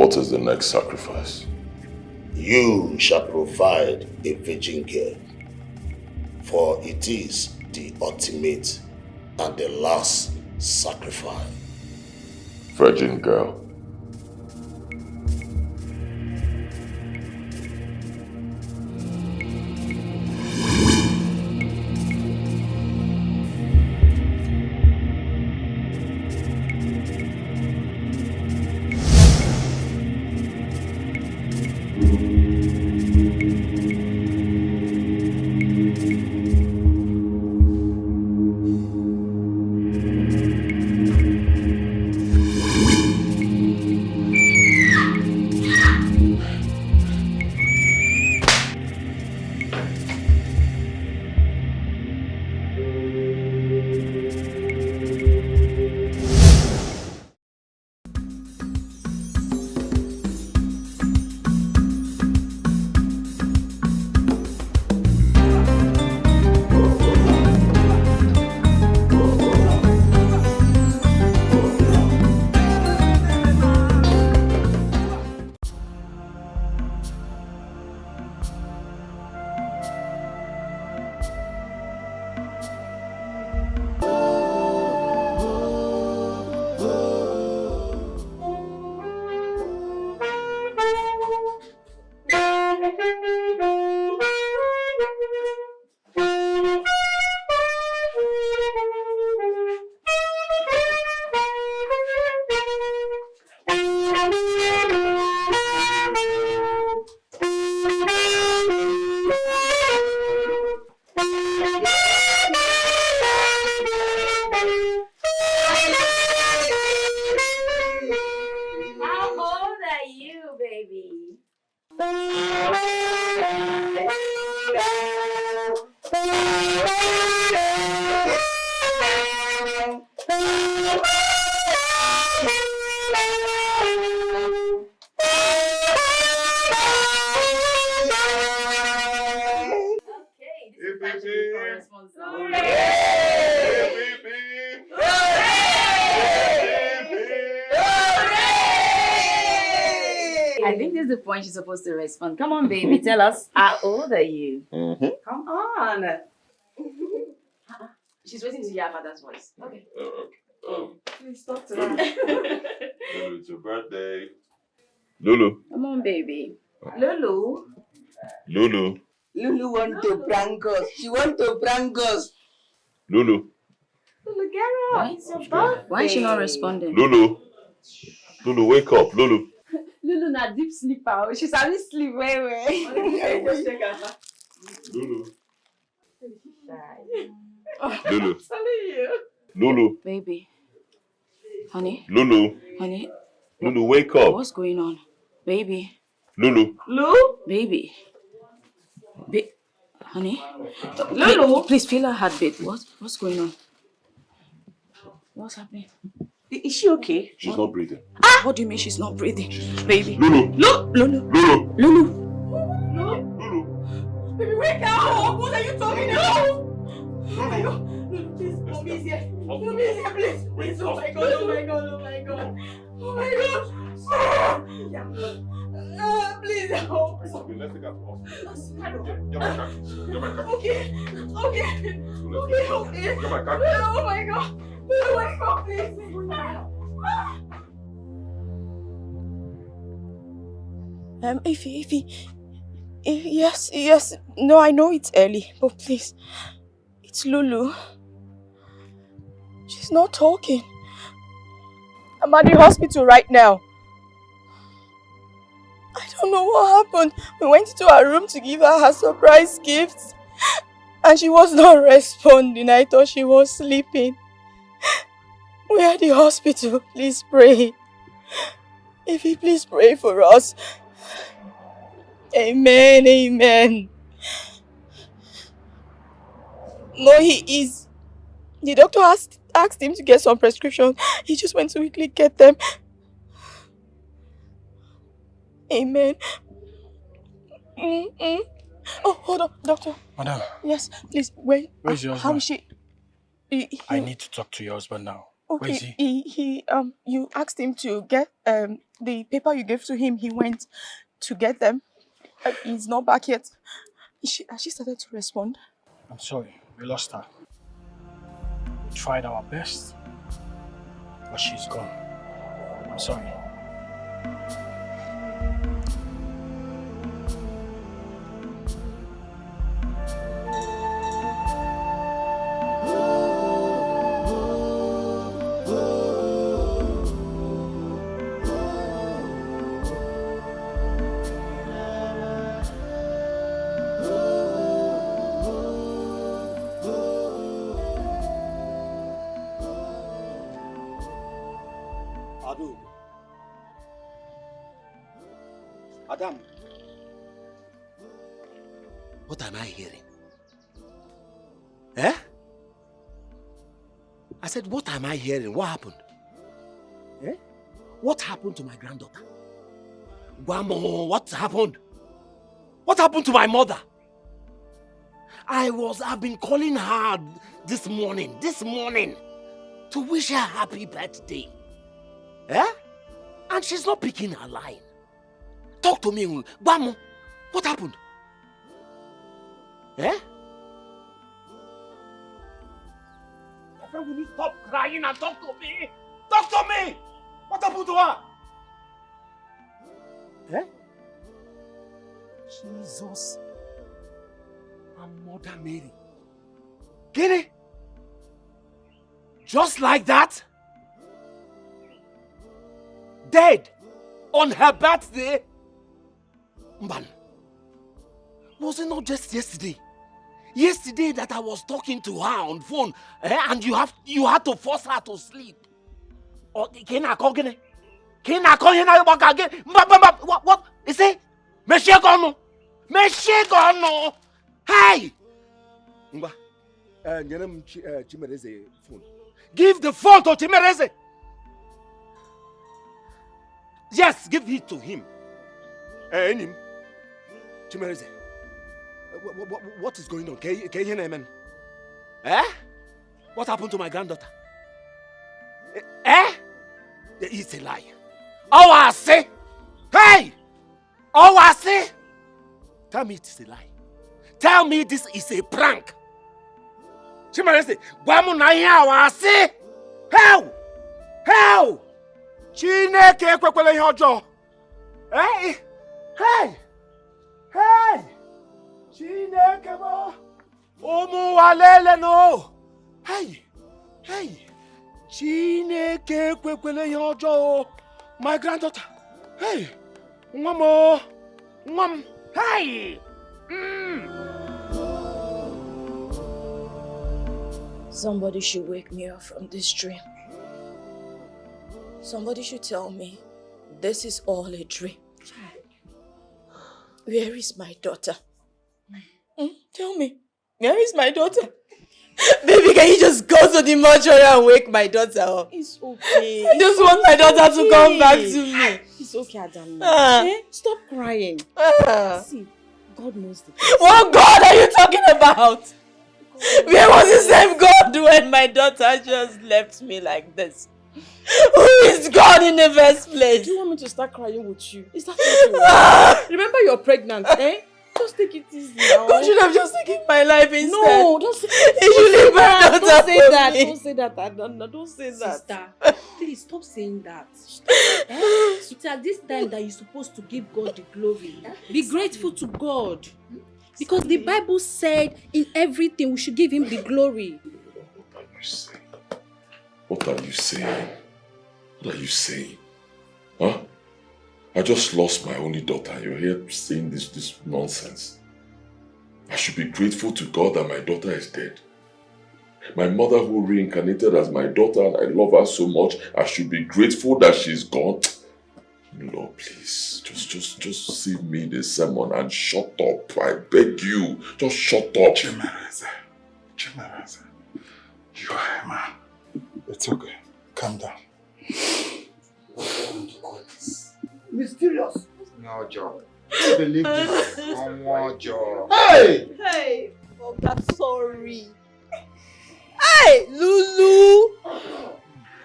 What is the next sacrifice? You shall provide a virgin girl, for it is the ultimate and the last sacrifice. Virgin girl. She's supposed to respond. Come on, baby, tell us, how old are you? Come on. She's waiting to hear her father's voice. Okay. Please talk to her. Lulu, it's your birthday. Lulu. Come on, baby. Lulu. Lulu. Lulu want to prank us. She want to prank us. Lulu. Lulu, get up. It's your birthday. Why is she not responding? Lulu. Lulu, wake up. Lulu. Lulu na deep sleeper. She's having sleep way. Lulu. Oh, Lulu. I'm telling you. Lulu. Baby. Honey. Lulu. Honey. Lulu, wake up. What's going on? Baby. Lulu. Lulu? Baby. Honey. Lulu. Please feel her heartbeat. What's going on? What's happening? Is she okay? She's not breathing. What do you mean she's not breathing? Baby. Lulu. Lulu. Lulu. Lulu. Lulu. Baby, wake up! What are you talking about? Oh my God. Lulu, please. Mommy is here. Mommy is here, please. Please. Oh my God. Oh my God. Oh my God. Oh my God. Please help. Let's take her to hospital. Okay. Get my car. Oh my God. Lulu, wake up, please. Ify, yes. No, I know it's early, but please, it's Lulu. She's not talking. I'm at the hospital right now. I don't know what happened. We went into her room to give her surprise gifts, and she was not responding. I thought she was sleeping. We're at the hospital. Please pray. Ify, please pray for us. Amen. No, he is. The doctor asked him to get some prescriptions. He just went to quickly get them. Amen. Oh, hold on, doctor. Madam. Yes, please, wait. Where's your husband? How is she? I need to talk to your husband now. Okay, Where is he? You asked him to get the paper you gave to him. He went to get them. He's not back yet. Has she started to respond? I'm sorry, we lost her. We tried our best, but she's gone. I'm sorry. Adam, what am I hearing? Eh? I said, what am I hearing? What happened? Eh? What happened to my granddaughter? Guamo, what happened? What happened to my mother? I've been calling her this morning, to wish her happy birthday. Eh? And she's not picking her line. Talk to me, Guamo. What happened? Eh? My friend, will you stop crying and talk to me? Talk to me! What happened to her? Eh? Jesus and Mother Mary. Get it? Just like that? Dead on her birthday? Man, was it not just yesterday? Yesterday that I was talking to her on phone, and you had to force her to sleep. Or what? Is it? Meshegono. Hey! Chimereze phone. Give the phone to Chimereze. Yes, give it to him. Chimereze. What is going on? Can you hear me, man? Eh? What happened to my granddaughter? Eh? It's a lie. Oh, I say! Hey! Oh, I say! Tell me it's a lie. Tell me this is a prank. Chimereze, Guamu na here, I say! How? How? Chineke kwekwele ihe ọjọọ. Hey! Hey! Hey! Chineke mo! Ụmụ walele no! Hey! Hey! Chineke kwekwele ihe ọjọọ. My granddaughter. Hey! Nwam. Hey! Somebody should wake me up from this dream. Somebody should tell me this is all a dream. Where is my daughter? Tell me, where is my daughter? Baby, can you just go to the mortuary and wake my daughter up? It's okay. I just want my daughter to come back to me. It's okay, Adam. Stop crying. See, God knows the best. What God are you talking about? Where was the same God when my daughter just left me like this? Who is God in the first place? Do you want me to start crying with you? Is that what you remember you're pregnant, eh? Just take it easy now. God should have just taken my life instead. No, don't say that. He should leave my daughter. Don't say that. Me. Don't say that, Adana. Don't say that. Sister, please stop saying that. It's at this time that you're supposed to give God the glory. Be grateful to God. Because the Bible said in everything we should give him the glory. What are you saying? What are you saying? What are you saying? Huh? I just lost my only daughter and you're here saying this nonsense. I should be grateful to God that my daughter is dead. My mother who reincarnated as my daughter and I love her so much, I should be grateful that she's gone. Lord, please, just save me the sermon and shut up. I beg you, just shut up. Chimereze, you are a man. It's okay. Calm down. Mysterious. No job. I believe this. One more job. Hey! Hey! Oh, I'm sorry. Hey, Lulu!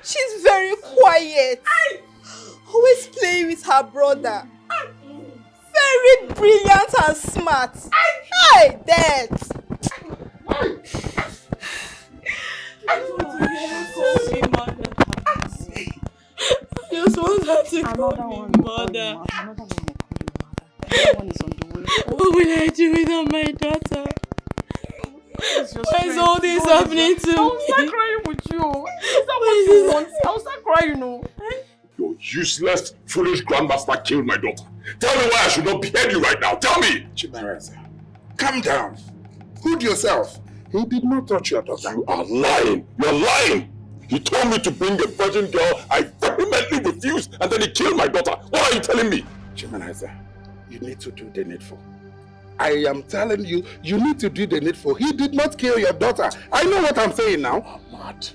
She's very quiet. Always playing with her brother. Very brilliant and smart. Hey, Dad! I just want her to call me mother. Another one is on the way. What will I do without my daughter? Why is all this happening to me? I'll start crying with you. Is that what you want? I'll start crying, no. Your useless, foolish grandmaster killed my daughter. Tell me why I should not behead you right now. Tell me! Chimareze, calm down. Hold yourself. He did not touch your daughter. You are lying. You're lying. He told me to bring a virgin girl. I vehemently refused, and then he killed my daughter. What are you telling me? Chimareze, you need to do the needful. I am telling you, you need to do the needful. He did not kill your daughter. I know what I'm saying now. You are mad.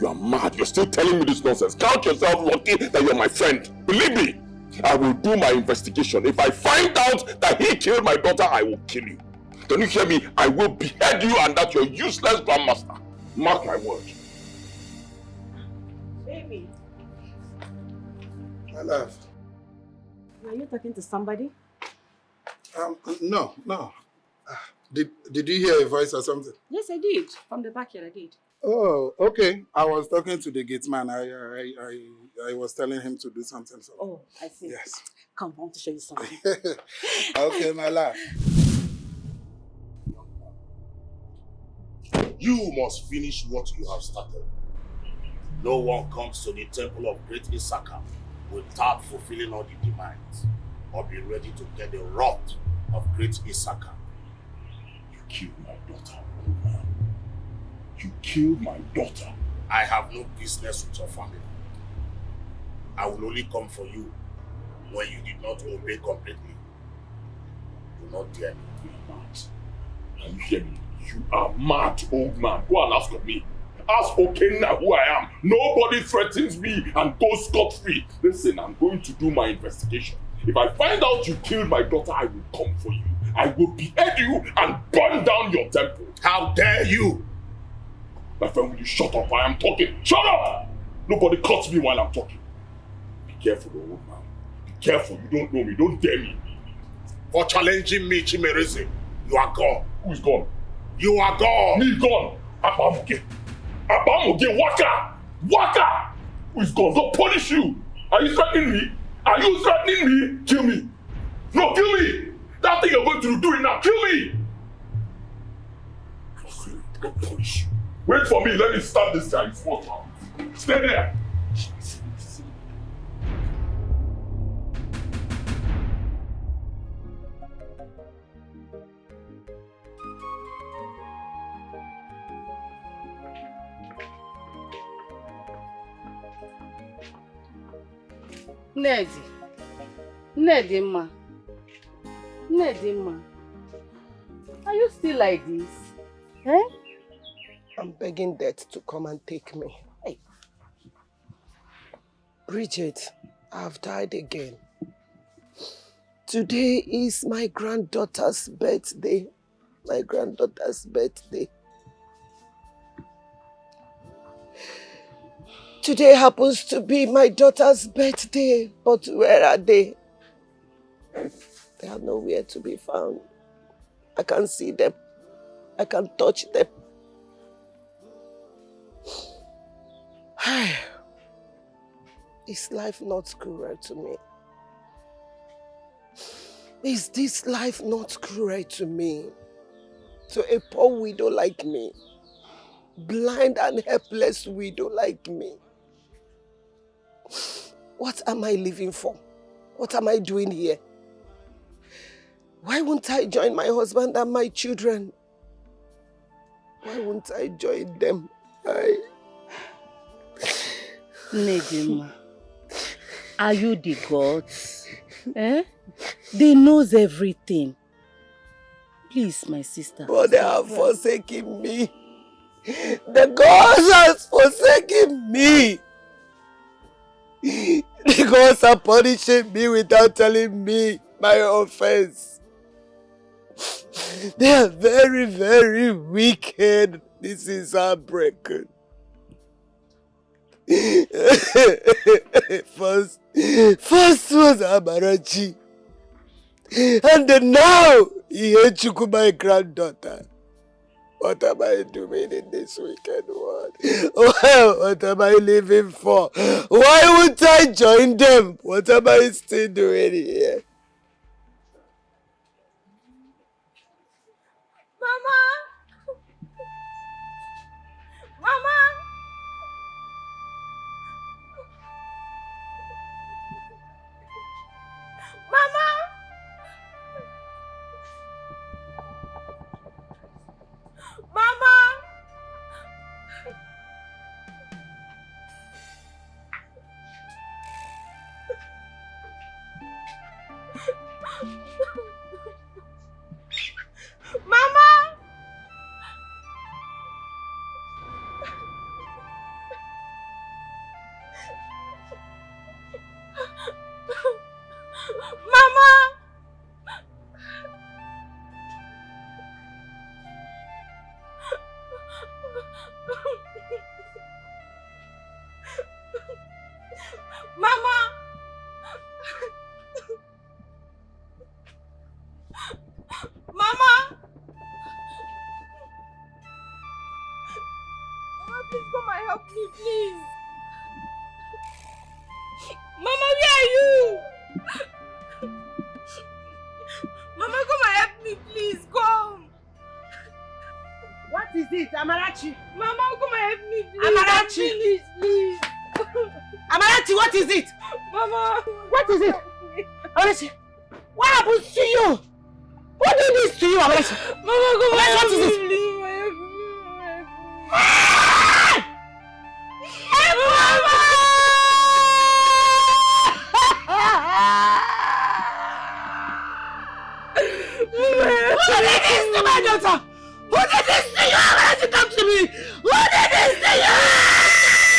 You are mad. You're still telling me this nonsense. Count yourself lucky that you're my friend. Believe me, I will do my investigation. If I find out that he killed my daughter, I will kill you. Don't you hear me? I will behead you and that your useless grandmaster. Mark my word. Baby, My love. are you talking to somebody? No. Did you hear a voice or something? Yes, I did. From the backyard, I did. Oh, okay. I was talking to the gate man. I was telling him to do something. So. Oh, I see. Yes. Come, I want to show you something. Okay, my love. You must finish what you have started. No one comes to the temple of great Isaka without fulfilling all the demands, or be ready to get the wrath of great Isaka. You killed my daughter, old man. You killed my daughter. I have no business with your family. I will only come for you when you did not obey completely. Do not dare me. You are mad. Can you hear me? You are mad, old man. Go and ask of me. Ask Okenna who I am. Nobody threatens me and goes scot-free. Listen, I'm going to do my investigation. If I find out you killed my daughter, I will come for you. I will behead you and burn down your temple. How dare you? My friend, will you shut up? I am talking. Shut up! Nobody cuts me while I'm talking. Be careful, old man. Be careful. You don't know me. Don't dare me. For challenging me, Chimereze, you are gone. Who is gone? You are gone. Me gone. Abamuge. Abamuge. Waka. Waka. Who is gone? Don't punish you. Are you threatening me? Are you threatening me? Kill me. No, kill me. That thing you're going to do it now. Kill me. Don't punish you. Wait for me. Let me start this guy. Stay there. Nedima, are you still like this? Eh? I'm begging death to come and take me. Hey. Bridget, I've died again. Today is my granddaughter's birthday. My granddaughter's birthday. Today happens to be my daughter's birthday, but where are they? They are nowhere to be found. I can't see them. I can't touch them. Is life not cruel to me? Is this life not cruel to me? To a poor widow like me? Blind and helpless widow like me? What am I living for? What am I doing here? Why won't I join my husband and my children? Why won't I join them? Nedima, are you the gods? Eh? They knows everything. Please, my sister. But they have forsaken me. The gods has forsaken me. The gods are punishing me without telling me my offense. They are very, very wicked. This is heartbreaking. First was Amarachi. And then now, he hates my granddaughter. What am I doing in this wicked world? Well, what am I living for? Why would I join them? What am I still doing here? Mama! Mama! Mama! Mama! Mama! Mama! Mama! Mama! Mama, please come and help me, please. Mama, where are you? Mama, come and help me, please. Come. What is it, Amarachi? Mama, come and help me, please. Amarachi! Please. Amarachi, what is it? Mama. What is it? Amarachi, what happens to you? What did this to you, Amarachi? Mama, come and help What is me, it? please. Who did this to my daughter? Who did this to you? Amarachi, come to me! Who did this to you?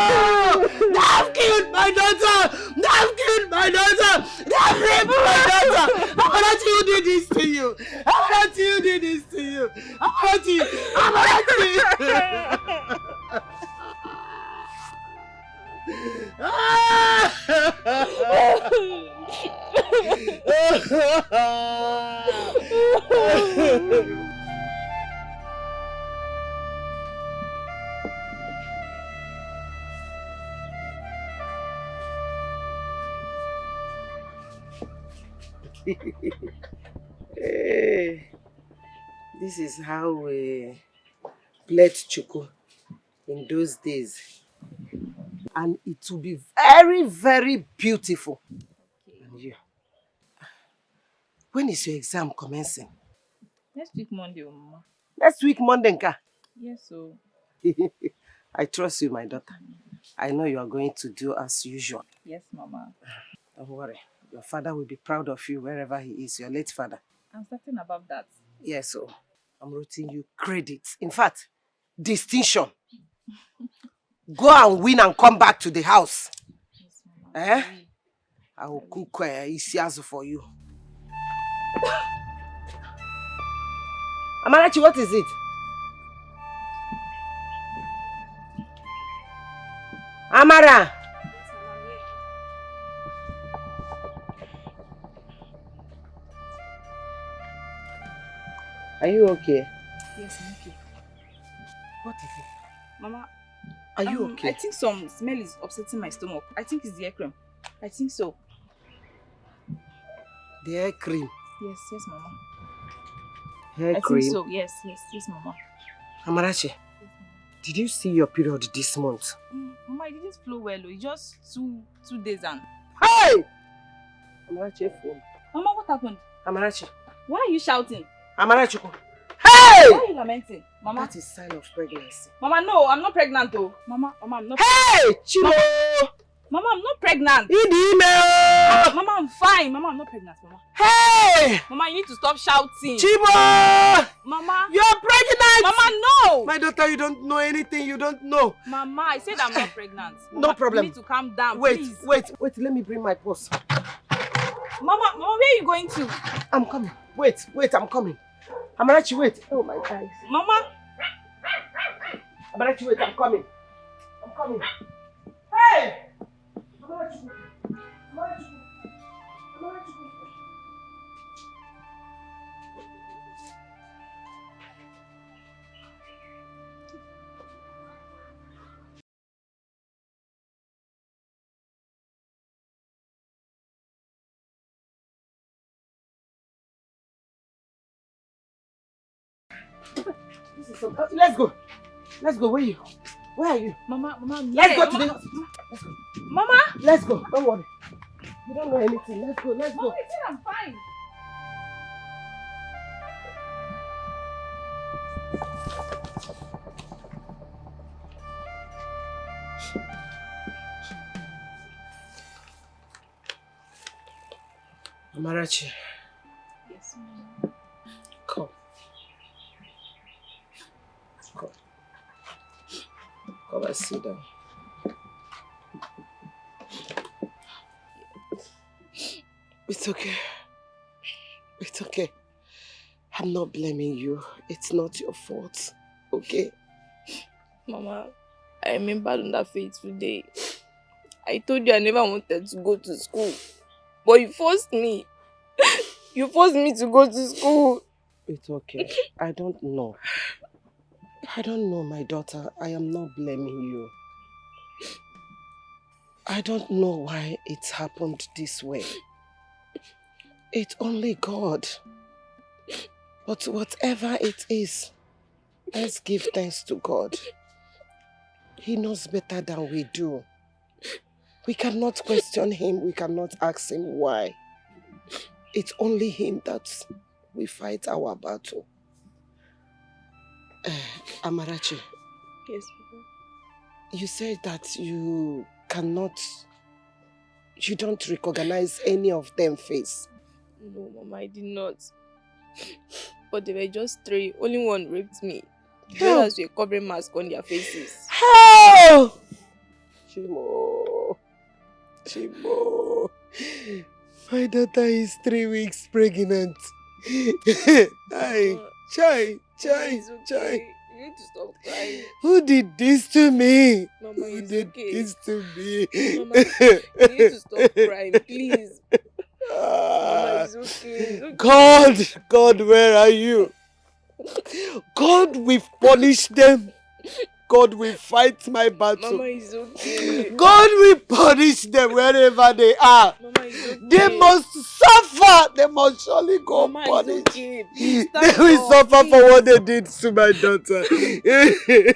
They've killed my daughter! They've killed my daughter! They've raped my daughter! Amarachi, who did this to you? Amarachi, who did this to you? Amarachi! Amarachi! Hey, this is how we played Chuku in those days. And it will be very, very beautiful. And you, when is your exam commencing? Next week Monday, Mama. Next week Monday, Nka. Yes, so. I trust you, my daughter. I know you are going to do as usual. Yes, Mama. Don't worry. Your father will be proud of you wherever he is, your late father. I'm certain about that. Yes, so I'm writing you credits. In fact, distinction. Go and win and come back to the house. Yes, Mama. Eh? I will cook isiazu for you. Amarachi, what is it? Amara! Are you okay? Yes, I'm okay. What is it? Mama, are you okay? I think some smell is upsetting my stomach. I think it's the hair cream. I think so. The hair cream? Yes, Mama. Hair I cream? think so, yes, Mama. Amarachi, Yes, Mama. did you see your period this month? Mama, it didn't flow well. It's just two days and... Hey! Amarachi, phone. Mama, what happened? Amarachi. Why are you shouting? Amarachi. Hey! Why are you lamenting? Mama? That is sign of pregnancy. Mama, no, I'm not pregnant though. Mama, I'm not. Hey! Chimo! Mama, I'm not pregnant. Mama, I'm fine. Mama, I'm not pregnant, Mama. Hey! Mama, you need to stop shouting. Chimo! Mama! You're pregnant! Mama, no! My daughter, you don't know anything. You don't know. Mama, I said I'm not pregnant. Mama, No problem. You need to calm down, Wait, please. wait. Let me bring my purse. Mama, where are you going to? I'm coming. Wait, I'm coming. Amarachi, wait. Oh my eyes. Mama. Amarachi, wait, I'm coming. I'm coming. Hey! Amarachi, Amarachi, Amarachi. Let's go. Let's go. Where are you? Where are you? Mama, let's go to the hospital. Let's go. Mama! Let's go. Don't worry. You don't know anything. Let's go. Let's go. Mama, I said I'm fine. Amarachi. Yes, ma'am. Come. Come. Come and sit down. It's okay. It's okay. I'm not blaming you. It's not your fault. Okay? Mama, I remember on that fateful day. I told you I never wanted to go to school. But you forced me. You forced me to go to school. It's okay. I don't know. I don't know, my daughter. I am not blaming you. I don't know why it's happened this way. It's only God. But whatever it is, let's give thanks to God. He knows better than we do. We cannot question him. We cannot ask him why. It's only him that we fight our battle. Amarachi. Yes, Papa. You said that you don't recognize any of them face. No, Mama, I did not. But they were just 3. Only one raped me. The others were covering masks on their faces. How? Chimo. Chimo. My daughter is 3 weeks pregnant. Chai. It's okay. You need to stop crying. Who did this to me? Mama, Who it's did okay. this to me? Mama, you need to stop crying, please. Mama, it's okay. It's okay. God, where are you? God will punish them. God will fight my battle. Mama, it's okay. God will punish them wherever they are. Mama, it's okay. They must suffer. They must surely go Mama, punished. it's okay. Please, They will suffer for what they did to my daughter. Hey.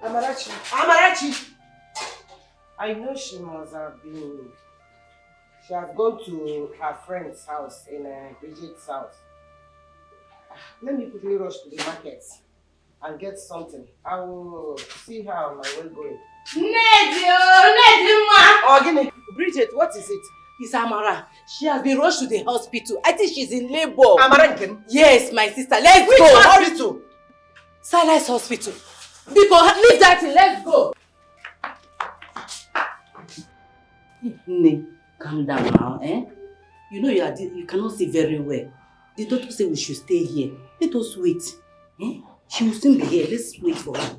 Amarachi. I know she must have been. She has gone to her friend's house in Bridget's house. Let me quickly rush to the market and get something. I will see how on my way going. Oh, give me. Bridget, what is it? It's Amara. She has been rushed to the hospital. I think she's in labor. Amara Nkem? Yes, my sister. Let's Which go. Which hospital? Silas Hospital. Because leave that thing. Let's go. Ne, calm down now, eh? You know you cannot see very well. The doctor said we should stay here. Let us wait. Eh? She will soon be here. Let's wait for her.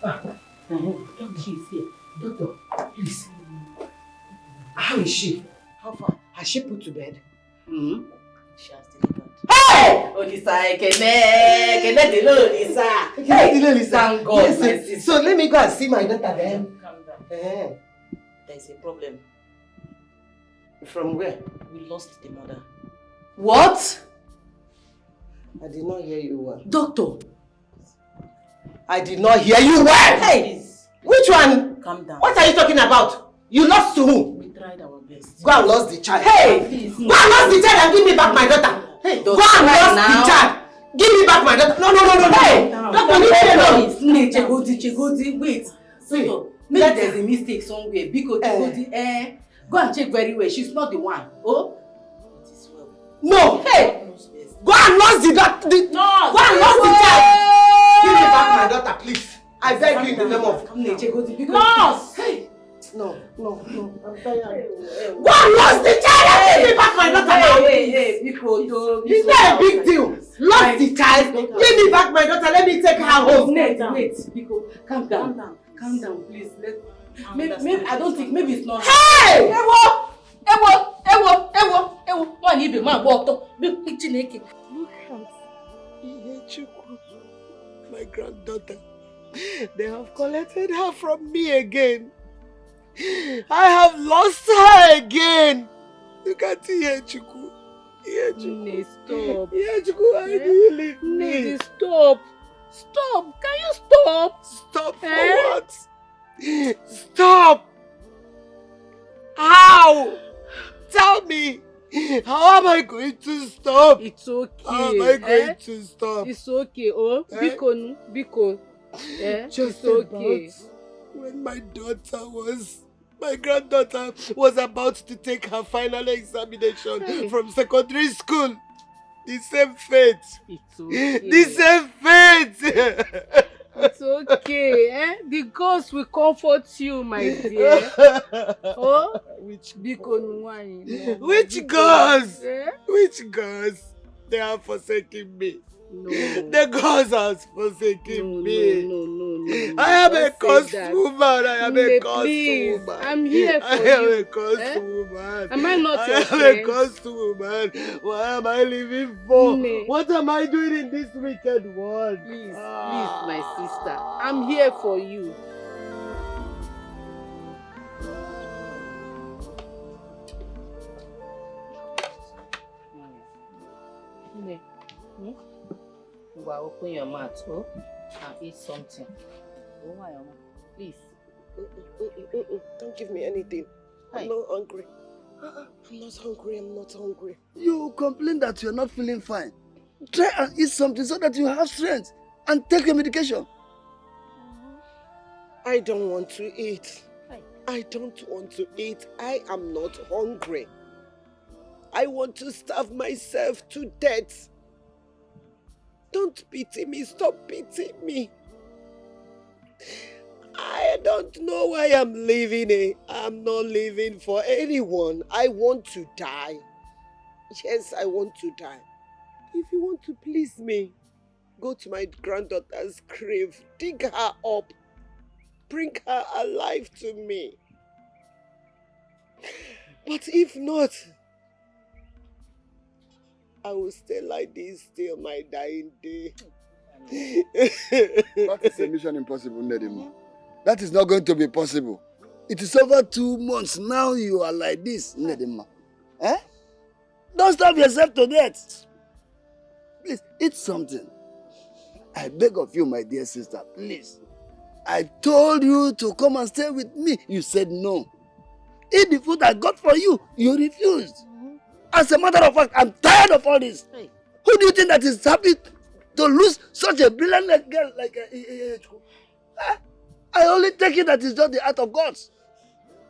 Doctor, she's here. Doctor, please. How is she? How far? Has she put to bed? Mm-hmm. She has delivered. Hey! Olisa, Kene Olisa. Hey! Thank God, yes, my sister. So let me go and see my daughter then. Calm down. There's a problem. From where? We lost the mother. What? I did not hear you well. Doctor. I did not hear you well. Hey! Please. Which one? Calm down. What are you talking about? You lost to whom? We tried our best. Go and lost the child. Hey! Please. Go and lost the child and give me back my daughter. Hey! Go and lost the child. Give me back my daughter. No. Hey! Doctor, leave me alone. Chegodi, wait. Doctor, maybe there's a mistake somewhere. Because Chegodi, go and check very well. She's not the one. Oh? It is well. No! Hey! Go and lost the daughter. Go and lost the child. Give me back my daughter, please. I beg you in the name of... Chegodi, because... Hey! No, I'm tired. Go and lost the child! Give me back my daughter now! It's not a big deal. Lost the child! Give me back my daughter, let me take her home. Wait, Biko, calm down. Calm down, please. Maybe I don't think, maybe it's not. Hey! Ewo! Man, you be man, walk up. Look at Ihechukwu, my granddaughter. They have collected her from me again. I have lost her again. Look at Ihechukwu. Ne, stop. Ihechukwu, why do you leave me? Ne, stop. Stop. Can you stop? Stop for what? Stop. How? Tell me. How am I going to stop? It's okay. How am I going to stop? It's okay. Oh, Biko. Just it's okay. When my granddaughter was about to take her final examination from secondary school. The same fate. It's okay. The same fate. It's okay. The ghost will comfort you, my dear. Oh, Which Biko, Which ghost? Which ghost? They are forsaking me. No. The ghost has forsaken me. No. I am a cursed woman. I am a cursed Please, woman. I'm here for I you. am a cursed woman. Am I not your I am friend? a cursed woman. What am I living for? Ne. What am I doing in this wicked world? Please, my sister. I'm here for you. Open your mouth, and eat something. Please. Don't give me anything. I'm not hungry. I'm not hungry. You complain that you're not feeling fine. Try and eat something so that you have strength and take your medication. I don't want to eat. I don't want to eat. I am not hungry. I want to starve myself to death. Don't pity me. Stop pitying me. I don't know why I'm living. I'm not living for anyone. I want to die. Yes, I want to die. If you want to please me, go to my granddaughter's grave, dig her up, bring her alive to me. But if not, I will stay like this till my dying day. That is a mission impossible, Nedima. That is not going to be possible. It is over 2 months now you are like this, Nedima. Don't starve yourself to death. Please, eat something. I beg of you, my dear sister, please. I told you to come and stay with me. You said no. Eat the food I got for you. You refused. As a matter of fact, I'm tired of all this. Hey. Who do you think that is happy to lose such a brilliant girl like I only take it that it's just the act of God.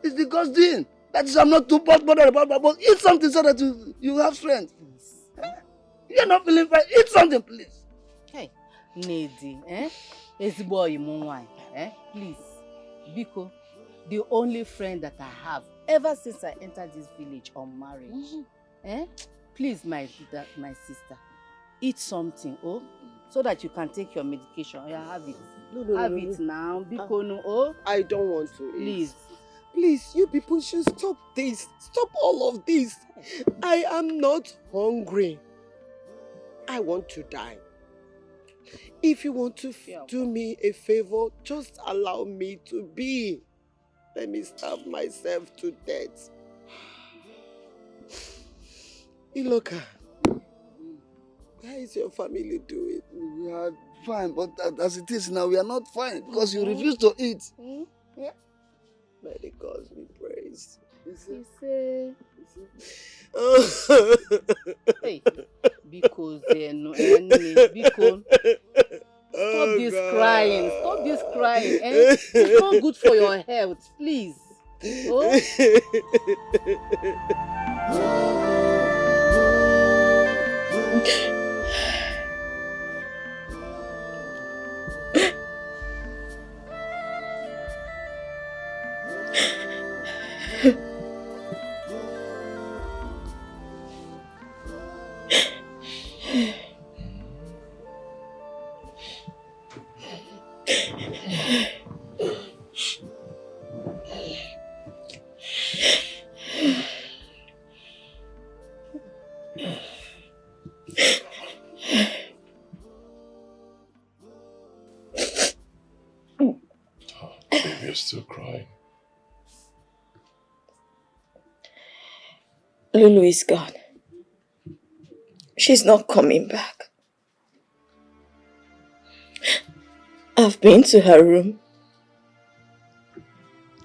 It's the God's doing. That is, I'm not too bothered about, but eat something so that you have strength. You're not feeling fine. Eat something, please. Hey, Nedi, Ezigbo Imunwai, please. Biko, the only friend that I have ever since I entered this village unmarried. Please, my sister, eat something, so that you can take your medication. Have it. No, have it now. Biko, no, I don't want to. Please. Please, you people should stop this. Stop all of this. I am not hungry. I want to die. If you want to do me a favor, just allow me to be. Let me starve myself to death. Iloka, how is your family doing? We are fine, but as it is now, we are not fine because you refuse to eat. May the gods be praised. Hey, because because stop this crying. Stop this crying. It's not good for your health, please. Baby, you're still crying. Lulu is gone. She's not coming back. I've been to her room,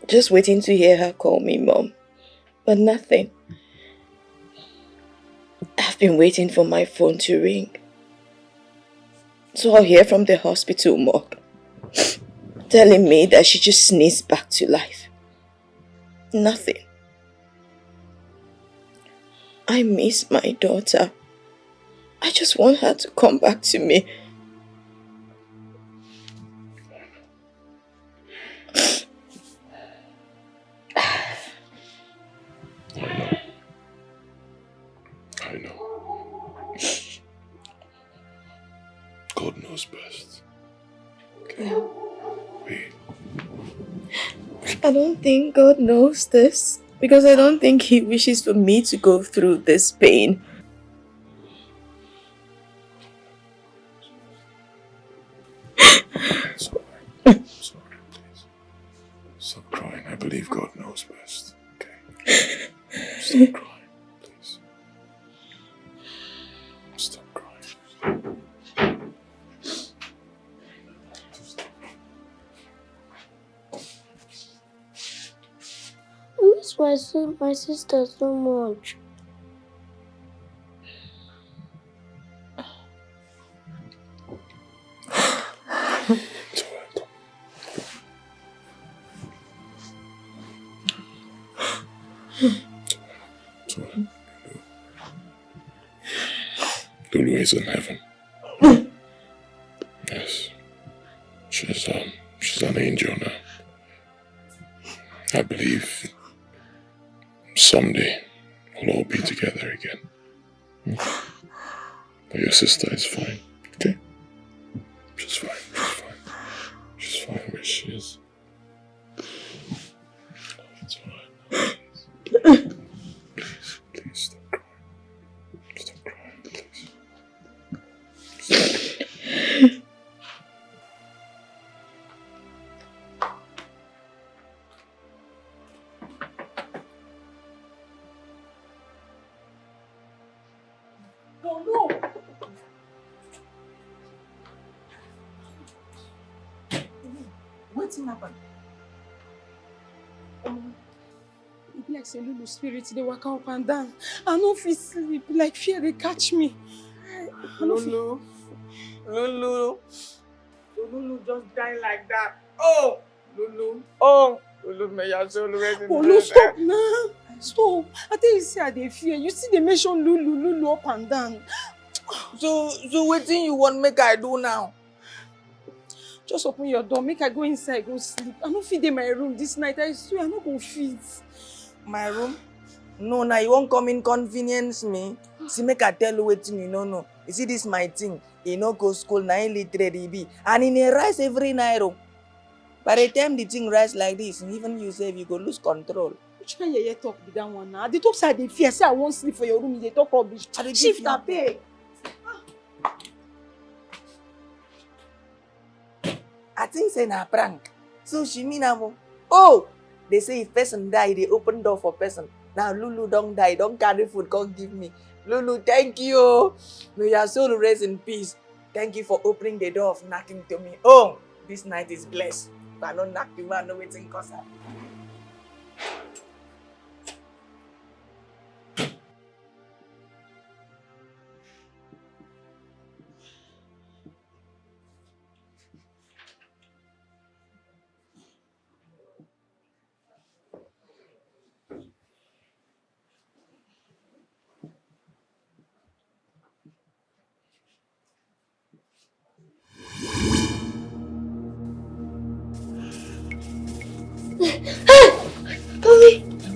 just waiting to hear her call me Mom, but nothing. I've been waiting for my phone to ring, so I'll hear from the hospital morgue, telling me that she just sneezed back to life. Nothing. I miss my daughter. I just want her to come back to me. I know. God knows best. Okay. Wait. I don't think God knows this, because I don't think He wishes for me to go through this pain. It's alright. It's alright, please. Stop crying. I believe God knows best. Okay? Stop crying, please. Stop crying. I miss my sister so much. Lulu is in heaven. Yes. She's an angel now. I believe someday we'll all be together again. But your sister is fine, okay? She's fine, she's fine. She's fine where she is. It's alright. Please, please stop crying. Stop crying, please. Stop. Oh no! What's happened? It be like say Lulu spirit, they walk up and down. I no fit sleep, like fear they catch me. Lulu. Lulu just die like that. Oh! Lulu. Oh! Lulu, may your soul rest in Oh no, stop now. Stop. I tell you, say I dey fear. You see they mention Lulu up and down. So wetin you want make I do now? Just open your door, make I go inside, go sleep. I no fit in my room this night. I swear I no go fit. My room? No, now you won't come inconvenience me. See, make I tell you wetin you no. You see this my thing. He no go school, na illiterate he be. And he rise every night. By the time the thing rise like this, even you say you go lose control. Which kind of talk be that one now? They talk say they fear, say I won't sleep for your room, they talk rubbish. Shift and pay. I think say na prank. So she mean amo. Oh, they say if person die, they open door for person. Now Lulu don't die, don't carry food, come give me. Lulu, thank you. May your soul rest in peace. Thank you for opening the door of knocking to me. Oh, this night is blessed. But no knock you, man, no waiting cause her.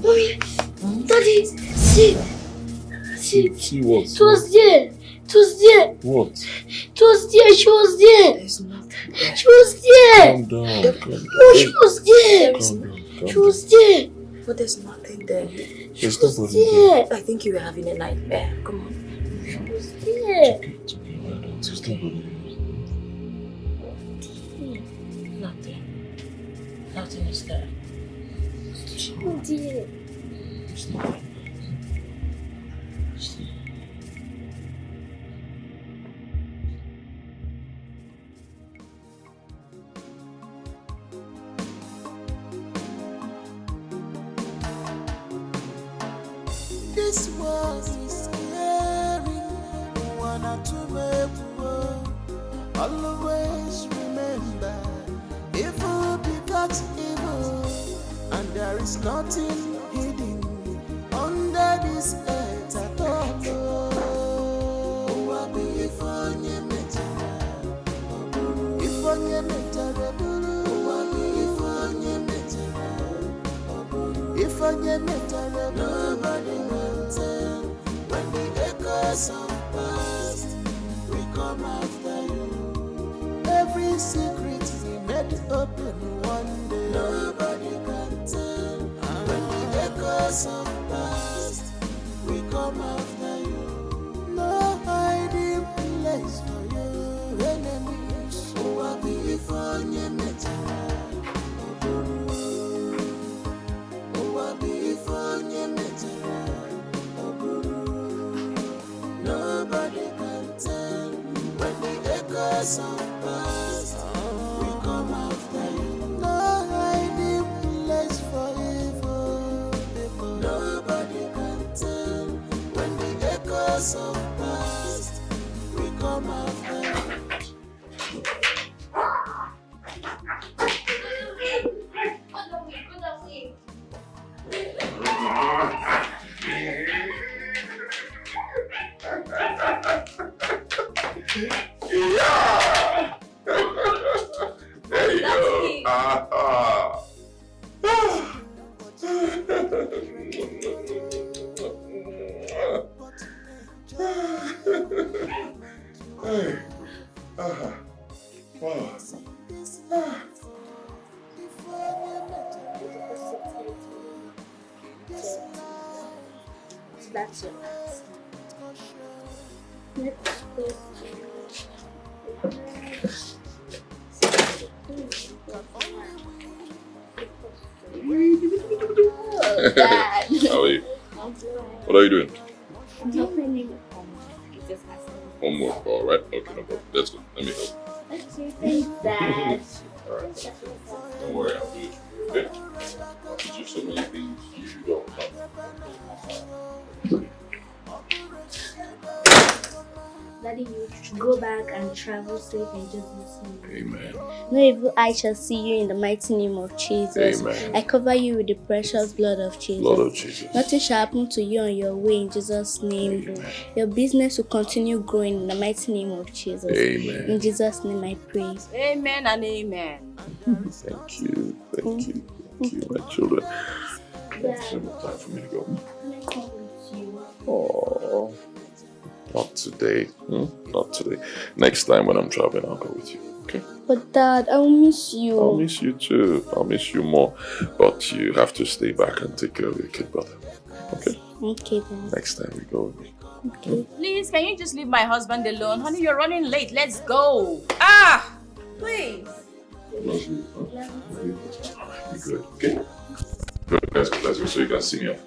Mommy, Daddy, see. See what? It was there. What? It was there. She was there. There's nothing. there. She was there. Calm down. Calm down. No, she was there. Calm down. She was there. But there's nothing there. She was there. I think you were having a nightmare. Come on. She was there. It's okay. Nothing is there. She was there. This world is scary. Wanna to make war. Always remember, evil becomes evil, and there is nothing hidden under this earth at all. If onye metara, nobody can tell. When the echoes of past, we come after you. Every secret we made open one day, nobody can tell. When the echoes of past, we come after you. No hiding place for you, enemies. What if onye metara? Nobody can tell. When the echoes of past, we come after you. No hiding place for evil people. Nobody can tell. When the echoes of past, we come after you. Yeah! There you go. Hey. Wow. That's your last. Let's go. Oh, Dad. How are you? What are you doing? I'm helping you with homework. It's just asking. Homework, alright. Okay, no problem. Let's go. Let me help. Okay, thanks, Dad. Alright. Don't worry, I'll do it. Okay? I'll teach you so many things you don't know. Daddy, you should go back and travel safe and just listen. Amen. No evil eye shall see you in the mighty name of Jesus. Amen. I cover you with the precious blood of Jesus. Blood of Jesus. Nothing shall happen to you on your way in Jesus' name. Amen. Your business will continue growing in the mighty name of Jesus. Amen. In Jesus' name I pray. Amen and amen. Thank you. Thank you. Thank you, my children. It's time for me to go. Can I come with you? Oh, not today. Not today. Next time when I'm traveling, I'll go with you. Okay? But Dad, I will miss you. I'll miss you too. I'll miss you more. But you have to stay back and take care of your kid brother. Okay? Okay, Dad. Next time we go with me. Okay. Please, can you just leave my husband alone? Honey, you're running late. Let's go. Please. Love you. Love you. Be good. Okay? Good. Let's go. So you can see me off.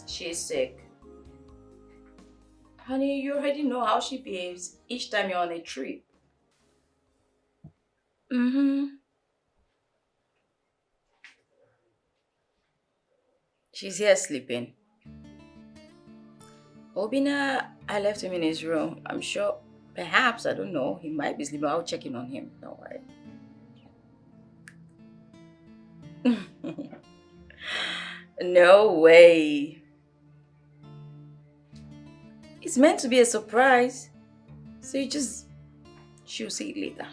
She's sick. Honey, you already know how she behaves each time you're on a trip. She's here sleeping. Obina, I left him in his room. I'm sure, perhaps, I don't know, he might be sleeping. I'll check in on him. Don't worry. No way. It's meant to be a surprise. So she'll see it later.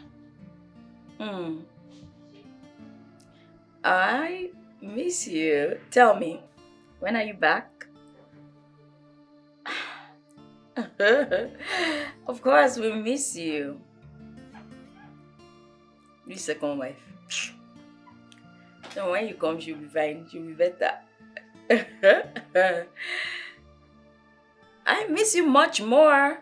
I miss you. Tell me, when are you back? Of course, we miss you. Your second wife. And when you come, she'll be fine. She'll be better. I miss you much more.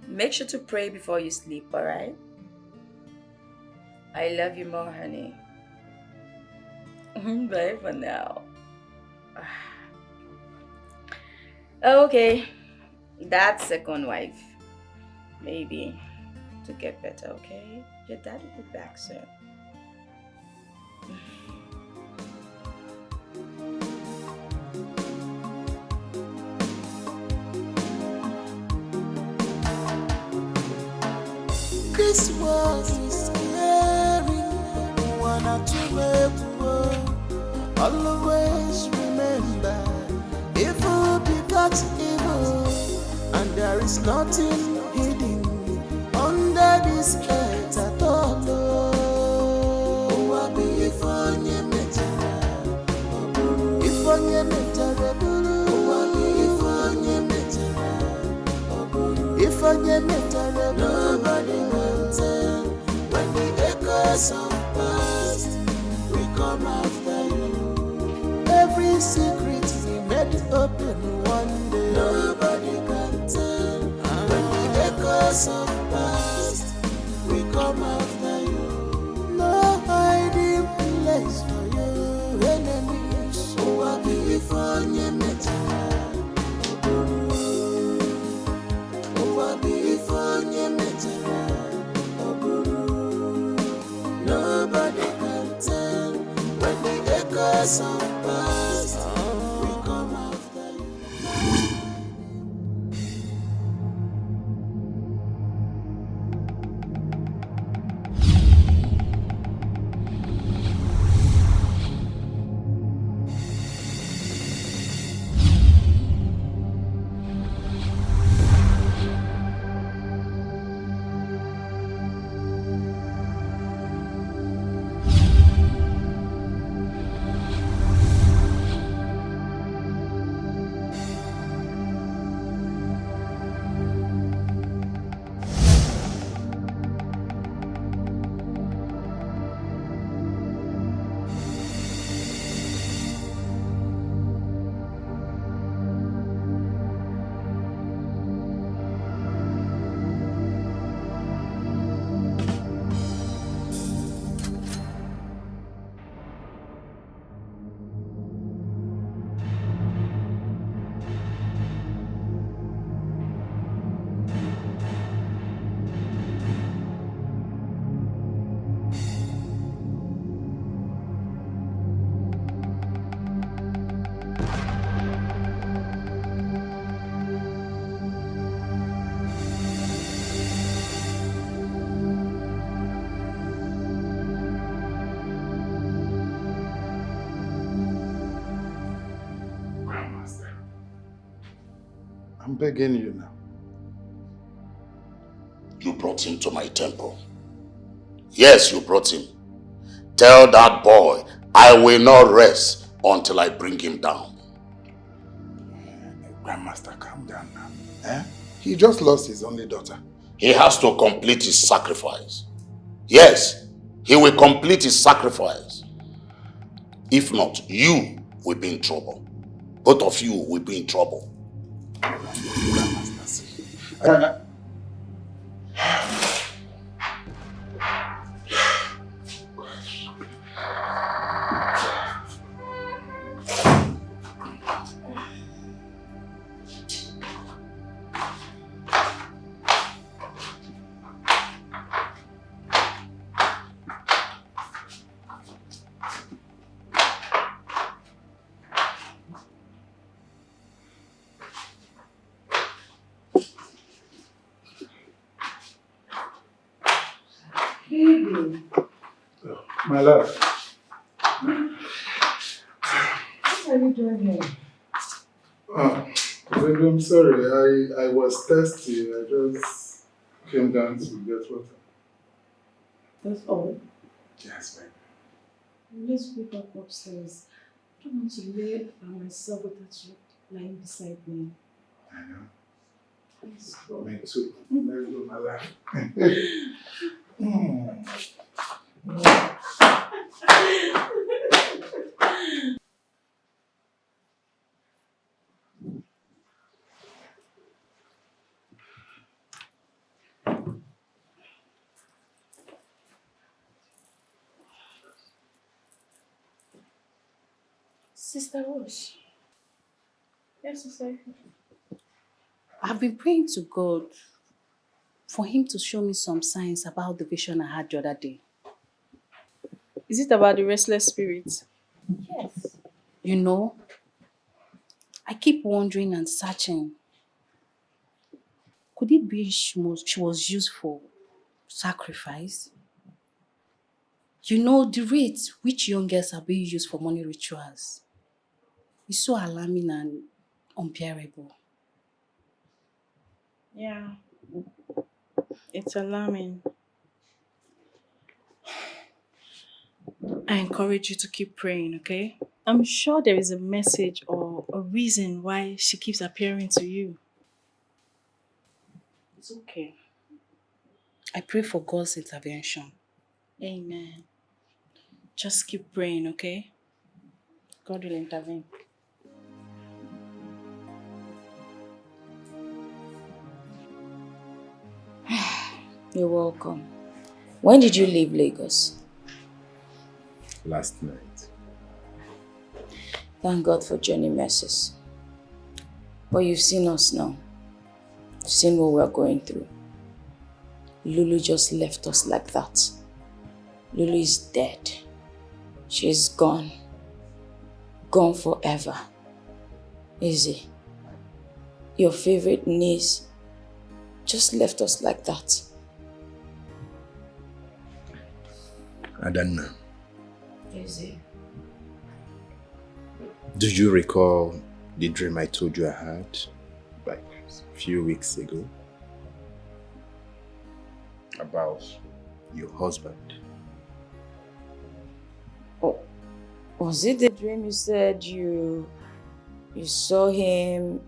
Make sure to pray before you sleep, alright? I love you more, honey. Bye for now. Okay, that second wife, maybe to get better, okay? Your dad will be back soon. This world is scary. Wanna to make war. Always remember, evil becomes evil, and there is nothing hidden under this earth at all. Oh, I be if on your metara, if on your metara, oh, I be if on your metara, if on your metara, nobody will tell when the echoes of past will come after you. Every secret we made open one day. Nobody can tell when the echoes of past we come after you. No hiding place for you, enemies. Oh, I be for you, metara. Oh, I be for you, metara. Nobody can tell when the echoes of past we come after you. I'm begging you now. You brought him to my temple. Yes, you brought him. Tell that boy I will not rest until I bring him down. Grandmaster, calm down now. He just lost his only daughter. He has to complete his sacrifice. Yes, he will complete his sacrifice. If not, you will be in trouble. Both of you will be in trouble. Grandmaster, see. My love. What are you doing here? Baby, I'm sorry. I was thirsty. I just came down to get water. That's all. Yes, baby. Let's pick up upstairs. don't want to lay by myself without you lying beside me. I know. Please go. Me too. Let's go, my life. Sister Rose. Yes, sister. I've been praying to God for him to show me some signs about the vision I had the other day. Is it about the restless spirit? Yes. You know, I keep wondering and searching. Could it be she was used for sacrifice? You know, the rate which young girls are being used for money rituals is so alarming and unbearable. Yeah. It's alarming. I encourage you to keep praying, okay? I'm sure there is a message or a reason why she keeps appearing to you. It's okay. I pray for God's intervention. Amen. Just keep praying, okay? God will intervene. You're welcome. When did you leave Lagos? Last night. Thank God for journey mercies. But you've seen us now. You've seen what we're going through. Lulu just left us like that. Lulu is dead. She's gone. Gone forever. Easy. Your favorite niece just left us like that. Adanna, Easy. do you recall the dream I told you I had like a few weeks ago? About your husband. Oh, was it the dream you said you saw him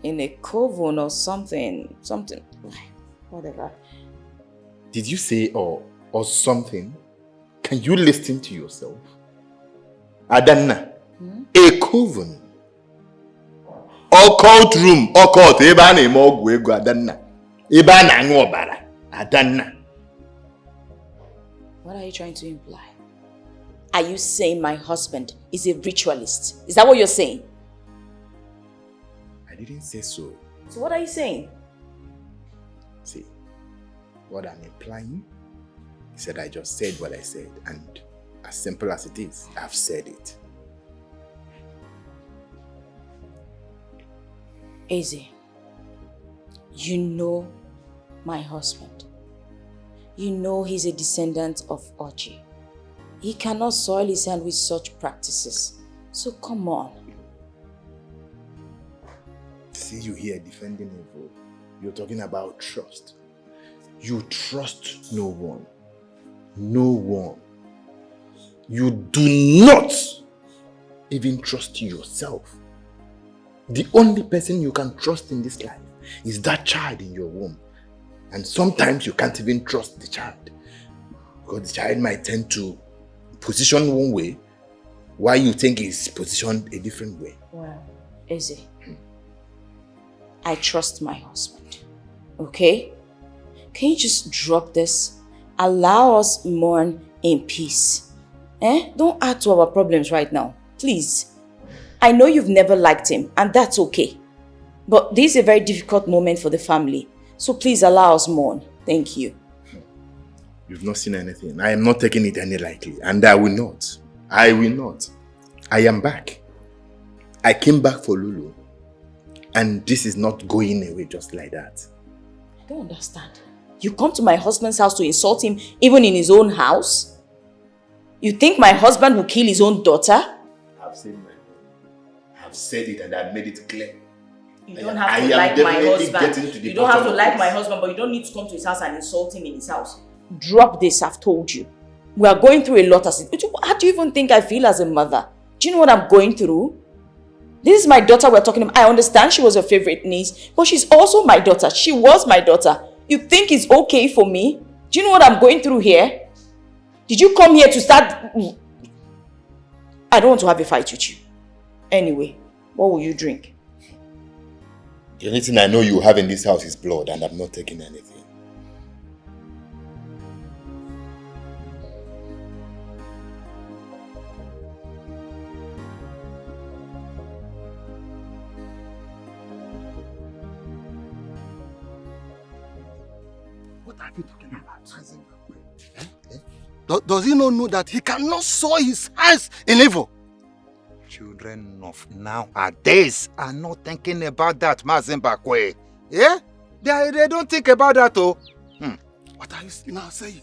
in a coven or something? Something, whatever. Did you say or something? Can you listen to yourself? Adanna, a coven. Occult room, occult, ebe a na-eme ọgwụ ego Adanna. Ebe a na-aṅụ ọbara, Adanna. What are you trying to imply? Are you saying my husband is a ritualist? Is that what you're saying? I didn't say so. So what are you saying? See, what I'm implying is that I just said what I said, and as simple as it is, I've said it. Easy. You know my husband. You know he's a descendant of Oji. He cannot soil his hand with such practices. So come on. See you here defending evil. You're talking about trust. You trust no one. No one. You do not even trust yourself. The only person you can trust in this life is that child in your womb. And sometimes you can't even trust the child. Because the child might tend to position one way while you think he's positioned a different way. Well, Easy. I trust my husband. Okay? Can you just drop this? Allow us mourn in peace. Don't add to our problems right now. Please. I know you've never liked him, and that's okay. But this is a very difficult moment for the family. So please allow us mourn. Thank you. You've not seen anything. I am not taking it any lightly, and I will not. I will not. I am back. I came back for Lulu, and this is not going away just like that. I don't understand. You come to my husband's house to insult him even in his own house? You think my husband will kill his own daughter? I've said my I've said it and I've made it clear. You don't have to like my husband. You don't have to like my husband, but you don't need to come to his house and insult him in his house. Drop this, I've told you. We are going through a lot as it. How do you even think I feel as a mother? Do you know what I'm going through? This is my daughter we're talking about. I understand she was your favorite niece, but she's also my daughter. She was my daughter. You think it's okay for me? Do you know what I'm going through here? Did you come here to start... I don't want to have a fight with you. Anyway, what will you drink? The only thing I know you have in this house is blood, and I'm not taking anything. What are you talking about? Does he not know that he cannot sow his hands in evil? Children of nowadays are not thinking about that, Mazimbakwe. Yeah? They don't think about that, oh. What are you now saying?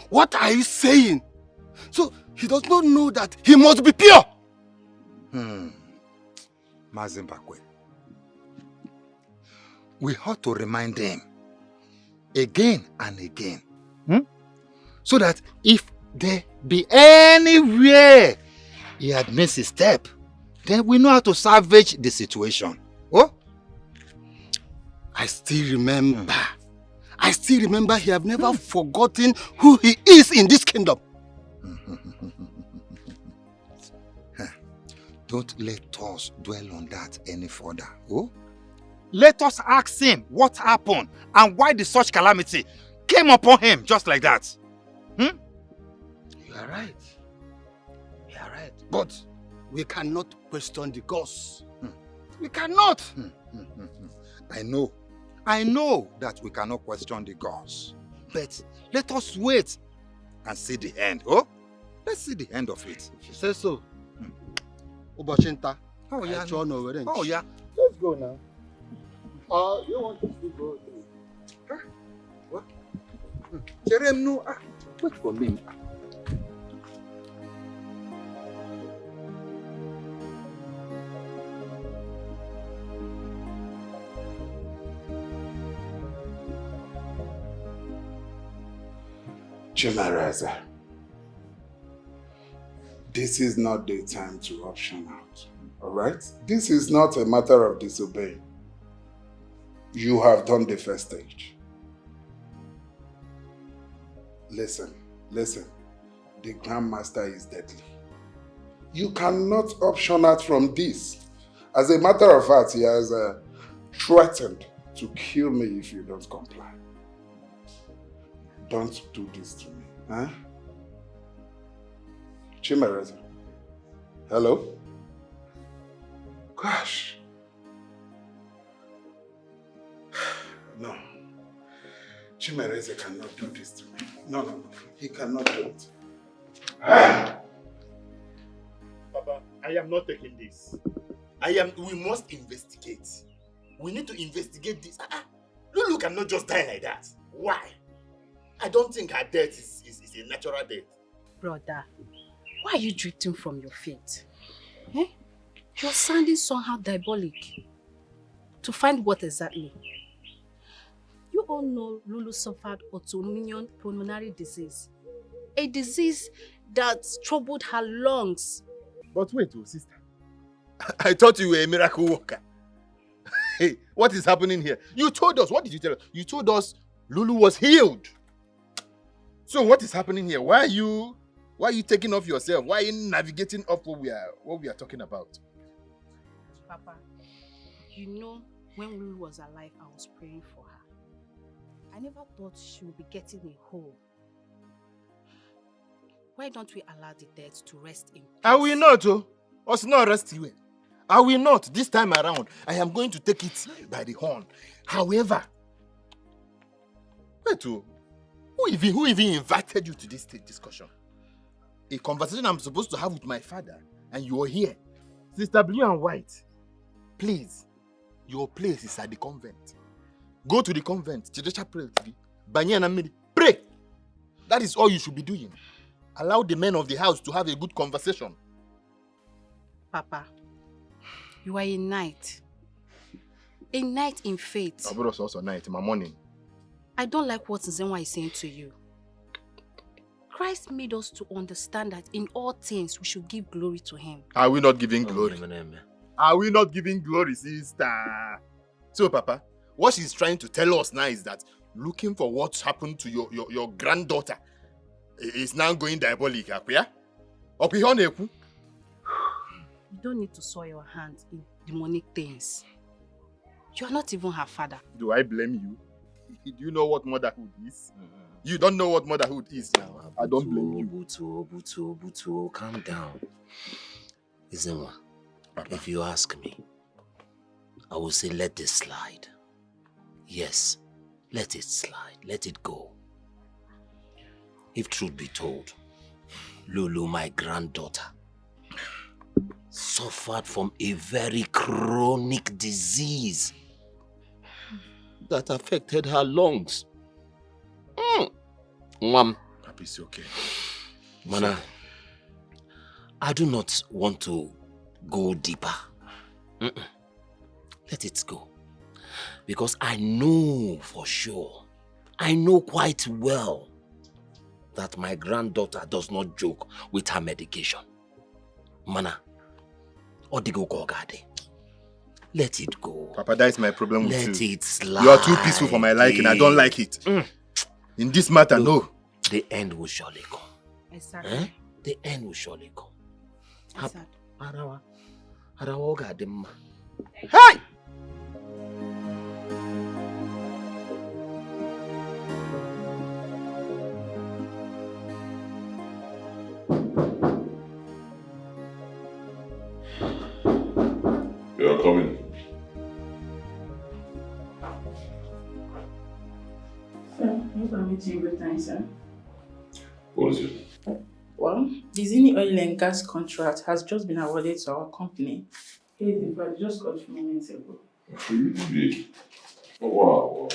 What are you saying? So he does not know that he must be pure. Mazimbakwe. We ought to remind them again and again. So that if there be anywhere he had missed a step, then we know how to salvage the situation. Oh? I still remember. I still remember he have never forgotten who he is in this kingdom. Don't let us dwell on that any further. Oh? Let us ask him what happened and why the such calamity came upon him just like that. You are right. You are right. But we cannot question the cause. We cannot. I know that we cannot question the gods. But let us wait and see the end. Oh? Let's see the end of it. She says so. Ubachinta. Oh yeah. Oh yeah. Let's go now. You want to go? Huh? What? Jerem, no. Wait for me. Chimeraza, this is not the time to option out, alright? This is not a matter of disobeying. You have done the first stage. Listen. The Grandmaster is deadly. You cannot option out from this. As a matter of fact, he has threatened to kill me if you don't comply. Don't do this to me, huh? Chimereze. Hello? Gosh. No. Chimereze cannot do this to me. No. He cannot do it. Papa, I am not taking this. We must investigate. We need to investigate this. Lulu cannot just die like that. Why? I don't think her death is a natural death. Brother, why are you drifting from your faith? Eh? You're sounding somehow diabolic. To find what exactly? You all know Lulu suffered autoimmune pulmonary disease. A disease that troubled her lungs. But wait, sister. I thought you were a miracle worker. Hey, what is happening here? You told us, what did you tell us? You told us Lulu was healed. So what is happening here? Why are you taking off yourself? Why are you navigating up what we are talking about? Papa, you know when Lulu was alive, I was praying for her. I never thought she would be getting a hole. Why don't we allow the dead to rest in peace? I will not, us not rest here. I will not. This time around, I am going to take it by the horn. However, wait, who even invited you to this discussion? A conversation I'm supposed to have with my father, and you are here. Sister Blue and White, please, your place is at the convent. Go to the convent, pray. That is all you should be doing. Allow the men of the house to have a good conversation. Papa, you are a knight. A knight in faith. I also knight in my morning. I don't like what Nzenwa is saying to you. Christ made us to understand that in all things we should give glory to him. Are we not giving glory? Are we not giving glory, sister? So, Papa, what she's trying to tell us now is that looking for what's happened to your granddaughter is now going diabolic, yeah? You don't need to soil your hands in demonic things. You are not even her father. Do I blame you? Do you know what motherhood is? You don't know what motherhood is. I don't blame you. Butu, calm down. Izenwa, if you ask me, I will say let this slide. Yes, let it slide. Let it go. If truth be told, Lulu, my granddaughter, suffered from a very chronic disease that affected her lungs. Papi, it's okay. Mana, I do not want to go deeper. Let it go. Because I know for sure, I know quite well that my granddaughter does not joke with her medication. Mana, Odigo Gogade. Let it go. Papa, that is my problem with you. Let it slide. You are too peaceful for my liking. I don't like it. In this matter, no. The end will surely come. Exactly. Eh? The end will surely come. Exactly. Hey! You are coming. Sir, you can meet you good time, sir. What is it? Well, the Ini oil and gas contract has just been awarded to our company. Here's the fact, just got a few minutes ago. Really? Oh, wow.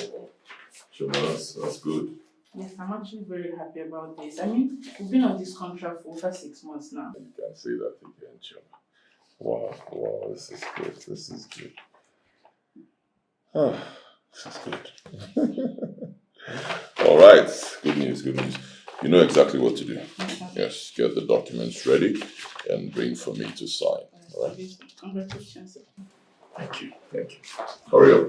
Sure, that's good. Yes, I'm actually very happy about this. I mean, we've been on this contract for over 6 months now. You can say that again, Choma. Wow, this is good. This is good. Oh, this is good. All right, good news. You know exactly what to do. Yes, get the documents ready and bring for me to sign. All right? Congratulations, sir. Thank you. Hurry up.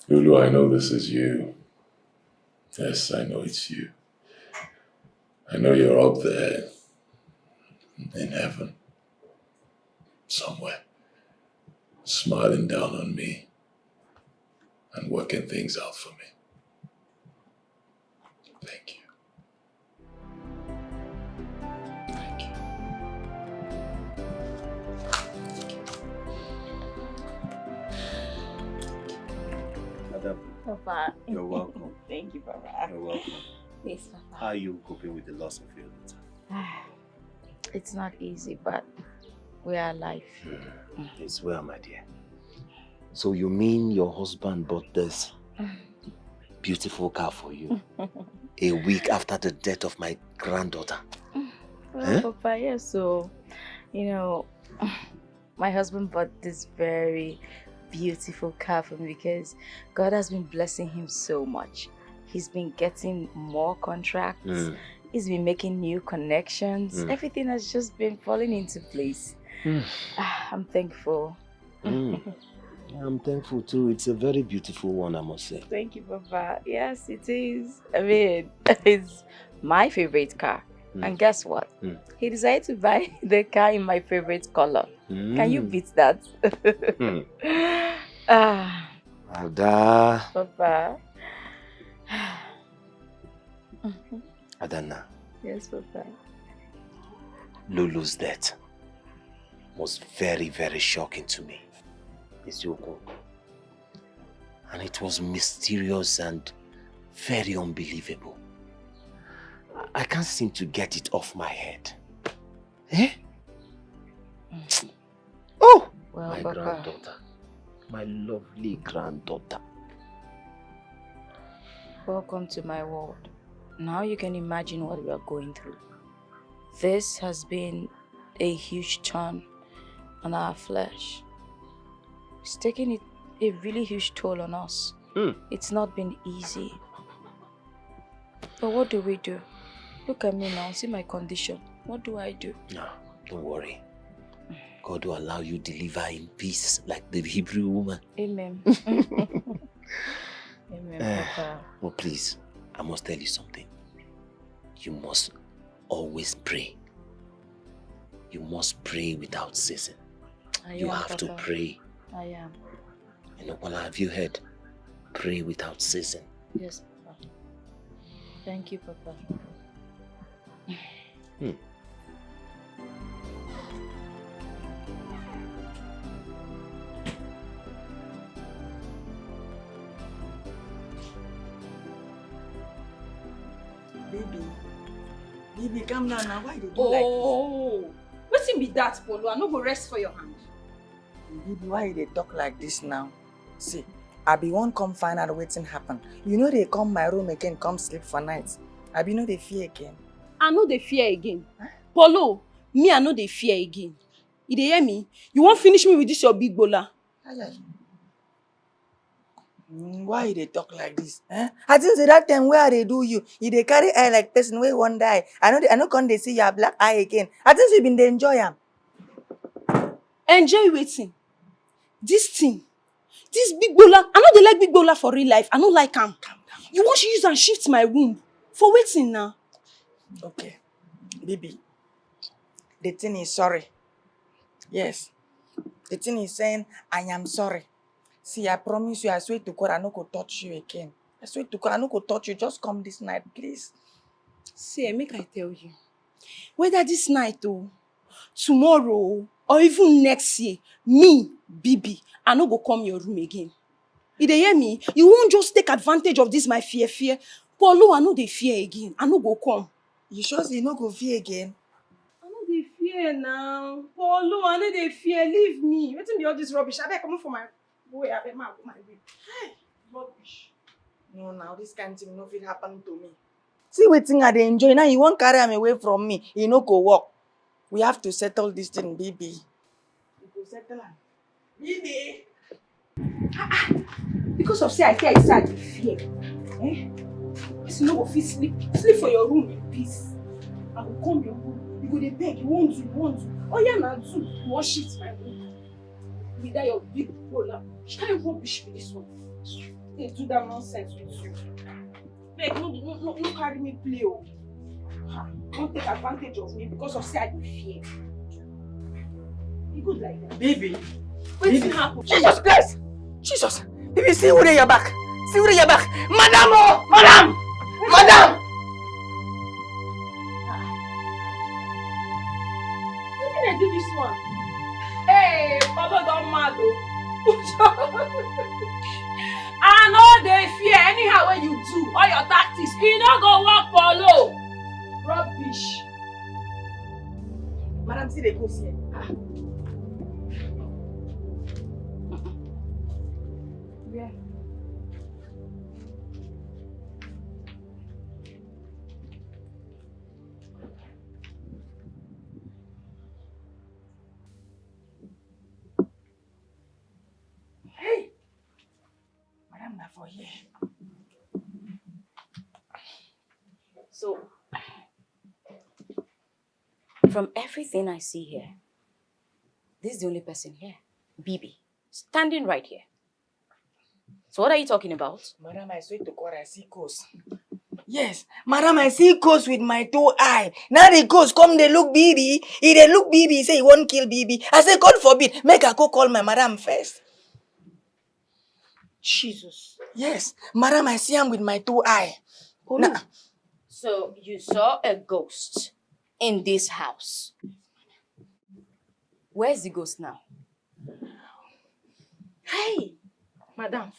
Lulu, I know this is you. Yes, I know it's you. I know you're up there in heaven, somewhere, smiling down on me and working things out for me. Thank you. Thank you. Papa. You're welcome. Thank you, Papa. You're welcome. Yes, Papa. How are you coping with the loss of your daughter? It's not easy, but we are alive. It's well, my dear. So you mean your husband bought this beautiful car for you a week after the death of my granddaughter? Well, Papa, yes, so, my husband bought this very beautiful car for me because God has been blessing him so much. He's been getting more contracts. He's been making new connections. Everything has just been falling into place. I'm thankful. I'm thankful too. It's a very beautiful one, I must say. Thank you, Papa. Yes, it is. I mean, it's my favorite car. And guess what? He decided to buy the car in my favorite color. Can you beat that? Ada. Papa. Adana. Yes, Papa. Lulu's death was very, very shocking to me. Isioko. And it was mysterious and very unbelievable. I can't seem to get it off my head. Oh! Well, my Papa. granddaughter. My lovely granddaughter. Welcome to my world. Now you can imagine what we are going through. This has been a huge turn on our flesh. It's taking a really huge toll on us. It's not been easy. But what do we do? Look at me now, see my condition. What do I do? No, don't worry. God will allow you to deliver in peace like the Hebrew woman. Amen. Amen, Papa. Well, please, I must tell you something. You must always pray. You must pray without ceasing. You have to pray. I am. You know, well, have you heard? Pray without ceasing. Yes, Papa. Thank you, Papa. Baby, calm down now. Why they do Oh, like what's be that, Polo? I no go rest for your hand. this? Baby, why they talk like this now? See, I be one come find out wetin happen. You know they come my room again, come sleep for night. I be know they fear again. I know they fear again. Polo, me I know they fear again. You dey hear me? You won't finish me with this your big bola. Why they talk like this? I think say that time where they do you they carry eye like person where one die. I know can they see your black eye again. I think you been dey enjoy am. Enjoy waiting. This thing. This big bola. I know they like big bola for real life. I don't like am. You want to use and shift my womb. For waiting now. Okay. Baby. The thing is sorry. Yes. The thing is saying I am sorry. See, I promise you, I swear to God, I no go touch you again. I swear to God, I no go touch you. Just come this night, please. See, make I tell you. Whether this night or tomorrow or even next year, me, Bibi, I no go come your room again. You dey hear me? You won't just take advantage of this my fear. Polo, I know they fear again. I no go come. You sure say you no go fear again? I know they fear now. Polo, I know they fear. Leave me. Wetin be all this rubbish? I beg come for my boy. I beg my way. Hey, rubbish. No, now this kind of thing no fit happen to me. See wetin I dey enjoy. Now you won't carry him away from me. He no go work. We have to settle this thing, baby. We go settle am. Baby. Because of say I tell you say I dey fear. Person no go fit sleep. Sleep for your room in peace. I go come your room. You go dey beg. You want to. Oh yeah, now too. You want shift my room. With that your big roller. Shall you rubbish with this one? They do that nonsense with you. Beg, no carry me play. Oh. Don't take advantage of me because of say I dey fear. You good like that? Baby. Wetin happen? Jesus Christ! Jesus! Baby, see who dey your back. See who dey your back. Madam! Oh! Madam! Madam! Wetin dey do this one? Hey, Papa don mad oh. I know they fear anyhow when you do all your tactics. E no go work, Polo. Rubbish. Madam, see the ghost here. Where? Hey! Madam, na for here. So, from everything I see here, this is the only person here. Bibi, standing right here. So what are you talking about? Madam, I swear to God, I see ghosts. Yes, Madam, I see ghosts with my 2 eyes. Now the ghost come, they look Bibi. If they look Bibi, he say he won't kill Bibi. I say, God forbid, make I go call my Madam first. Jesus. Yes, Madam, I see him with my 2 eyes. Nah. So you saw a ghost in this house. Where's the ghost now? Hey, Madam.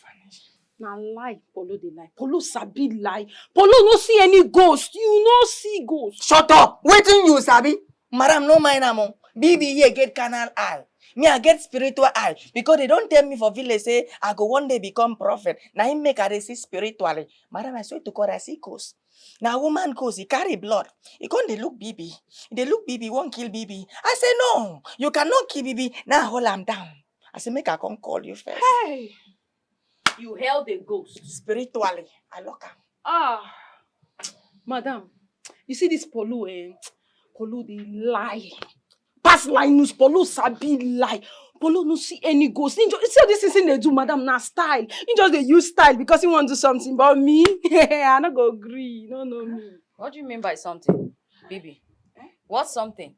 Na lie, Polo dey lie. Polo sabi lie. Polo no see any ghost. You no see ghost. Shut up! Waiting you, Sabi. Madam, no mind am. Bibi here get carnal eye. Me, I get spiritual eye. Because they don't tell me for village, say, I go one day become prophet. Now he make I see spiritually. Madam, I swear to God, I see ghost. Now woman goes, he carry blood. He can't they look Bibi. They look Bibi, won't kill Bibi. I say, no, you cannot kill Bibi. Now hold him down. I said, make I come call you first. Hey! You held a ghost. Spiritually, I look her. Ah! Madam, you see this Polu, Polu, they lie. Pass line news, Polu sabi lie. Polu no see any ghost. See how this is in they do, madam, na style. He just they use style because he want to do something. But me, I not go agree. No, me. What do you mean by something, Bibi? What's something?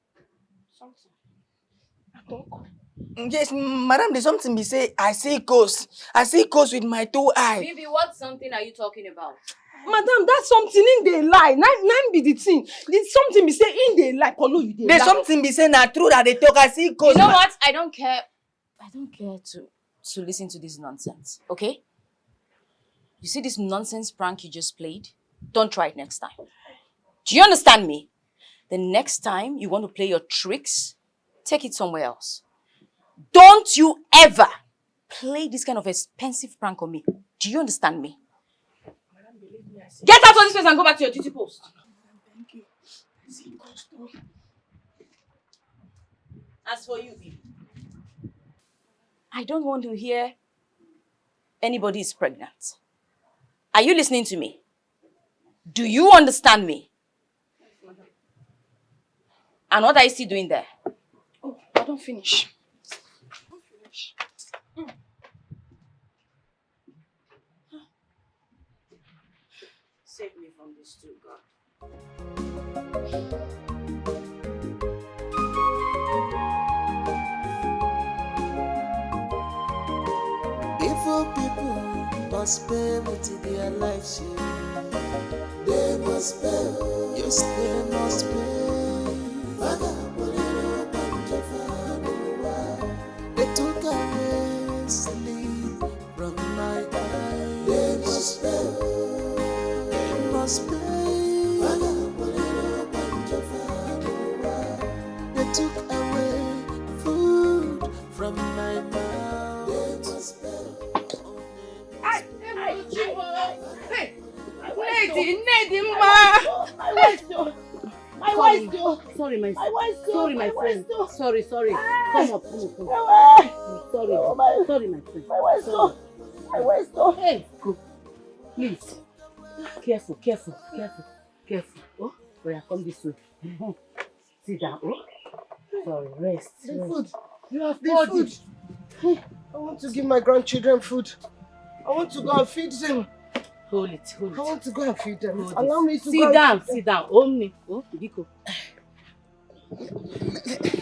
Something. Yes, madam, there's something me say, I see ghosts. I see ghosts with my 2 eyes. Bibi, what something are you talking about? Madam, that's something in the lie. Nine be the thing. There's something be say in the lie. Polu, you dey There's lie. something be saying that true that they talk. I see ghosts. You know what? I don't care to listen to this nonsense, okay? You see this nonsense prank you just played? Don't try it next time. Do you understand me? The next time you want to play your tricks, take it somewhere else. Don't you ever play this kind of expensive prank on me. Do you understand me? Get out of this place and go back to your duty post. Thank you. As for you, Bibi, I don't want to hear anybody is pregnant. Are you listening to me? Do you understand me? And what are you still doing there? Oh, I don't finish. Save me from this too, God. Evil people must pay with their lives. They must pay. Yes, they must pay. They took away sleep from my eyes. They must pay. They must pay. They took away food from my mouth. They must pay. Sorry, my friend. Sorry. Come up. Sorry, my friend. Hey, go. Please. Careful. Oh, come this way. Sit down. Oh. Sorry, rest. The food. You have the Hold food. I want to give my grandchildren food. I want to go and feed them. Hold it. I want to go and feed them. Hold Allow it. me to Sit go and down. feed them. Sit down. Only. Oh, Dikeh.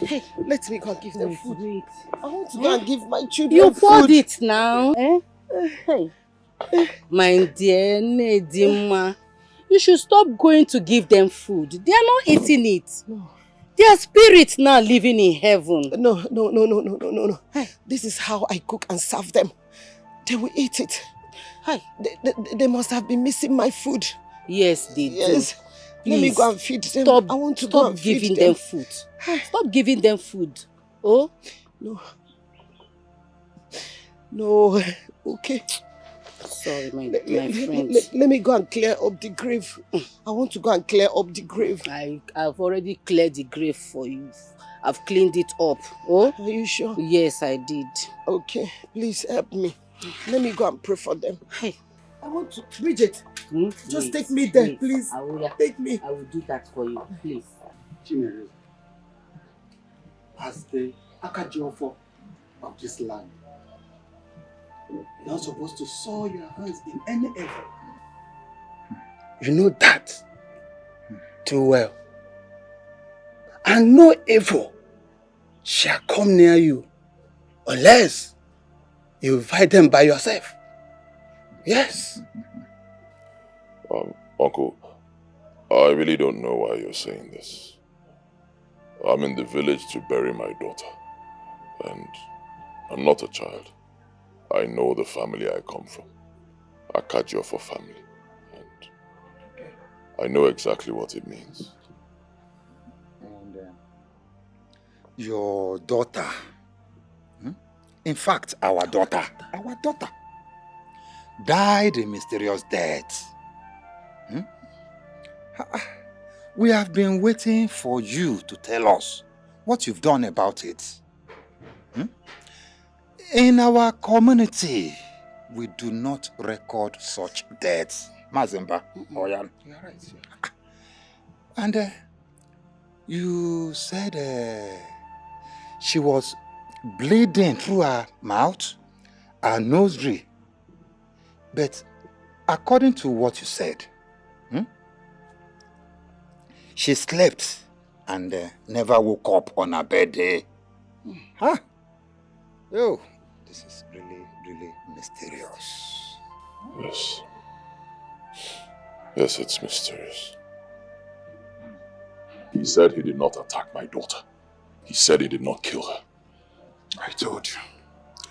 Hey, let me go and give them Wait, food. wait. I want to go and give my children You food. poured it now. Hey. My dear Nedima, you should stop going to give them food. They are not eating it. No. Their spirits now living in heaven. No. This is how I cook and serve them. They will eat it. Hi. They must have been missing my food. Yes, they do. Let me go and feed them. I want to go and feed giving them food. Stop giving them food. Oh? No. Okay. Sorry, my friend. Let me go and clear up the grave. I want to go and clear up the grave. I've already cleared the grave for you. I've cleaned it up. Oh? Are you sure? Yes, I did. Okay. Please help me. Let me go and pray for them. Hey. I want to... Bridget, just take me there, please. Take me. I will do that for you, please. Chinedu, as the Akajiofo of this land, you're not supposed to soil your hands in any evil. You know that too well. And no evil shall come near you unless you fight them by yourself. Yes. Uncle, I really don't know why you're saying this. I'm in the village to bury my daughter. And I'm not a child. I know the family I come from. Akajiofo family. And I know exactly what it means. And your daughter, in fact, our daughter, died a mysterious death. We have been waiting for you to tell us what you've done about it. In our community, we do not record such deaths. Mazemba, Oyan. You're right. And you said she was bleeding through her mouth, her nosary. But according to what you said, she slept and never woke up on her bed. Huh? Oh, this is really, really mysterious. Yes. Yes, it's mysterious. He said he did not attack my daughter. He said he did not kill her. I told you,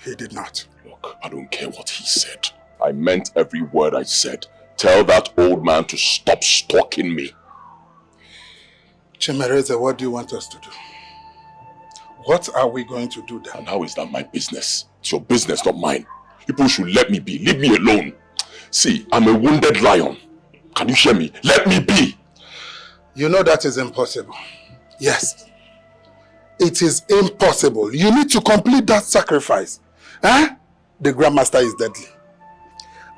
he did not. Look, I don't care what he said. I meant every word I said. Tell that old man to stop stalking me. Chimereze, what do you want us to do? What are we going to do then? And how is that my business? It's your business, not mine. People should let me be. Leave me alone. See, I'm a wounded lion. Can you hear me? Let me be. You know that is impossible. Yes. It is impossible. You need to complete that sacrifice. Huh? The Grandmaster is deadly.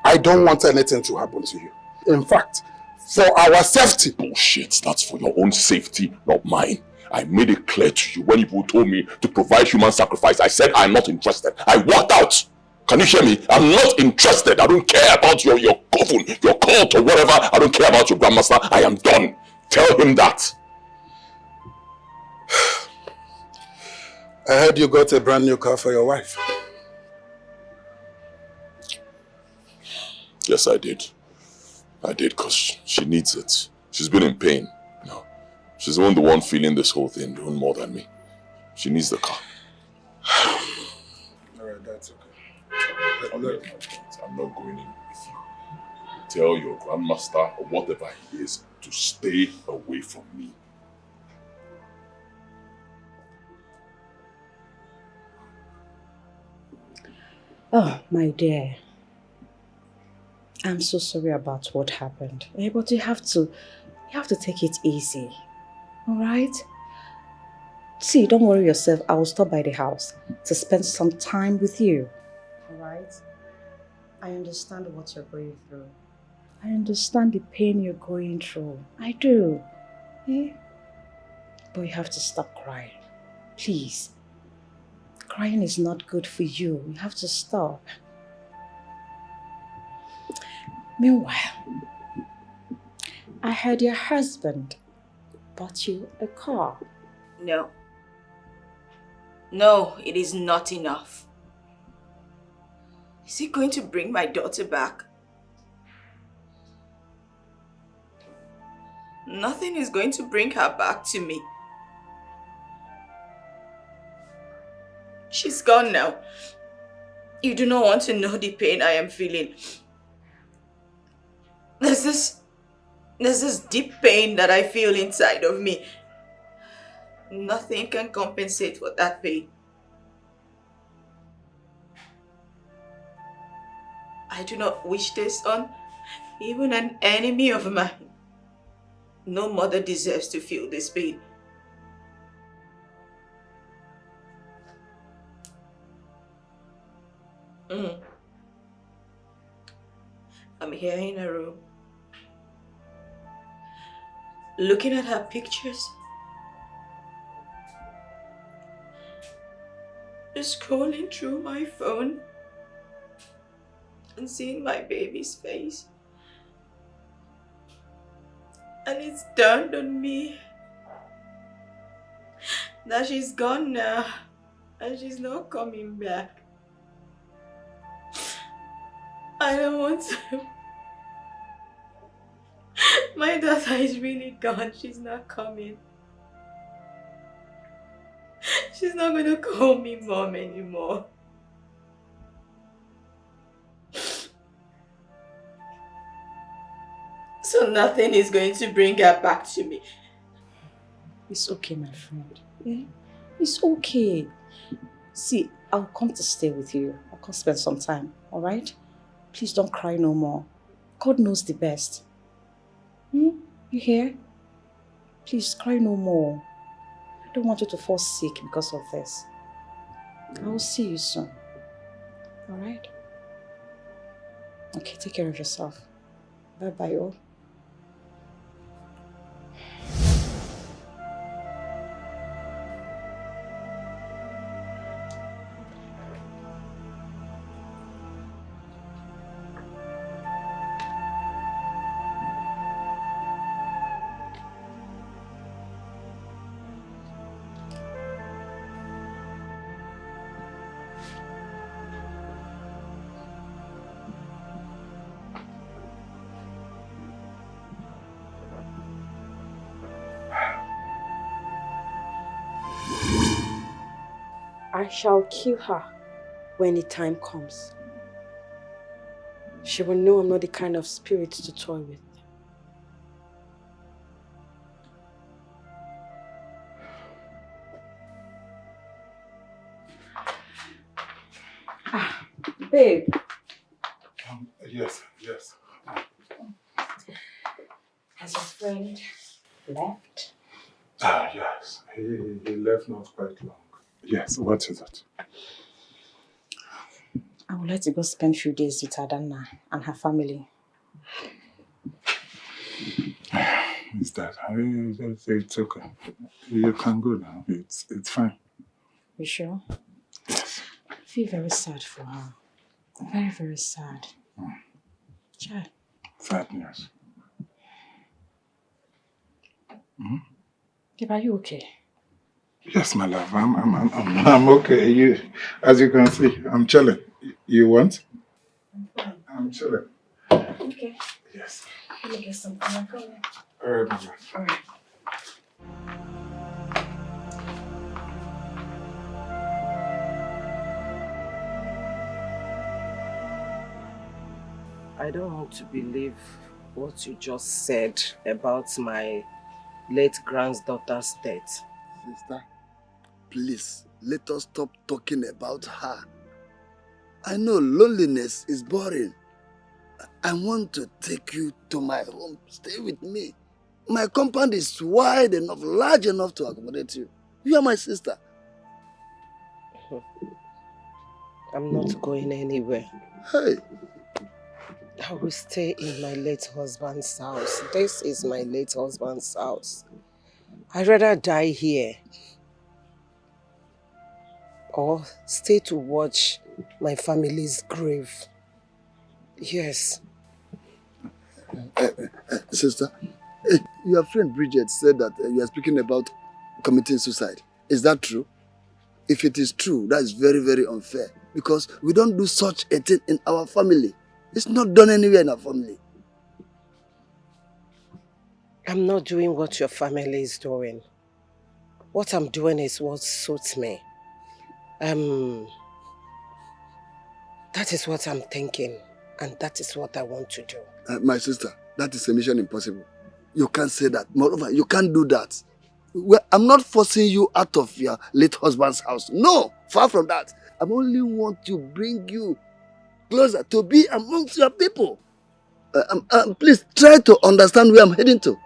I don't want anything to happen to you. In fact, for our safety. Bullshit. That's for your own safety, not mine. I made it clear to you when people told me to provide human sacrifice. I said I'm not interested. I walked out. Can you hear me? I'm not interested. I don't care about your coven, your cult or whatever. I don't care about your Grandmaster. I am done. Tell him that. I heard you got a brand new car for your wife. Yes, I did. I did because she needs it. She's been in pain. You know, she's the one feeling this whole thing, doing more than me. She needs the car. Alright, that's okay. I'm not going in with you. Tell your Grandmaster or whatever he is to stay away from me. Oh, my dear. I'm so sorry about what happened. But you have to take it easy. Alright? See, don't worry yourself. I will stop by the house to spend some time with you. Alright? I understand what you're going through. I understand the pain you're going through. I do. But you have to stop crying. Please. Crying is not good for you. You have to stop. Meanwhile, I heard your husband bought you a car. No. No, it is not enough. Is he going to bring my daughter back? Nothing is going to bring her back to me. She's gone now. You do not want to know the pain I am feeling. There's this deep pain that I feel inside of me. Nothing can compensate for that pain. I do not wish this on even an enemy of mine. No mother deserves to feel this pain. I'm here in her room, looking at her pictures, just scrolling through my phone and seeing my baby's face. And it's dawned on me that she's gone now and she's not coming back. I don't want to. My daughter is really gone. She's not coming. She's not going to call me mom anymore. So nothing is going to bring her back to me. It's okay, my friend. Yeah? It's okay. See, I'll come to stay with you. I'll come spend some time, alright? Please don't cry no more. God knows the best. You hear? Please cry no more. I don't want you to fall sick because of this. I will see you soon. Alright? Okay, take care of yourself. Bye-bye, all. I shall kill her when the time comes. She will know I'm not the kind of spirit to toy with. Babe. Yes. Has your friend left? Yes. He left not quite long. Yes, what is it? I would like to go spend a few days with Adanna and her family. Is that? It's okay. You can go now. It's fine. You sure? Yes. I feel very sad for her. Very, very sad. Chad. Sad news. Are you okay? Yes, my love. I'm okay. As you can see, I'm chilling. You want? I'm chilling. Okay. Yes. Let me get something. I'm coming. All right, my love. All right. I don't want to believe what you just said about my late granddaughter's death. Sister, please, let us stop talking about her. I know loneliness is boring. I want to take you to my home. Stay with me. My compound is wide enough, large enough to accommodate you. You are my sister. I'm not going anywhere. Hey. I will stay in my late husband's house. This is my late husband's house. I'd rather die here or stay to watch my family's grave. Yes. Sister, your friend Bridget said that you are speaking about committing suicide. Is that true? If it is true, that is very, very unfair because we don't do such a thing in our family. It's not done anywhere in our family. I'm not doing what your family is doing. What I'm doing is what suits me. That is what I'm thinking, and that is what I want to do. My sister, that is a mission impossible. You can't say that. Moreover, you can't do that. Well, I'm not forcing you out of your late husband's house. No, far from that. I only want to bring you closer to be amongst your people. Please try to understand where I'm heading to.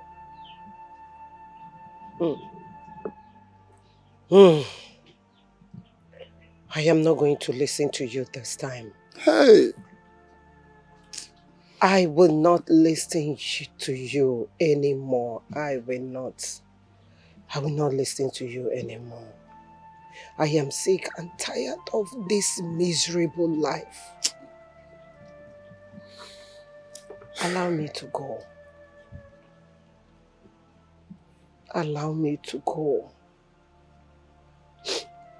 I am not going to listen to you this time. Hey! I will not listen to you anymore. I will not listen to you anymore. I am sick and tired of this miserable life. Allow me to go. Allow me to go.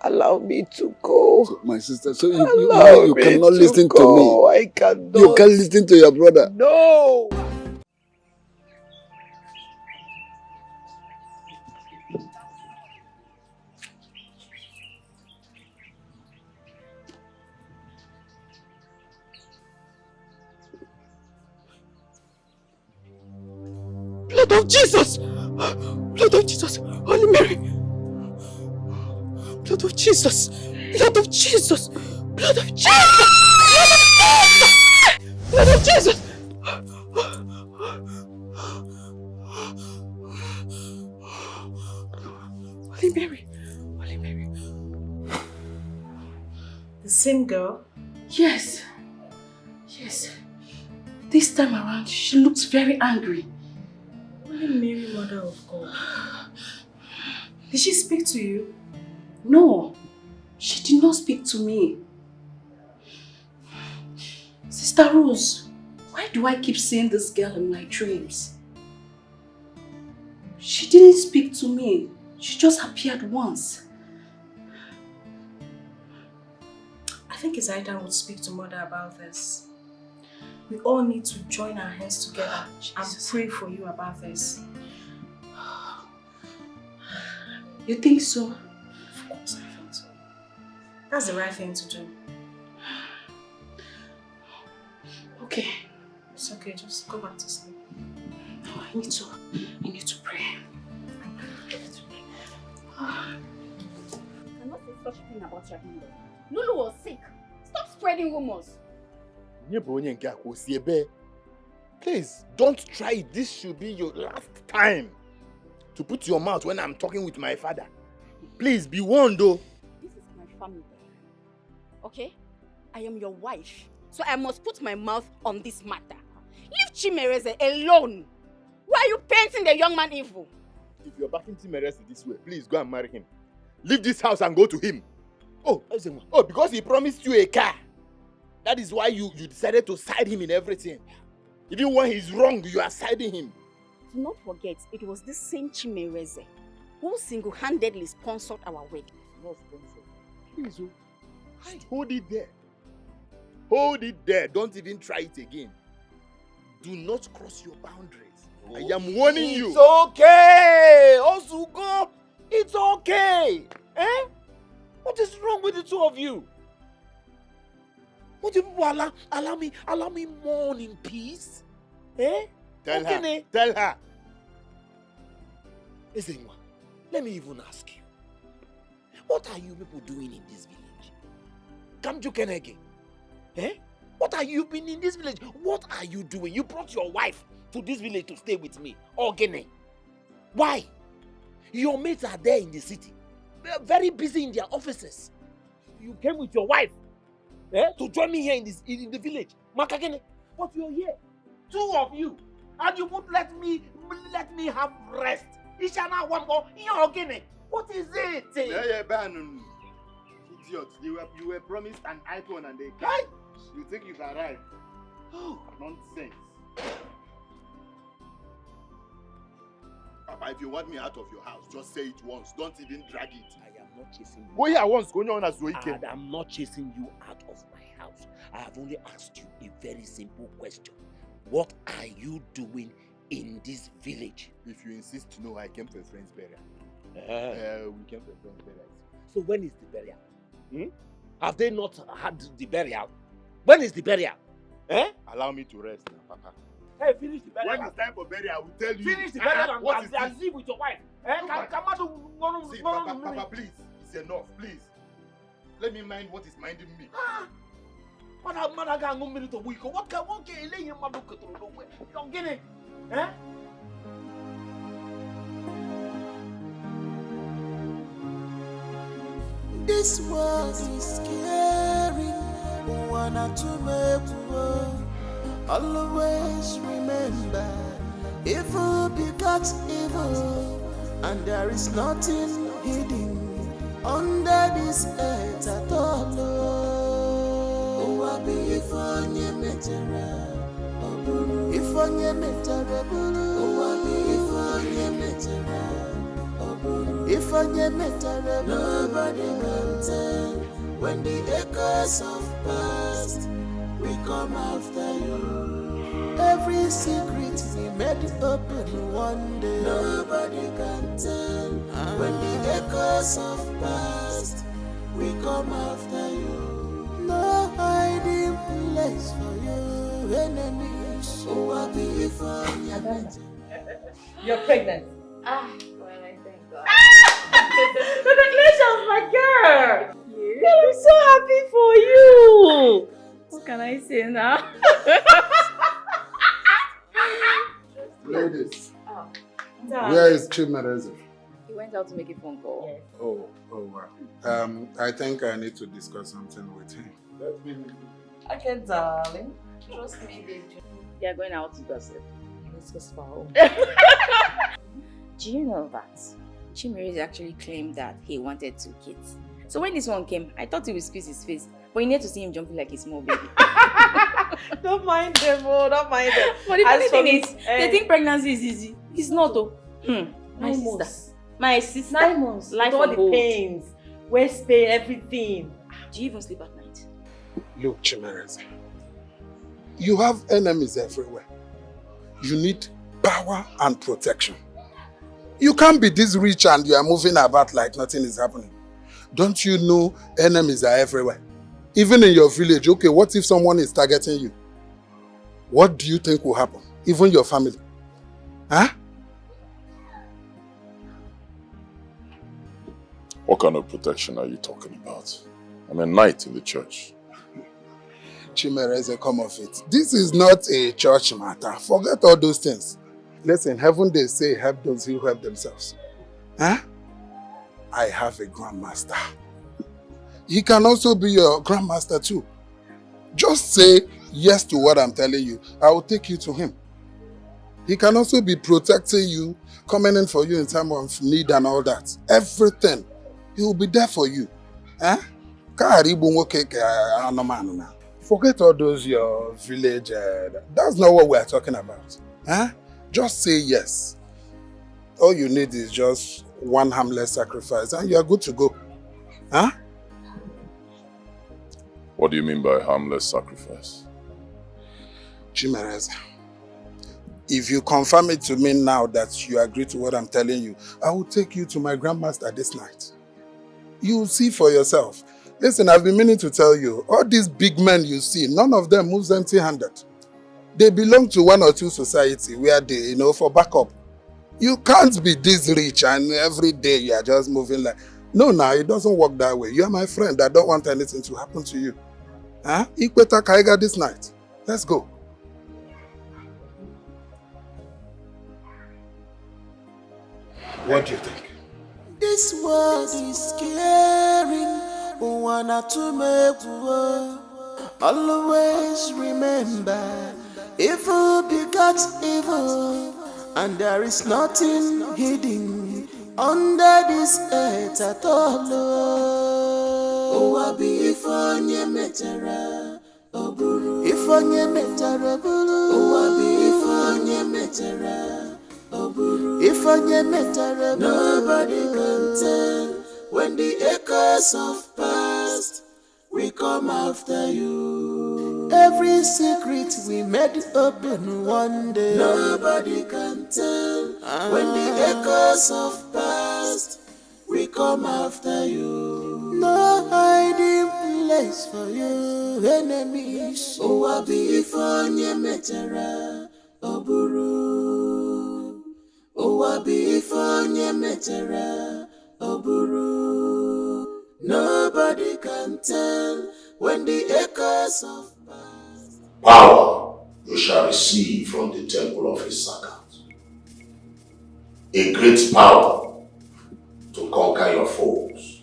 Allow me to go. So, my sister, so you cannot listen to me. I cannot. You can't listen to your brother. No! Blood of Jesus! Blood of Jesus! Holy Mary! Blood of Jesus! Blood of Jesus! Blood of Jesus! Blood of Jesus! Holy Mary! Holy Mary! The same girl? Yes. Yes. This time around, she looks very angry. Holy Mary, Mother of God. Did she speak to you? No. She did not speak to me. Sister Rose, why do I keep seeing this girl in my dreams? She didn't speak to me. She just appeared once. I think Isaida would speak to Mother about this. We all need to join our hands together and pray for you about this. You think so? Of course I think so. That's the right thing to do. Okay. It's okay, just go back to sleep. No, I need to pray. I cannot say such thing about your kingdom. Lulu was sick. Stop spreading rumors. Please, don't try it. This should be your last time to put your mouth when I'm talking with my father. Please, be warned though. This is my family. Okay? I am your wife. So I must put my mouth on this matter. Leave Chimereze alone. Why are you painting the young man evil? If you're backing Chimereze this way, please go and marry him. Leave this house and go to him. Oh, because he promised you a car. That is why you decided to side him in everything. Even when he's wrong, you are siding him. Do not forget, it was this same Chimereze who single-handedly sponsored our wedding. Not sponsored. Please, hold it there. Hold it there. Don't even try it again. Do not cross your boundaries. I am warning you. It's okay, Osugo. It's okay. Eh? What is wrong with the two of you? Would you people allow me mourn in peace? Eh? Tell her. Listen, let me even ask you. What are you people doing in this village? Come to Kenege. Eh? What are you been in this village? What are you doing? You brought your wife to this village to stay with me. Ogene. Why? Your mates are there in the city. They're very busy in their offices. You came with your wife to join me here in the village. Makagene. But you're here. Two of you. And you won't let me have rest. Ishana one more. Ogene. What is it? Idiot. You were promised an icon and a guy. You think you've arrived. Oh, nonsense. Papa, if you want me out of your house, just say it once. Don't even drag it. I am not chasing you. Go here once. Go on as Zoike. And I'm not chasing you out of my house. I have only asked you a very simple question. What are you doing in this village? If you insist to know, I came for a friend's burial. We came for a friend's burial. So when is the burial? Have they not had the burial? When is the burial? Eh? Allow me to rest now, Papa. Hey, finish the burial. When it's time for burial, I will tell you. Finish the burial and live with your wife. Eh? See, Papa, please. It's enough, please. Let me mind what is minding me. What can you don't get it? Eh? This world is scary. Wanna to make war. Always remember, evil begot evil, and there is nothing hidden under this earth at all. Oh, I be if on your metera, if on your metera, oh, I be if on your metera, if on your metera, nobody can tell when the echoes of past we come after you. Every secret we made open one day. Nobody can tell when the echoes of past we come after you. No hiding place for you, enemies. Oh, I be for you. You're pregnant. Well, I thank God. Congratulations, my girl. I'm so happy for you. What can I say now? Ladies, where is Chimereze? He went out to make a phone call. Yes. Oh wow. I think I need to discuss something with him. Let me Okay, darling. Trust me, baby. They are going out to gossip. Let's gossip our own. Do you know that Chimere actually claimed that he wanted 2 kids? So when this one came, I thought he would squeeze his face, but you need to see him jumping like a small baby. Don't mind them, oh, don't mind them. But the funny thing is, they think pregnancy is easy. It's not, though. My 9 sister. months. My sister. 9 months. Life With all on the hold. pains, waist pain, everything. Do you even sleep at night? Look, Chimereze, you have enemies everywhere. You need power and protection. You can't be this rich and you are moving about like nothing is happening. Don't you know enemies are everywhere? Even in your village, okay, what if someone is targeting you? What do you think will happen? Even your family. Huh? What kind of protection are you talking about? I'm a knight in the church. Chimereze, come off it. This is not a church matter. Forget all those things. Listen, heaven they say help those who help themselves. Huh? I have a grandmaster. He can also be your grandmaster too. Just say yes to what I'm telling you. I will take you to him. He can also be protecting you, coming in for you in time of need and all that. Everything. He will be there for you. Huh? Forget all those your village. That's not what we are talking about. Huh? Just say yes. All you need is just one harmless sacrifice and you are good to go. Huh? What do you mean by harmless sacrifice? Chimereze, if you confirm it to me now that you agree to what I'm telling you, I will take you to my grandmaster this night. You will see for yourself. Listen, I've been meaning to tell you, all these big men you see, none of them moves empty-handed. They belong to one or two society where they, for backup. You can't be this rich and every day you are just moving like... No, it doesn't work that way. You are my friend. I don't want anything to happen to you. Huh? Ikweta Kaiga this night. Let's go. What do you think? This world is scaring. Wanna to make war. Always remember, evil begets evil, and there is nothing hidden under this earth at all. Oh, be if on your metara, oburu. If on your metara, buru. Oh, be if on your metara, oburu. If on your metara, nobody can tell when the echoes of past we come after you. Every secret we made open one day. Nobody can tell when the echoes of past we come after you. No hiding place for you, enemies. Oh, I be for nye metera, oburu. Oh, I be for nye metera, oburu. Nobody can tell when the echoes of past. Power you shall receive from the temple of Isaka. A great power to conquer your foes.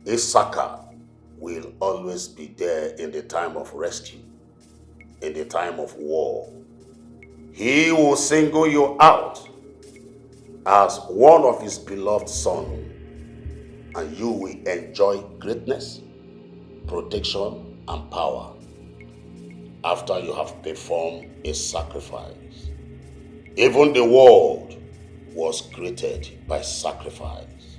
Isaka will always be there in the time of rescue, in the time of war. He will single you out as one of his beloved sons, and you will enjoy greatness, protection, and power after you have performed a sacrifice. Even the world was created by sacrifice.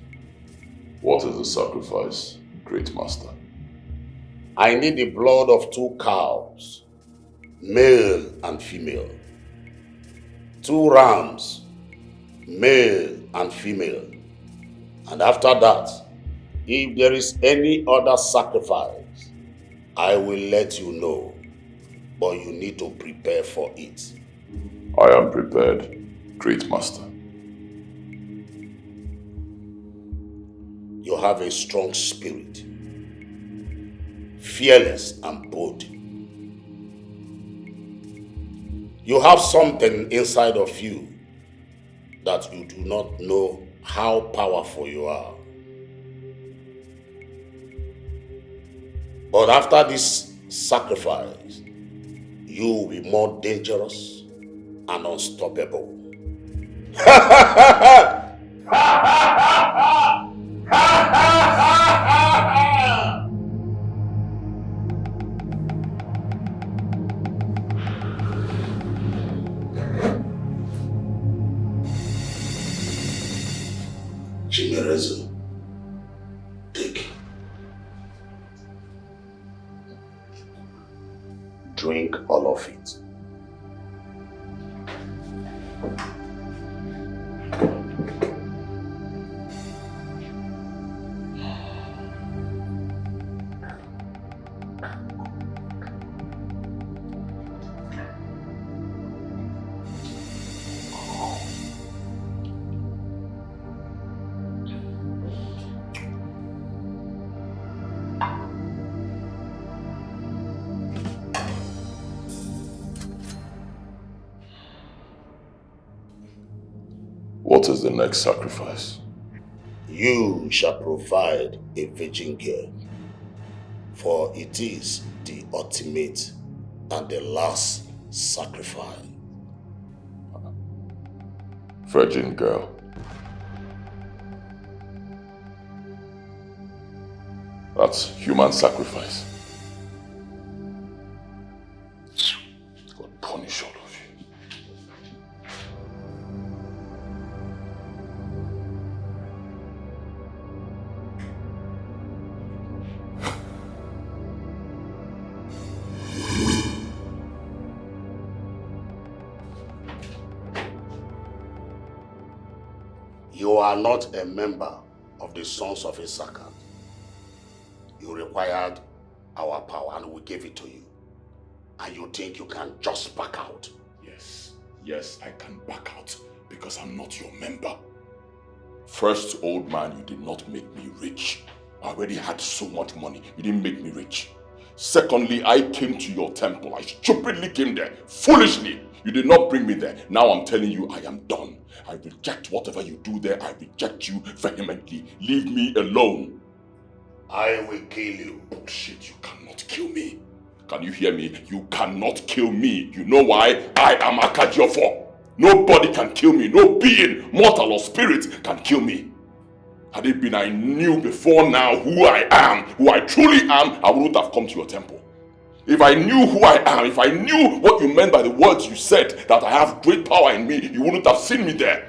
What is the sacrifice, great master? I need the blood of 2 cows, male and female, 2 rams, male and female, and after that, if there is any other sacrifice, I will let you know, but you need to prepare for it. I am prepared, great master. You have a strong spirit, fearless and bold. You have something inside of you that you do not know how powerful you are. But after this sacrifice, you will be more dangerous and unstoppable. Chimereze, take. Drink all of it. What is the next sacrifice? You shall provide a virgin girl, for it is the ultimate and the last sacrifice. Virgin girl. That's human sacrifice. God punish all of you. You are not a member of the Sons of Issachar. You required our power and we gave it to you. And you think you can just back out? Yes, I can back out because I'm not your member. First, old man, you did not make me rich. I already had so much money. You didn't make me rich. Secondly, I came to your temple. I stupidly came there. Foolishly. You did not bring me there. Now I'm telling you, I am done. I reject whatever you do there. I reject you vehemently. Leave me alone. I will kill you. Bullshit, you cannot kill me. Can you hear me? You cannot kill me. You know why? I am Akajiofo. Nobody can kill me. No being, mortal or spirit, can kill me. Had it been I knew before now who I am, who I truly am, I wouldn't have come to your temple. If I knew who I am, if I knew what you meant by the words you said, that I have great power in me, you wouldn't have seen me there.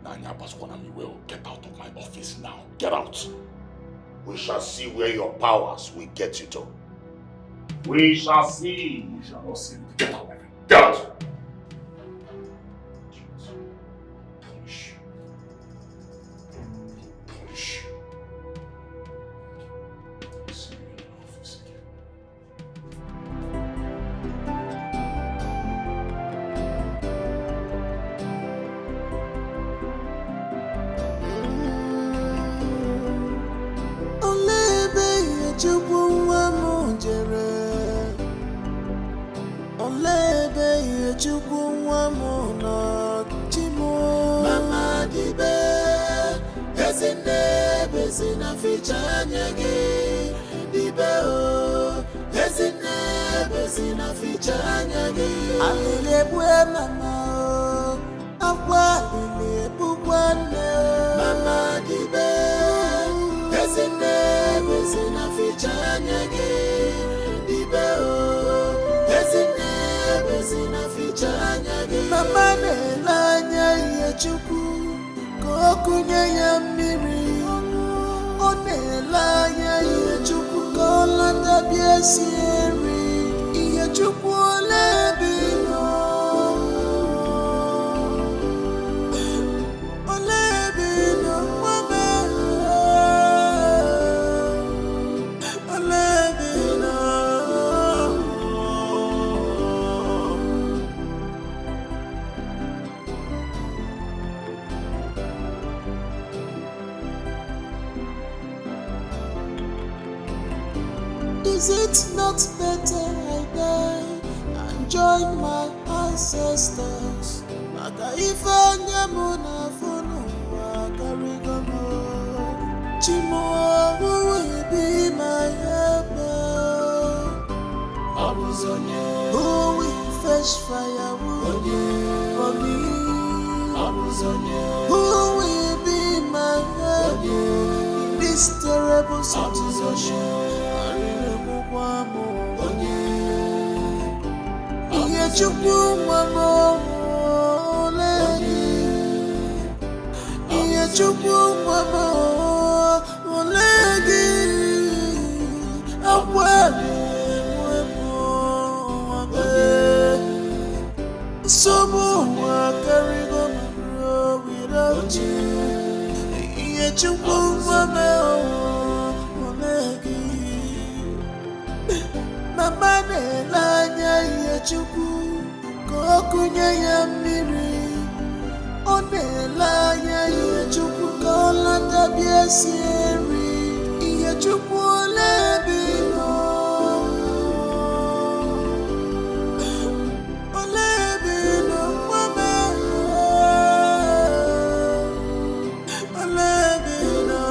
Nanya Baswanami will get out of my office now. Get out. We shall see where your powers will get you to. We shall see. We shall not see. Get out, my friend. Get out. Is it not better I die and join my ancestors? Maka ifanya muna funu wakarigomo. Chimo, who will be my helper? Who will fetch firewood for me? Who will be my help in this terrible situation? Chukwu mama olegi, Iye Chukwu mama olegi, akwele mwemo abe, sobo wakarigo mro without you. Iye Chukwu mama olegi, mama ne lanya Iye Chukwu. Okunye ya mmiri ọ na-ele ihe Chukwu ka ọ lata bịa sie nri ihe Chukwu ole bi nọ ole bi nọ mama ole bi nọ.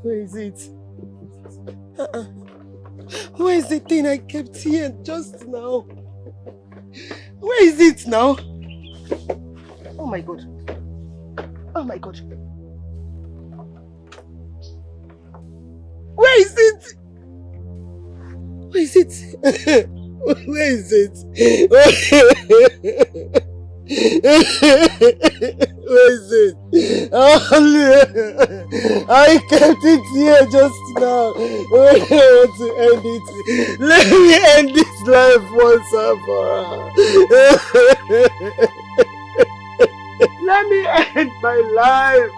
Where is it? Where is the thing I kept here just now? Where is it now? Oh my God. Oh my God. Where is it? Where is it? Where is it? Where is it? Oh, I kept it here just now. I want to end it. Let me end this life once and for all. Let me end my life.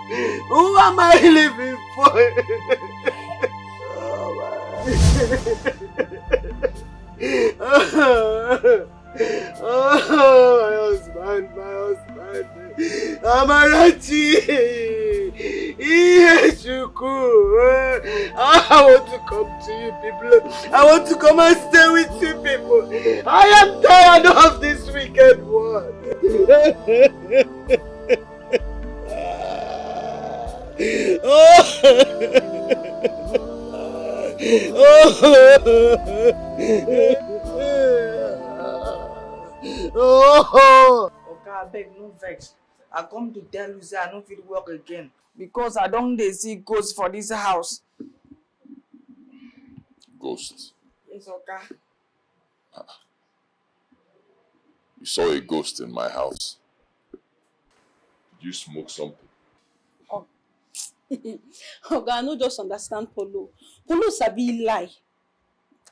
Who am I living for? Oh, my husband. Amarachi. I want to come to you people. I want to come and stay with you people. I am tired of this wicked one. Okay, I beg, no vex. I come to tell you say I don't feel work again because I don't see ghosts for this house. Ghost? Yes, okay. You saw a ghost in my house. Did you smoke something? Okay, I no just understand Polo. Polo sabi lie.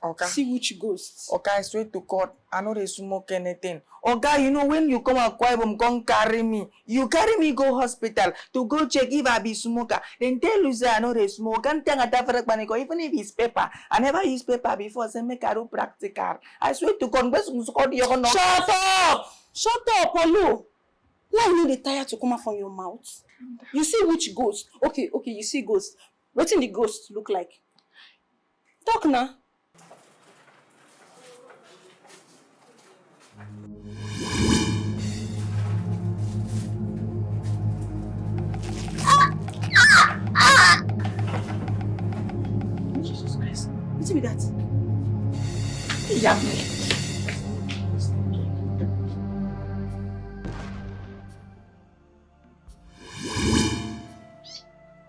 Okay. See which ghosts. Okay, I swear to God, I know they smoke anything. Okay, you know when you come and come carry me. You carry me go hospital to go check if I be smoker. Then tell you say I know they smoke. And tell even if it's paper. I never used paper before, say make I do practical. I swear to God, Shut up! Shut up, Polo! Now you know the tire to come out from your mouth. You see which ghost? Okay, you see ghost. What in the ghost look like? Talk now. Jesus Christ. What's with that? Yeah.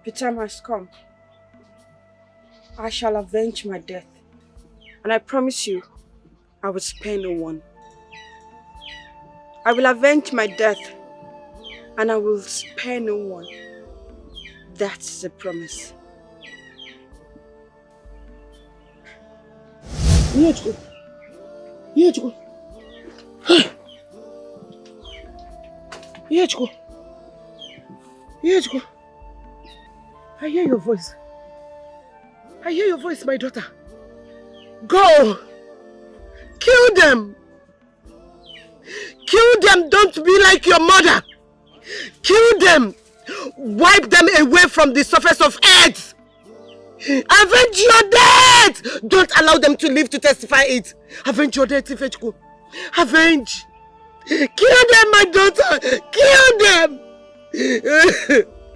The time has come. I shall avenge my death. And I promise you, I will spare no one. I will avenge my death, and I will spare no one. That's the promise. Yechko. I hear your voice. I hear your voice, my daughter. Go! Kill them! Kill them! Don't be like your mother! Kill them! Wipe them away from the surface of earth! Avenge your death! Don't allow them to live to testify it! Avenge your death, Ifechko. Avenge! Kill them, my daughter! Kill them!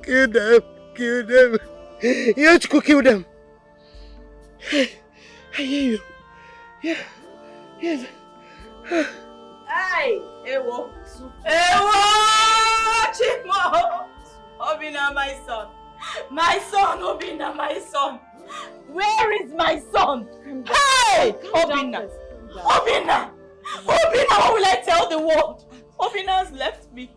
Kill them! Kill them! Ifechko, kill them! I hear you. Yeah. Yes. Hey! Ewo! Ewo! Chimo! Obina, my son! My son, Obina, my son! Where is my son? Hey! Obina! Obina! Obina, what will I tell the world? Obina has left me.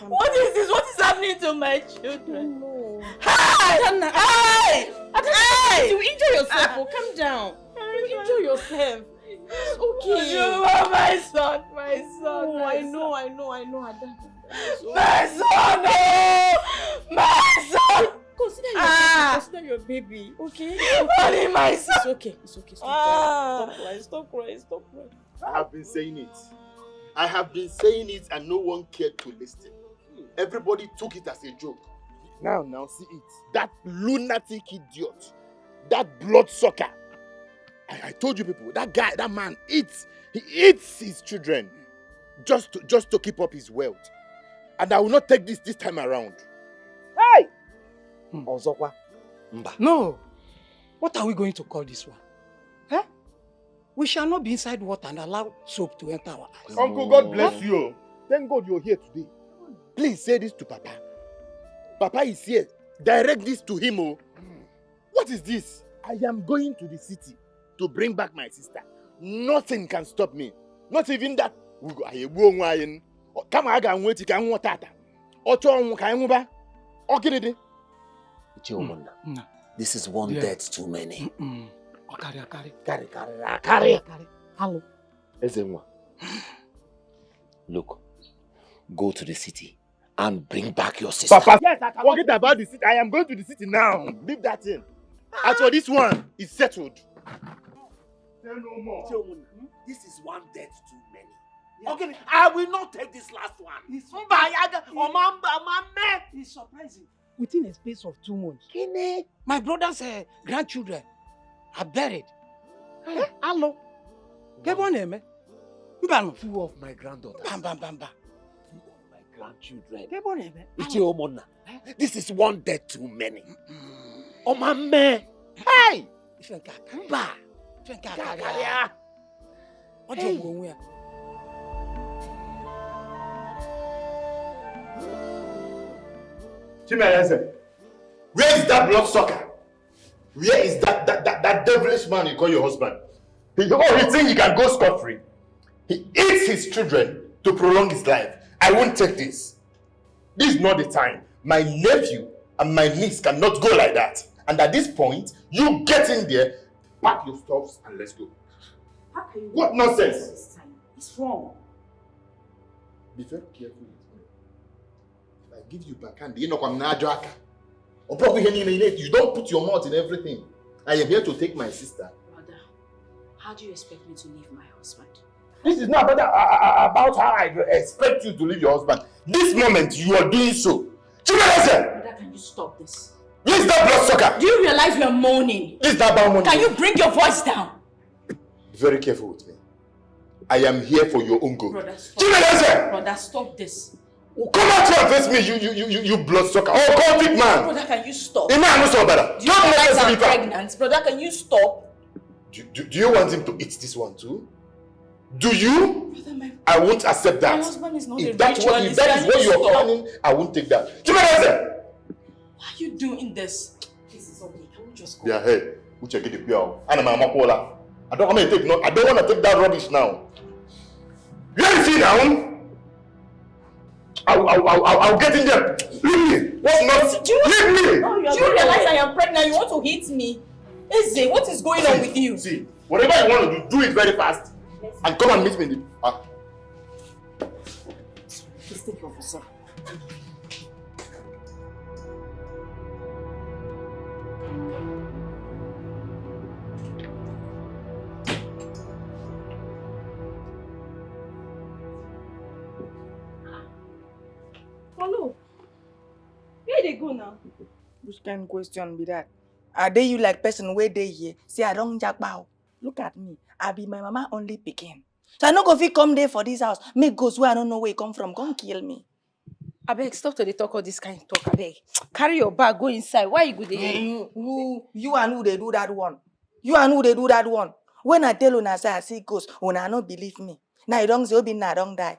What is this? What is happening to my children? No. Hey! Hey! Hey! You injure yourself. Calm down. You injure yourself. It's okay. You are my son, my son. Oh, my I son. know. My son, oh! My son! Consider your baby, okay? Only my son. It's okay. Stop crying. I have been saying it and no one cared to listen. Everybody took it as a joke. Now, see it. That lunatic idiot. That bloodsucker. I told you people, that man eats. He eats his children just to keep up his wealth. And I will not take this time around. Hey! Ozokwa. No. What are we going to call this one? Huh? We shall not be inside water and allow soap to enter our eyes. Uncle, God bless you. Thank God you're here today. Please say this to Papa. Papa is here. Direct this to him. Oh. What is this? I am going to the city to bring back my sister. Nothing can stop me. Not even that. Come on, wait. This is one death too many. Carry. Look, go to the city and bring back your sister. Papa, yes, forget about the city. I am going to the city now. Leave that in. As for this one, it's settled. Say no more. This is one death too many. Okay, I will not take this last one. It's surprising. Within a space of 2 months, my brother's grandchildren are buried. Hello. Two of my granddaughters. Bamba. Grandchildren. This is one death too many. Hey! Hey! Where is that bloodsucker? Where is that devilish man you call your husband? He thinks he can go scot-free. He eats his children to prolong his life. I won't take this. This is not the time. My nephew and my niece cannot go like that. And at this point, you get in there, pack your stuffs, and let's go. What nonsense? It's wrong. Be very careful with me. If I give you backhand, you don't put your mouth in everything. I am here to take my sister. Brother, how do you expect me to leave my husband? This is not about how I expect you to leave your husband. This moment, you are doing so. Brother, can you stop this? Where is that bloodsucker? Do you realize we are mourning? Is that about money? Can you bring your voice down? Be very careful with me. I am here for your own good. Brother, stop. Brother, stop this. Come out here and face me, you bloodsucker. Oh, cultic man. Brother, can you stop? Do you realize I'm pregnant? Brother, can you stop? Do you want him to eat this one too? Do you? Brother, I won't accept that. My husband is not if a that is what you are planning, I won't take that. Why are you doing this? This is ugly. Can we just go? Yeah, hey. Uche get the pill. And I'm a I don't want to take that rubbish now. Let me sit down. I'll get in there. Leave me. What's not? Leave me. Do you realize I am pregnant? You want to hit me? Eze, what is going on with you? See, whatever you want to do it very fast. And come and meet me in the... Please take care of yourself. Follow. Where they go now? Which kind of question be that? Are they you like person where they here? See, I don't jack bow. Look at me. I be my mama only picking. So I no go fit come there for this house. Make goes where I don't know where you come from. Come kill me. Abeg, stop to dey talk all this kind of talk, abeg. Carry your bag, go inside. Why you go there? You and who they do that one? You and who they do that one? When I tell una say I see ghost, una no believe me. Now you don't say Obi na don't die.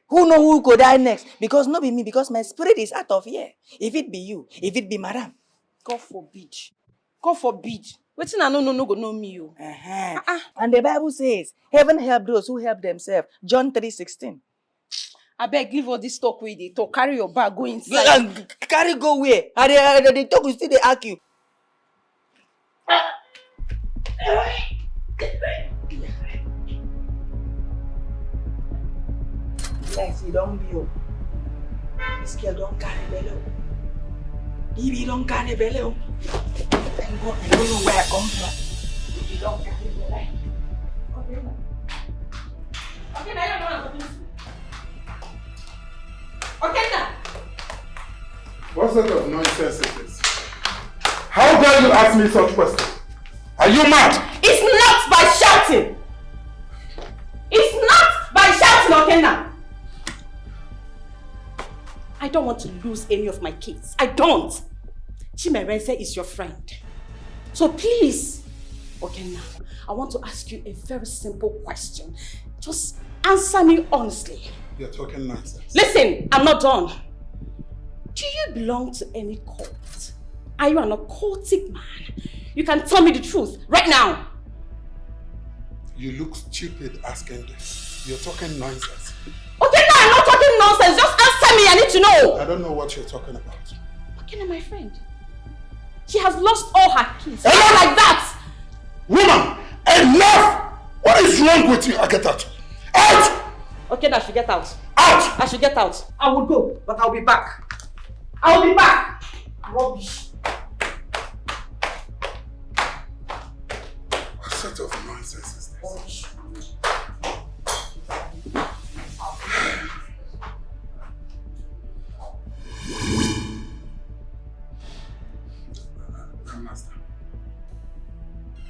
Who know who go die next? Because not be me, because my spirit is out of here. If it be you, if it be madam. God forbid. God forbid. Wetin I no go know me o. And the Bible says, heaven help those who help themselves. John 3:16. Abeg, leave all this talk wey dey talk. Carry your bag, go inside. Carry go where? And they talk, you still they argue. Like you don't be you. This girl don't carry belly. If don't carry belly, thank God I don't know where I come from. If you don't carry belly. Okay, now you know what I'm doing. Okay, now. What sort of nonsense is this? How dare you ask me such questions? Are you mad? It's not by shouting. It's not by shouting, okay now. I don't want to lose any of my kids. I don't. Chimereze is your friend. So please, okay now, I want to ask you a very simple question. Just answer me honestly. You're talking nonsense. Listen, I'm not done. Do you belong to any cult? Are you an occultic man? You can tell me the truth right now. You look stupid asking this. You're talking nonsense. Okay, now I'm not talking nonsense. Just answer me. I need to know. I don't know what you're talking about. Okay, now my friend. She has lost all her kids. Not like that. Woman, enough! What is wrong with you? I get out. Out! Okay, now I should get out. Out! I should get out. I will go, but I'll be back. I'll be back. Rubbish. What sort of nonsense is this?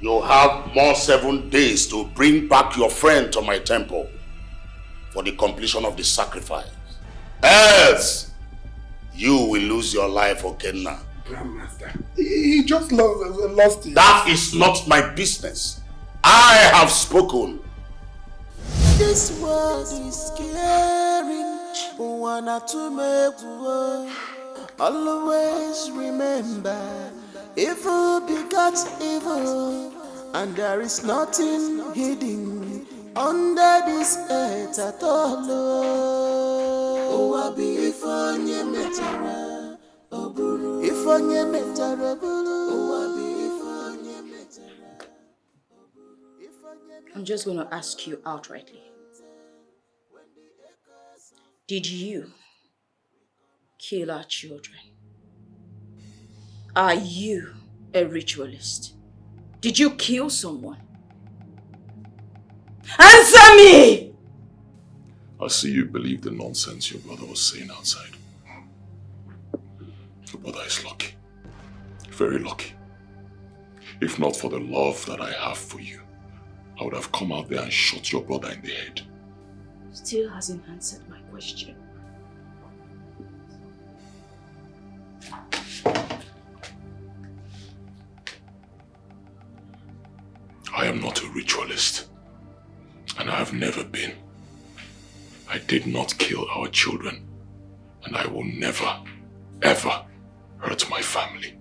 You have more 7 days to bring back your friend to my temple for the completion of the sacrifice. Else, you will lose your life, Okenna. Grandmaster, he just lost it. That is not my business. I have spoken. This world is scary. One or two make war. Always remember, evil begets evil, and there is nothing hidden under this earth at all. Oh, I be if on ye metara, oburu. If on ye metara, oh, I be if on ye metara. I'm just going to ask you outrightly. Did you kill our children? Are you a ritualist? Did you kill someone? Answer me! I see you believe the nonsense your brother was saying outside. Your brother is lucky. Very lucky. If not for the love that I have for you, I would have come out there and shot your brother in the head. Still hasn't answered my question. I am not a ritualist, and I have never been. I did not kill our children, and I will never, ever hurt my family.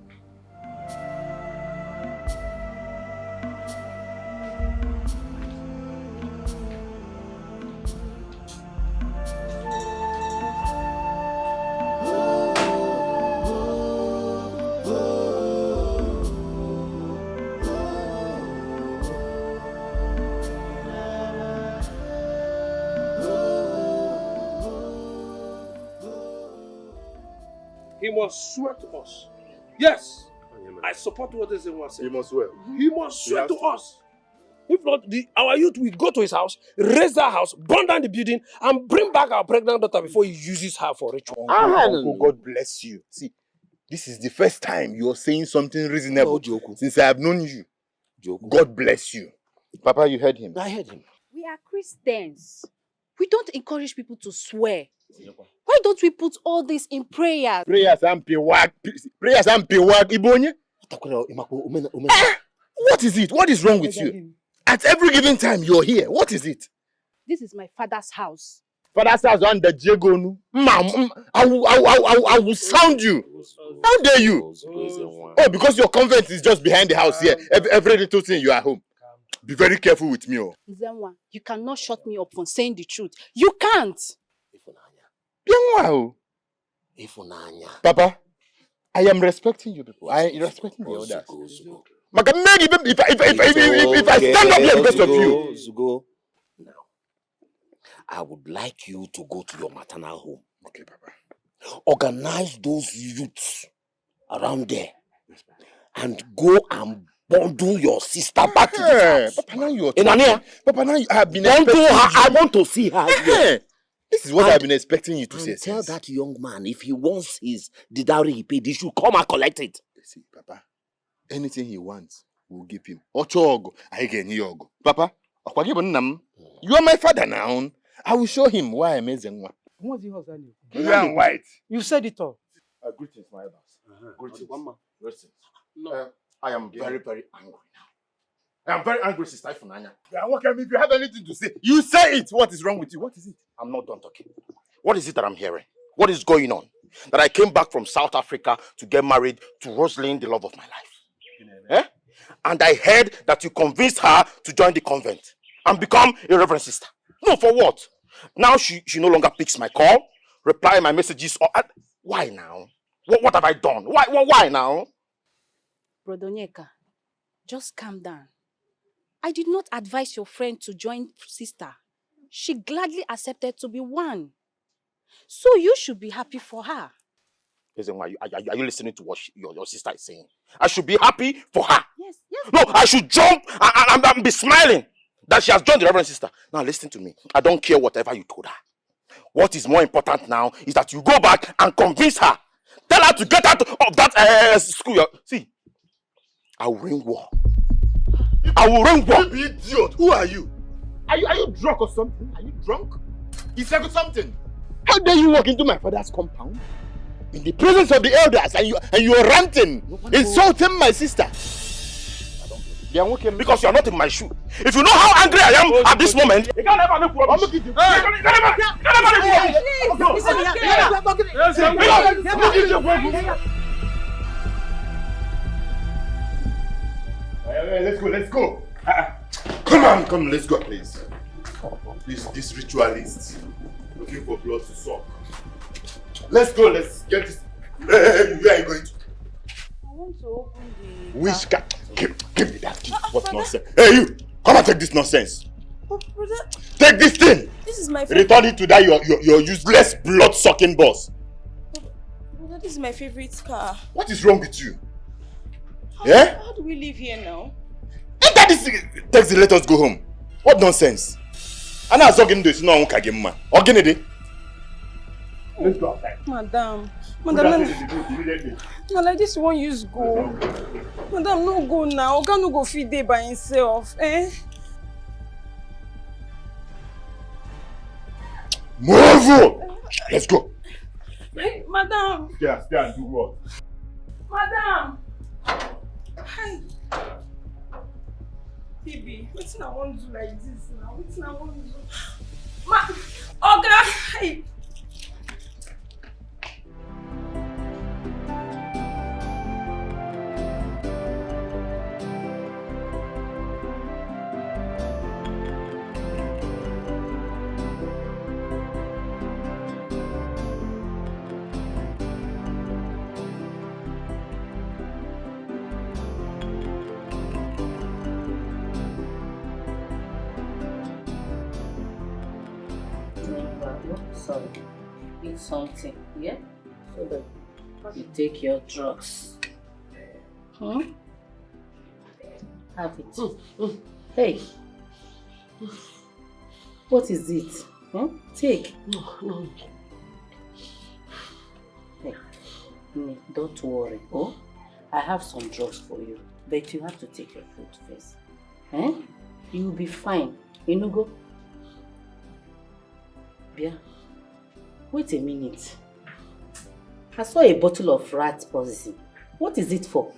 he must swear to us. Yes, I support what this one said. He must swear. He must swear to us. If not, our youth will go to his house, raise that house, burn down the building, and bring back our pregnant daughter before he uses her for ritual. Uncle, God bless you. See, this is the first time you're saying something reasonable since I have known you. God bless you. Papa, you heard him. I heard him. We are Christians. We don't encourage people to swear. Why don't we put all this in prayer? Prayers and piwak. Prayers and piwak. Ibonye? What is it? What is wrong with you? At every given time you're here. What is it? This is my father's house. Father's house on the Jegonu. Ma'am, I will sound you. How dare you? Oh, because your convent is just behind the house here. Every little thing you are home. Be very careful with me. Oh. Zenwa, you cannot shut me up from saying the truth. You can't. Papa, I am respecting you people. I am respecting the others. If I stand up here because of you. Zugo, now, I would like you to go to your maternal home. Okay, Papa. Organize those youths around there and go and bundle your sister back to the house. Papa, now you are talking. Papa, now I have been bundle her. I want to see her. Yeah. This is what I've been expecting you to say. Tell that young man if he wants the dowry he paid, he should come and collect it. See, Papa, anything he wants, we'll give him. Ochogo, I can hear. Papa, you are my father now. I will show him why I'm amazing. What's your husband? You are white. You said it all. Greetings, my elders. Greetings. One more. Greetings. No. I am very, very angry now. I am very angry, Sister Ifunanya. If you have anything to say, you say it. What is wrong with you? What is it? I'm not done talking. What is it that I'm hearing? What is going on? That I came back from South Africa to get married to Rosalind, the love of my life. Eh? And I heard that you convinced her to join the convent and become a reverend sister. No, for what? Now she no longer picks my call, reply my messages. Why now? What have I done? Why now? Brother Onyeka, just calm down. I did not advise your friend to join sister. She gladly accepted to be one. So you should be happy for her. Are you listening to what your sister is saying? I should be happy for her. Yes. No, I should jump and be smiling that she has joined the reverend sister. Now listen to me. I don't care whatever you told her. What is more important now is that you go back and convince her. Tell her to get out of that school. See, I will ring war. I will ring war. You idiot. Who are you? Are you drunk or something? Are you drunk? He said something. How dare you walk into my father's compound in the presence of the elders and you are ranting, insulting my sister? Because you are not in my shoe. If you know how angry I am at this moment, you can't ever look for me. Let's go. Come, let's go, please. This ritualist looking for blood to suck. Let's go, let's get this. Where are you going to? I want to open the... Which cat? Give me that key. What nonsense? Hey, you! Come and take this nonsense. But brother... Take this thing! This is my favorite... Return it to that your useless blood-sucking boss. Brother, this is my favorite car. What is wrong with you? How do we live here now? Enter this taxi, let us go home. What nonsense? I'm not talking to you. No one can get mad. Let's go outside. Madam, like this one use go. Madam, no go now. Oga no go feed day by himself. Move! Let's go. Hey, madam. Stay and do what? Madam. Hi. Baby, what's I want to do like this now? What's I want to do? Oga. Hey. Sorry, eat something, yeah? So then, You take your drugs. Have it. Hey. What is it? Take. No. Hey. Don't worry. Oh, I have some drugs for you. But you have to take your food first. You will be fine. You know, go. Bia, wait a minute. I saw a bottle of rat poison. What is it for?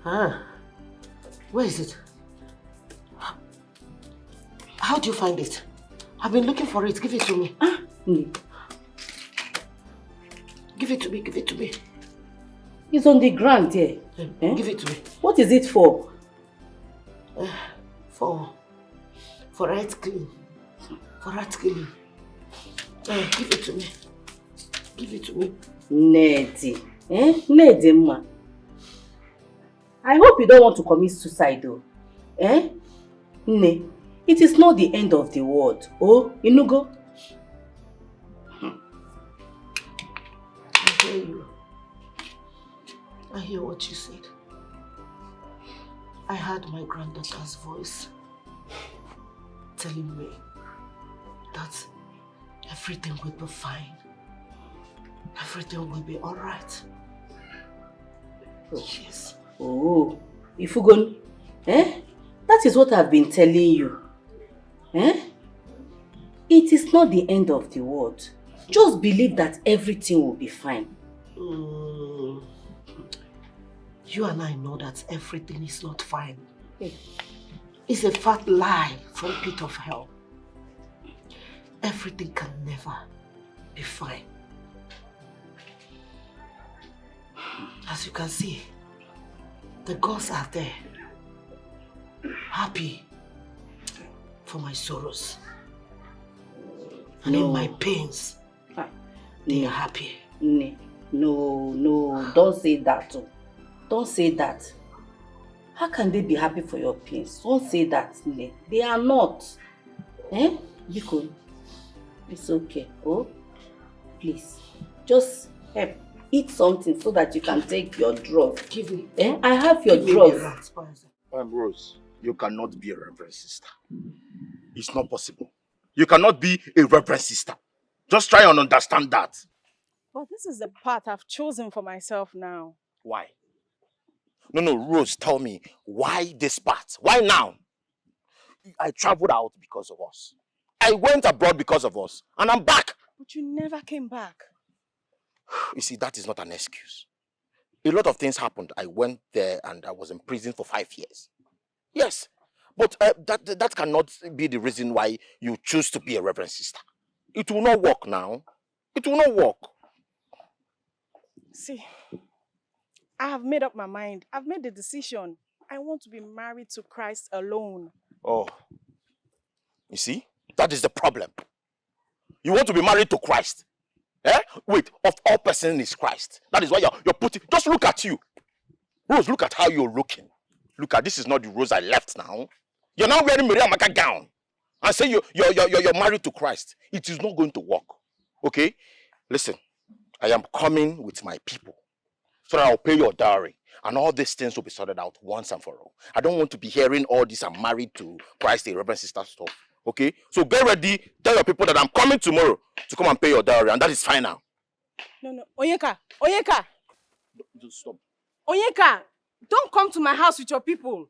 Where is it? How do you find it? I've been looking for it. Give it to me. Give it to me, give it to me. It's on the ground there. Give it to me. What is it for? For rat clean. For rat cleaning. Give it to me. Give it to me. Nedi. Nedi ma. I hope you don't want to commit suicide though. Ne. It is not the end of the world. Oh, Inugo. I hear you. I hear what you said. I heard my granddaughter's voice telling me that everything will be fine. Everything will be alright. Yes. Oh, Ifugon, that is what I've been telling you. It is not the end of the world. Just believe that everything will be fine. You and I know that everything is not fine. It's a fat lie from pit of hell. Everything can never be fine. As you can see, the gods are there, happy for my sorrows. And in my pains, they are happy. No, don't say that. Don't say that. How can they be happy for your pains? Don't say that. They are not. Biko, it's okay. Oh, please, just help. Eat something so that you can take your drugs. Give me. I have your drugs. Rose, you cannot be a reverend sister. It's not possible. You cannot be a reverend sister. Just try and understand that. But this is the path I've chosen for myself now. Why? No, Rose, tell me, why this path? Why now? I traveled out because of us. I went abroad because of us. And I'm back. But you never came back. You see, that is not an excuse. A lot of things happened. I went there and I was in prison for 5 years. Yes, but that cannot be the reason why you choose to be a reverend sister. It will not work now. It will not work. See, I have made up my mind. I've made the decision. I want to be married to Christ alone. Oh, you see, that is the problem. You want to be married to Christ. Wait, of all persons is Christ. That is why you're putting. Just look at you, Rose. Look at how you're looking. Look at this is not the Rose I left now. You're now wearing Maria Maka gown and say you're married to Christ. It is not going to work. Okay, listen. I am coming with my people so that I'll pay your dowry and all these things will be sorted out once and for all. I don't want to be hearing all this. I'm married to Christ, the Reverend Sister stuff. Okay, so get ready. Tell your people that I'm coming tomorrow to come and pay your dowry, and that is fine now. No, Onyeka. Just stop. Onyeka, don't come to my house with your people.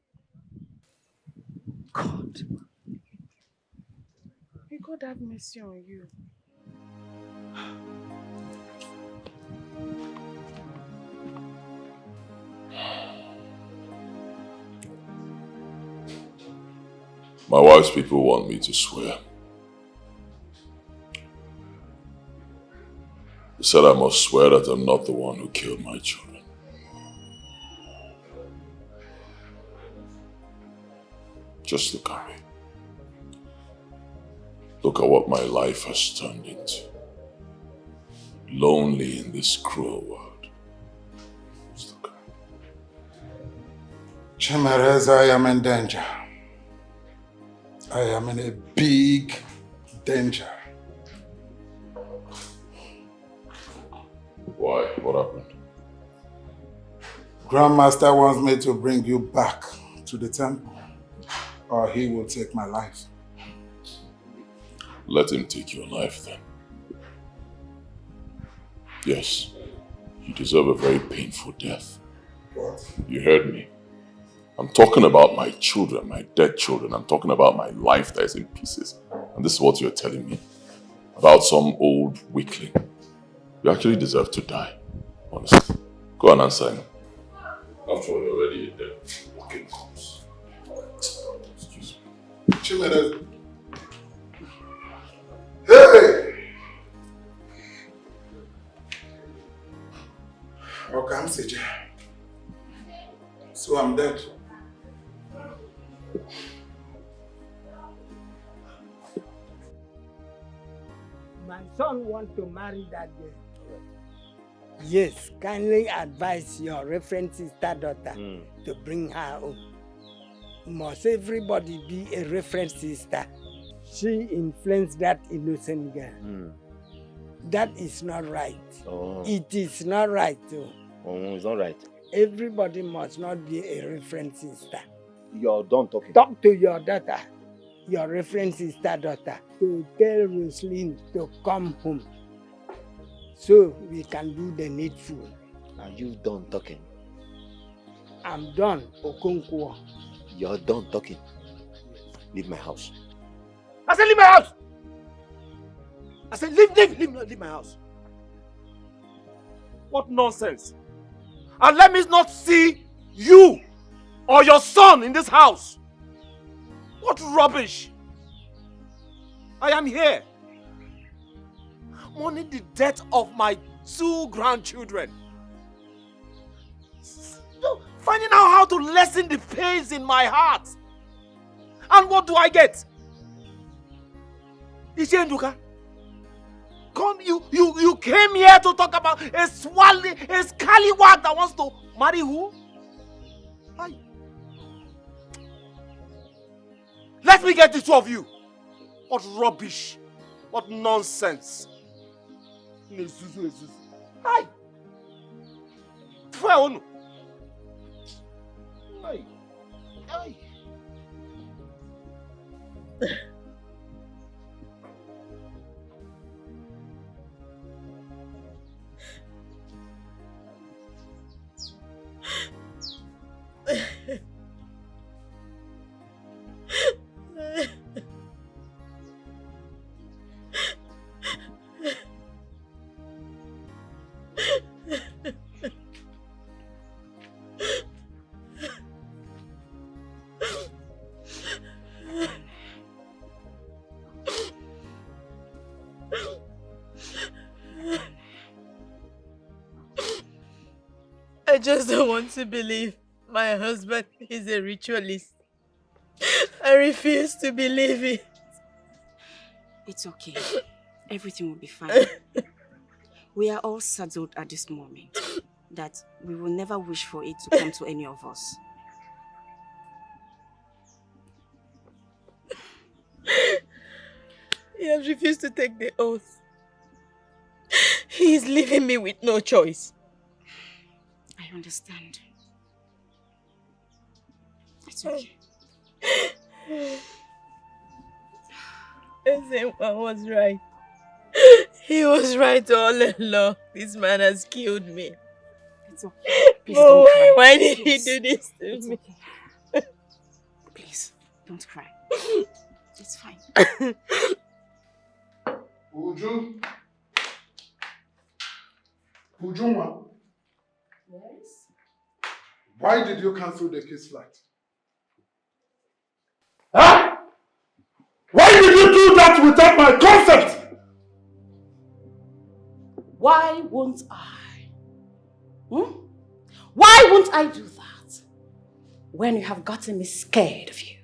God. May God have mercy on you. My wife's people want me to swear. They said I must swear that I'm not the one who killed my children. Just look at me. Look at what my life has turned into. Lonely in this cruel world. Just look at me. Chimereza, I am in danger. I am in a big danger. Why? What happened? Grandmaster wants me to bring you back to the temple, or he will take my life. Let him take your life then. Yes, you deserve a very painful death. What? You heard me. I'm talking about my children, my dead children. I'm talking about my life that is in pieces. And this is what you're telling me about some old weakling. You actually deserve to die, honestly. Go and answer him. After all, you're already a dead fucking corpse. Excuse me. Chimere. Hey! Okay, I'm Sija. So I'm dead. My son wants to marry that girl. Yes, kindly advise your reference sister daughter to bring her home. Must everybody be a reference sister? She influenced that innocent girl. That is not right. Oh. It is not right too. Oh, it's not right. Everybody must not be a reference sister. You're done talking. Talk to your daughter, your reference sister daughter, to tell Roslyn to come home so we can do the needful. Are you done talking? I'm done, Okonkwo. You're done talking. Leave my house. I said leave my house! I said leave my house. What nonsense! And let me not see you or your son in this house. What rubbish! I am here, mourning the death of my 2 grandchildren. Finding out how to lessen the pains in my heart. And what do I get? Ishenduka, come, you came here to talk about a scallywag that wants to marry who? Hi. Let me get the 2 of you. What rubbish. What nonsense. Hi. Hi. Hi. I just don't want to believe my husband is a ritualist. I refuse to believe it. It's okay. Everything will be fine. We are all settled at this moment that we will never wish for it to come to any of us. He has refused to take the oath. He is leaving me with no choice. I understand. It's okay. Ezenwa was right. He was right all along. This man has killed me. It's okay. Please Oh, don't cry. why did he Please. do this to It's me? okay. Please, don't cry. It's fine. Uju? Ujunwa? Yes? Why did you cancel the kiss flight? Huh? Why did you do that without my consent? Why won't I? Why won't I do that? When you have gotten me scared of you.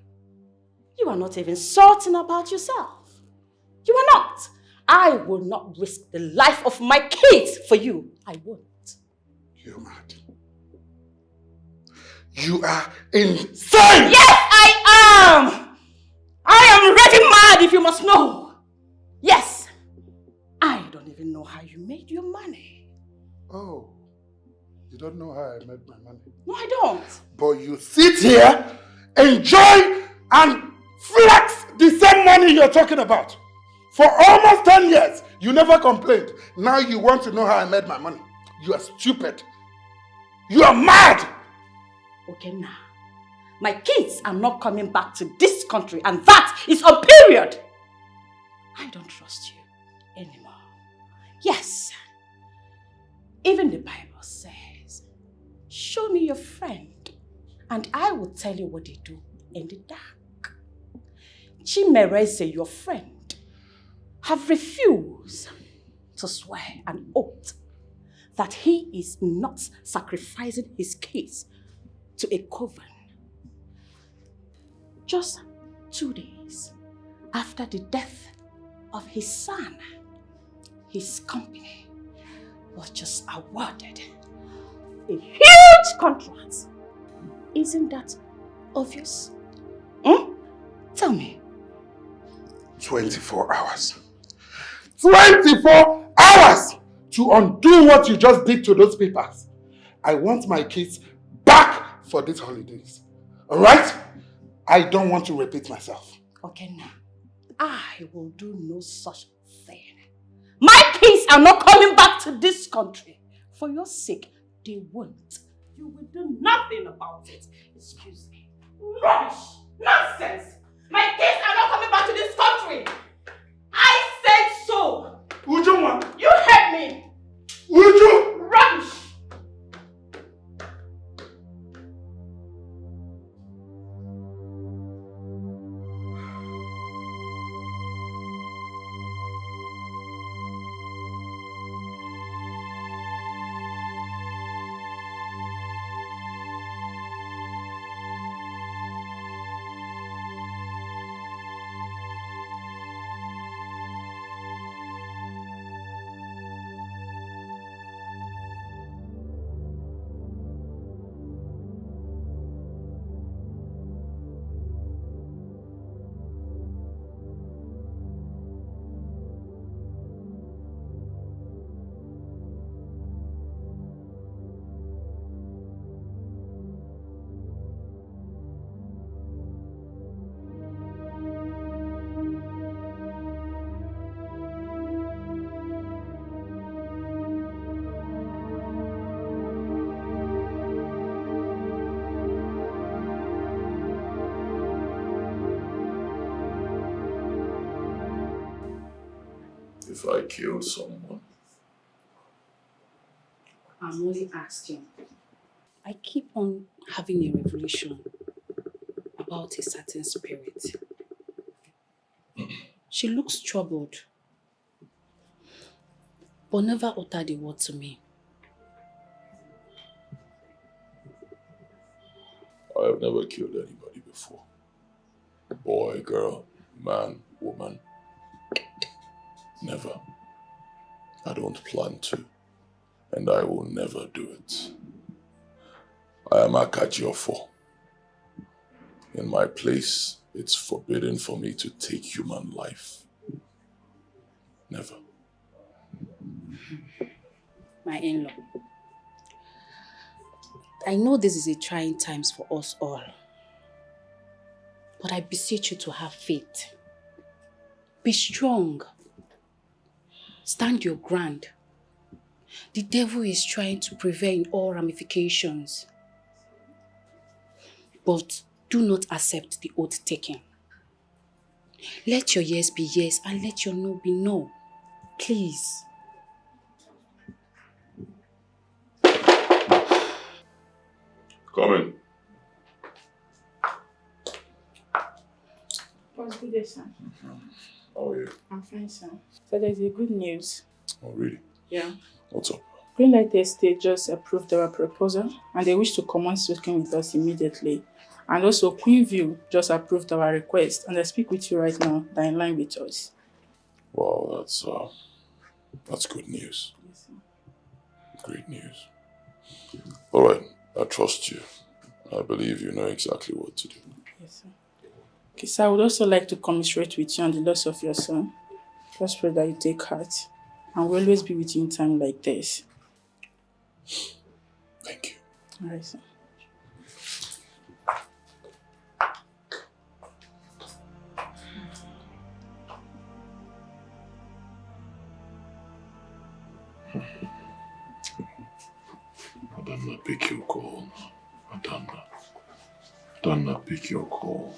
You are not even certain about yourself. You are not. I will not risk the life of my kids for you. I won't. You're mad. You are insane! Yes, I am! I am ready mad if you must know. Yes. I don't even know how you made your money. Oh, you don't know how I made my money? No, I don't. But you sit here, enjoy and flex the same money you're talking about. For almost 10 years, you never complained. Now you want to know how I made my money. You are stupid. You are mad. Okay, now. My kids are not coming back to this country, and that is a period. I don't trust you anymore. Yes. Even the Bible says, show me your friend, and I will tell you what they do in the dark. Chimereze, your friend, have refused to swear an oath that he is not sacrificing his kids to a coven. Just 2 days after the death of his son, his company was just awarded a huge contract. Isn't that obvious? Tell me. 24 hours. 24 hours to undo what you just did to those papers. I want my kids back for these holidays. Alright? I don't want to repeat myself. Okay, now. I will do no such thing. My kids are not coming back to this country. For your sake, they won't. You will do nothing about it. Excuse me. Rubbish! Nonsense! My kids are not coming back to this country! I said so! Uju, you heard me! Uju! Rubbish! If I kill someone? I'm only asking. I keep on having a revelation about a certain spirit. She looks troubled, but never uttered a word to me. I have never killed anybody before. Boy, girl, man, woman. Never. I don't plan to. And I will never do it. I am Akajiofo. In my place, it's forbidden for me to take human life. Never. My in-law, I know this is a trying times for us all. But I beseech you to have faith. Be strong. Stand your ground. The devil is trying to prevail in all ramifications. But do not accept the oath taken. Let your yes be yes and let your no be no. Please. Come in. What's good day, sir? How are you? I'm fine, sir. So there's a good news. Oh, really? Yeah. What's up? Greenlight Estate just approved our proposal and they wish to commence working with us immediately. And also Queenview just approved our request and I speak with you right now. They're in line with us. Wow, that's good news. Yes, sir. Great news. All right, I trust you. I believe you know exactly what to do. Yes, sir. Okay, so I would also like to commiserate with you on the loss of your son. Just pray that you take heart and we'll always be with you in time like this. Thank you. All right, sir. Adana, pick your call. Adana, pick your call.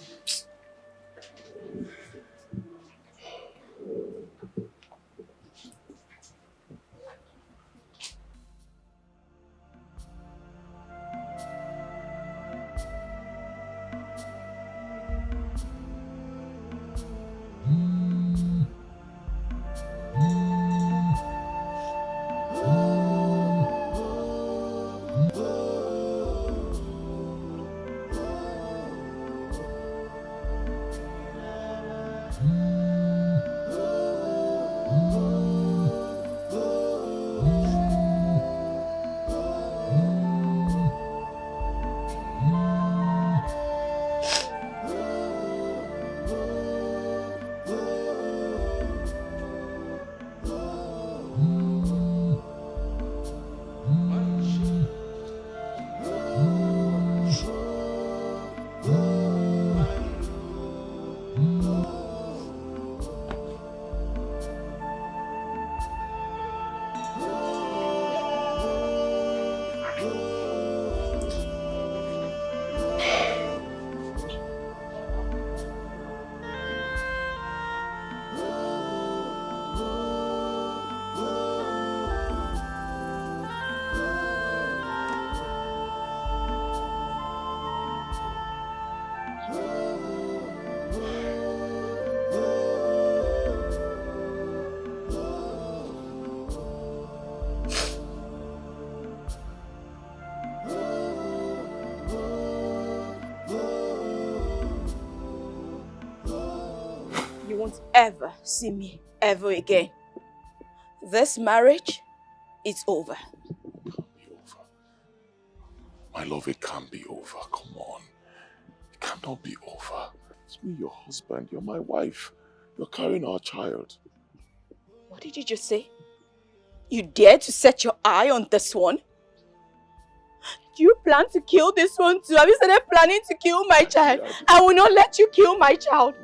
Won't ever see me ever again. This marriage, it's over. My love, it can't be over. Come on. It cannot be over. It's me, your husband. You're my wife. You're carrying our child. What did you just say? You dare to set your eye on this one? Do you plan to kill this one too? Have you started planning to kill my child? I will not let you kill my child.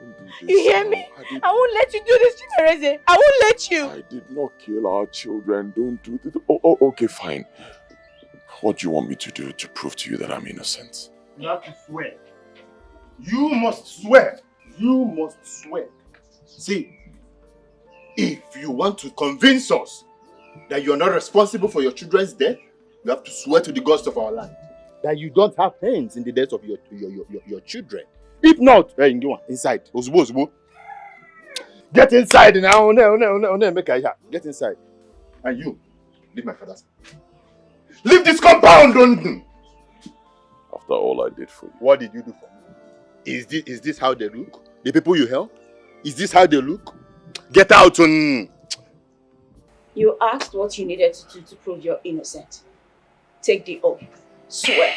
You hear me? I won't let you do this, Chimereze. I won't let you. I did not kill our children. Don't do this. Oh, okay, fine. What do you want me to do to prove to you that I'm innocent? You have to swear. You must swear. You must swear. See, if you want to convince us that you're not responsible for your children's death, you have to swear to the gods of our land that you don't have hands in the death of your children. If not, hey, go inside. Ozbo. Get inside now. Get inside. And you, leave my father's house. Leave this compound. After all I did for you. What did you do for me? Is this how they look? The people you help? Is this how they look? Get out. You asked what you needed to do to prove you're innocent. Take the oath. Swear.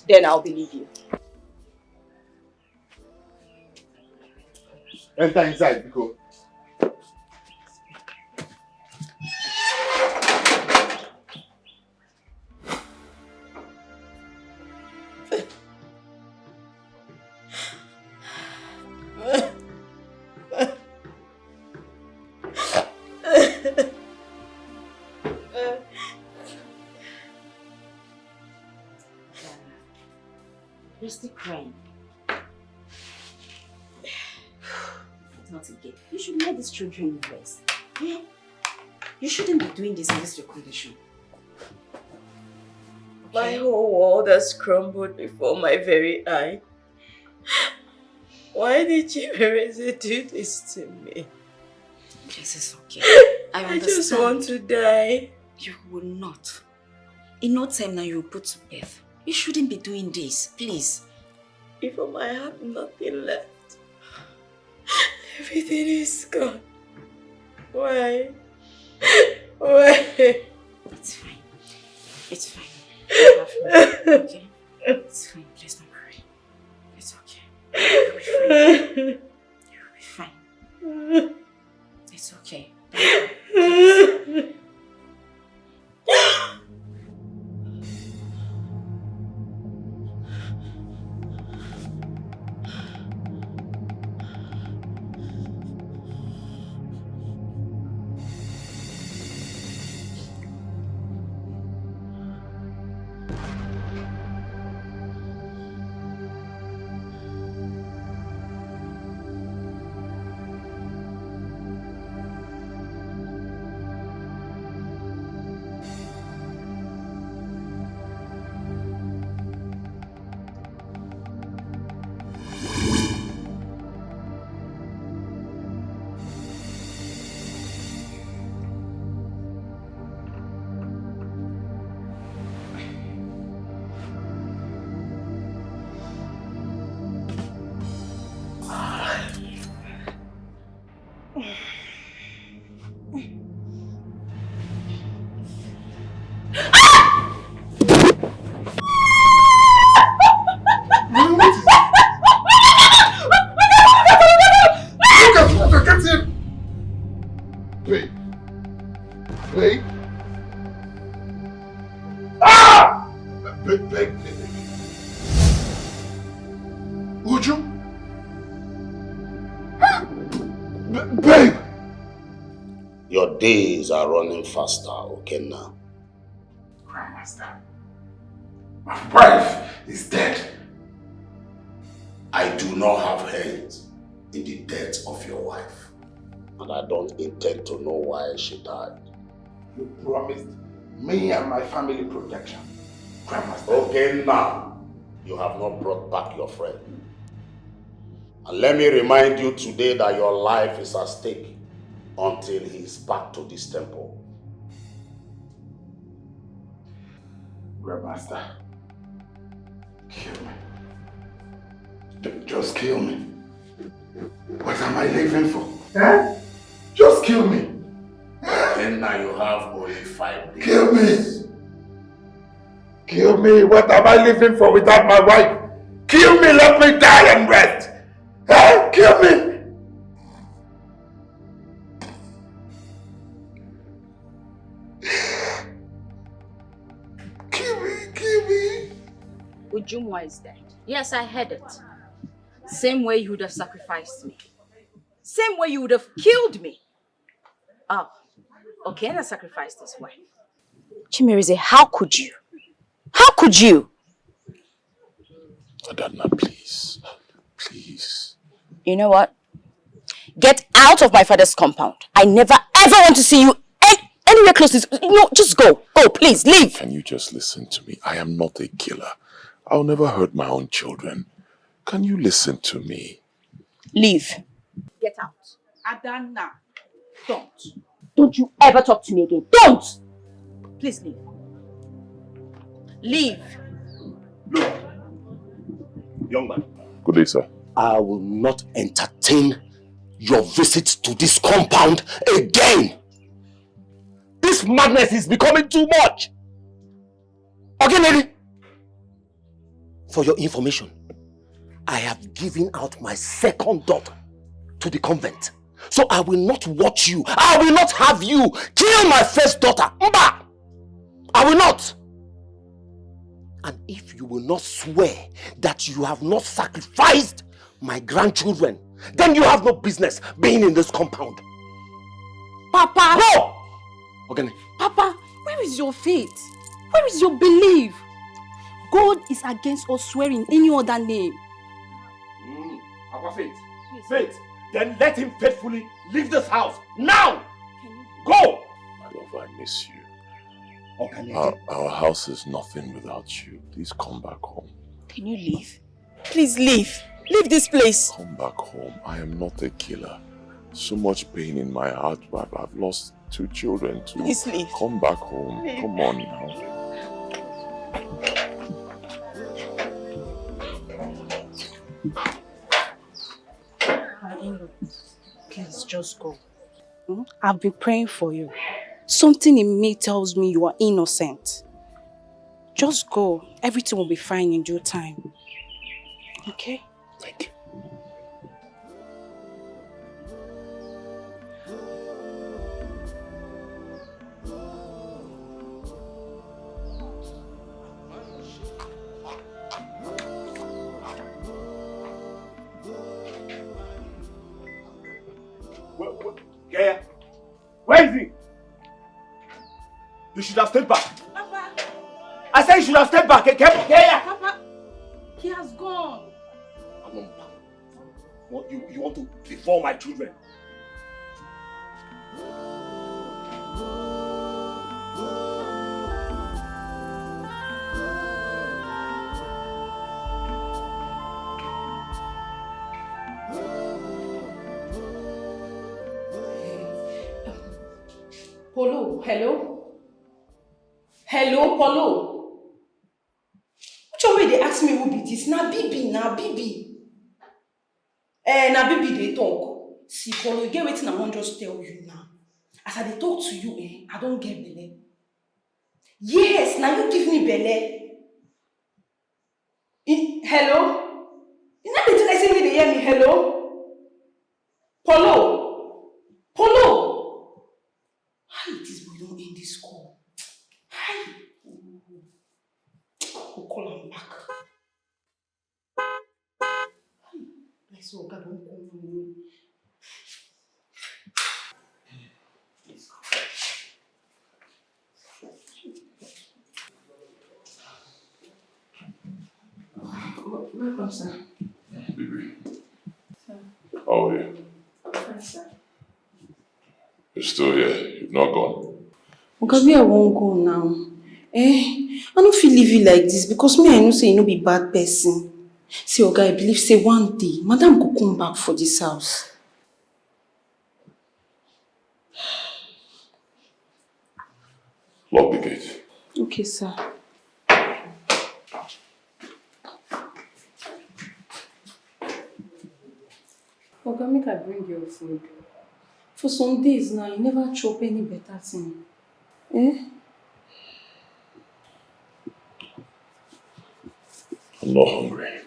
Then I'll believe you. Enter inside, because You're still crying. Not again. You should let these children rest. Yeah? You shouldn't be doing this in this your condition. My whole world has crumbled before my very eye. Why did Chimereze do this to me? Yes, it's okay. I understand. I just want to die. You will not. In no time now you will put to bed. You shouldn't be doing this, please. If I have nothing left, everything is gone. Why? Why? It's fine. It's fine. Okay? It's fine. Please don't cry. It's okay. You'll be fine. You'll be fine. It's okay. Don't cry. Your days are running faster, okay now? Grandmaster, my wife is dead. I do not have hands in the death of your wife. And I don't intend to know why she died. You promised me and my family protection. Grandmaster. Okay now, you have not brought back your friend. And let me remind you today that your life is at stake until he is back to this temple. Grandmaster, kill me. Just kill me. What am I living for? Eh? Just kill me. And now you have only 5 days. Kill me. Kill me. What am I living for without my wife? Kill me. Let me die and rest. Eh? Kill me. Kill me. Ujumwa is dead. Yes, I heard it. Same way you would have sacrificed me. Same way you would have killed me. Oh, okay, and I sacrificed his wife. Chimerize, how could you? How could you? Adanna, please. Please. You know what? Get out of my father's compound. I never ever want to see you anywhere close to this. No, just go. Go, please, leave. Can you just listen to me? I am not a killer. I'll never hurt my own children. Can you listen to me? Leave. Get out. Adanna, don't. Don't you ever talk to me again. Don't! Please leave. Leave. Look, young man. Good day, sir. I will not entertain your visit to this compound again. This madness is becoming too much. Okay, lady? For your information, I have given out my second daughter to the convent. So I will not watch you. I will not have you kill my first daughter. Mba! I will not. And if you will not swear that you have not sacrificed my grandchildren, then you have no business being in this compound. Papa! Go! Okay. Papa, where is your faith? Where is your belief? God is against us swearing any other name. Our faith. Faith. Then let him faithfully leave this house. Now! Go! My love, I miss you. Okay. Our house is nothing without you. Please come back home. Can you leave? Please leave. Leave this place. Come back home. I am not a killer. So much pain in my heart. I've lost 2 children too. Please leave. Come back home. Leave. Come on now. Please just go. I've been praying for you. Something in me tells me you are innocent. Just go. Everything will be fine in due time. Okay? Thank you. Where is he? You should have stayed back. Papa! I said you should have stepped back. Papa, he has gone. Amamba, what you want to deform my children? Polo, hello? Hello, Polo? Which one way they ask me who be this? Na Bibi. Na Bibi they talk. See, Polo, you get waiting I wan just tell you now. As I dey talk to you, I don't get belle. Yes, now you give me belle. Hello? You know the thing I say me they hear me, hello? Polo? How this boy don't end this call? Hi. We'll call him back. I saw God don't call me. Welcome, sir. Baby, Sir. how are you? Fine, sir. You're still here. You've not gone. Okay, where I won't go now. I don't feel leave you like this because me, I know say you no be bad person. See, Oga, I believe say one day, Madam go come back for this house. Lock the gate. Okay, sir. Oga, make I bring your food. For some days now, you never chop any better thing. I'm not hungry.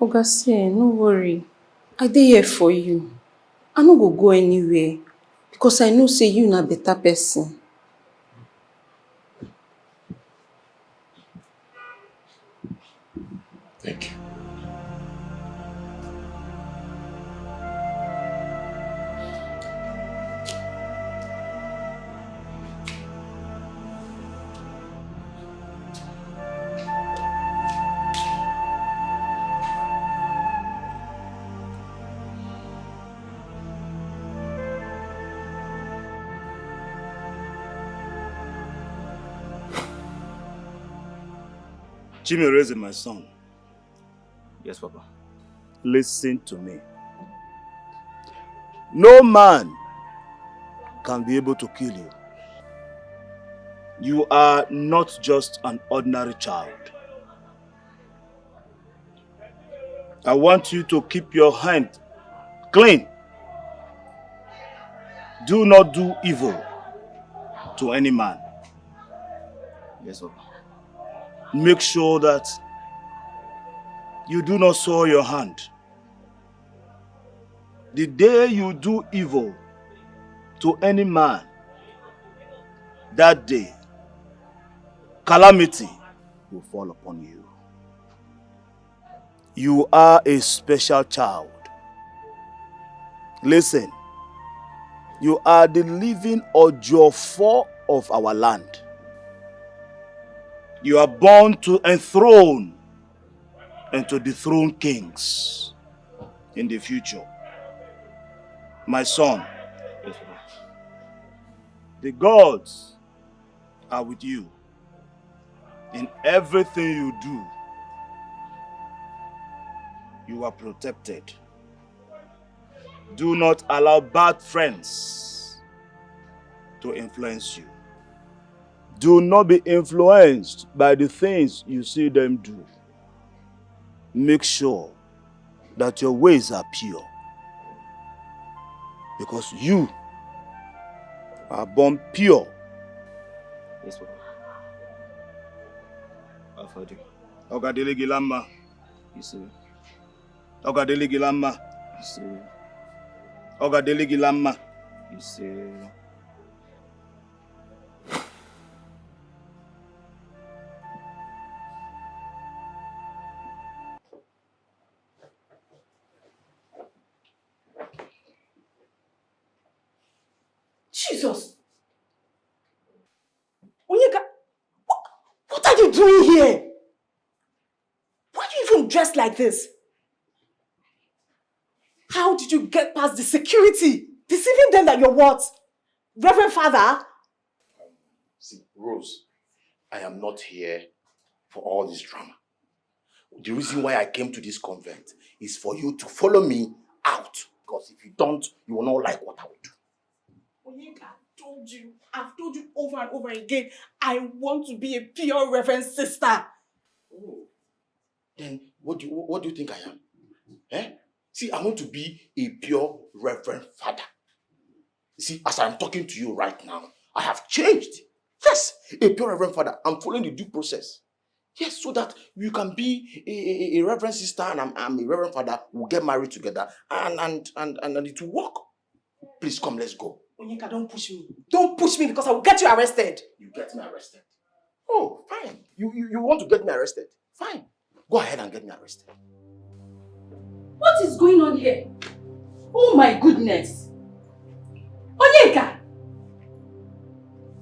Oga, say, no worry. I dey here for you. I no go anywhere because I know say you na better person. Thank you. Chimereze, my son. Yes, Papa. Listen to me. No man can be able to kill you. You are not just an ordinary child. I want you to keep your hand clean. Do not do evil to any man. Yes, Papa. Make sure that you do not soil your hand. The day you do evil to any man, that day, calamity will fall upon you. You are a special child. Listen, you are the living Ojofo of our land. You are born to enthrone and to dethrone kings in the future. My son, the gods are with you in everything you do. You are protected. Do not allow bad friends to influence you. Do not be influenced by the things you see them do. Make sure that your ways are pure. Because you are born pure. Yes, Papa. Afadi. Ogadele Gilamba. You see. Ogadele Gilamba. You see. Ogadele Gilamba. You see. Jesus! you doing here? Why are you even dressed like this? How did you get past the security? Deceiving them that you're what? Reverend Father? See, Rose, I am not here for all this drama. The reason why I came to this convent is for you to follow me out. Because if you don't, you will not like what I will do. I've told you over and over again, I want to be a pure Reverend sister. Oh. Then what do you think I am? Eh? See, I want to be a pure Reverend Father. You see, as I'm talking to you right now, I have changed. Yes, a pure Reverend Father. I'm following the due process. Yes, so that you can be a Reverend sister and I'm a Reverend Father. We'll get married together and it will work. Please come, let's go. Onyeka, don't push me. Don't push me because I will get you arrested. You get me arrested? Oh, fine. You want to get me arrested? Fine. Go ahead and get me arrested. What is going on here? Oh my goodness. Onyeka!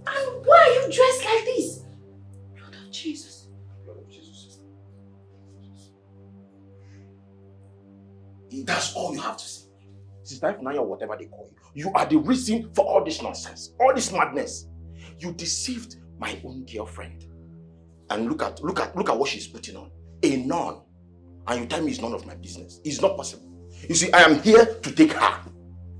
And why are you dressed like this? Lord of Jesus. Lord of Jesus. That's all you have to say. Sister Ifunanya or whatever they call you. You are the reason for all this nonsense. All this madness. You deceived my own girlfriend. And look at what she's putting on. A nun. And you tell me it's none of my business. It's not possible. You see, I am here to take her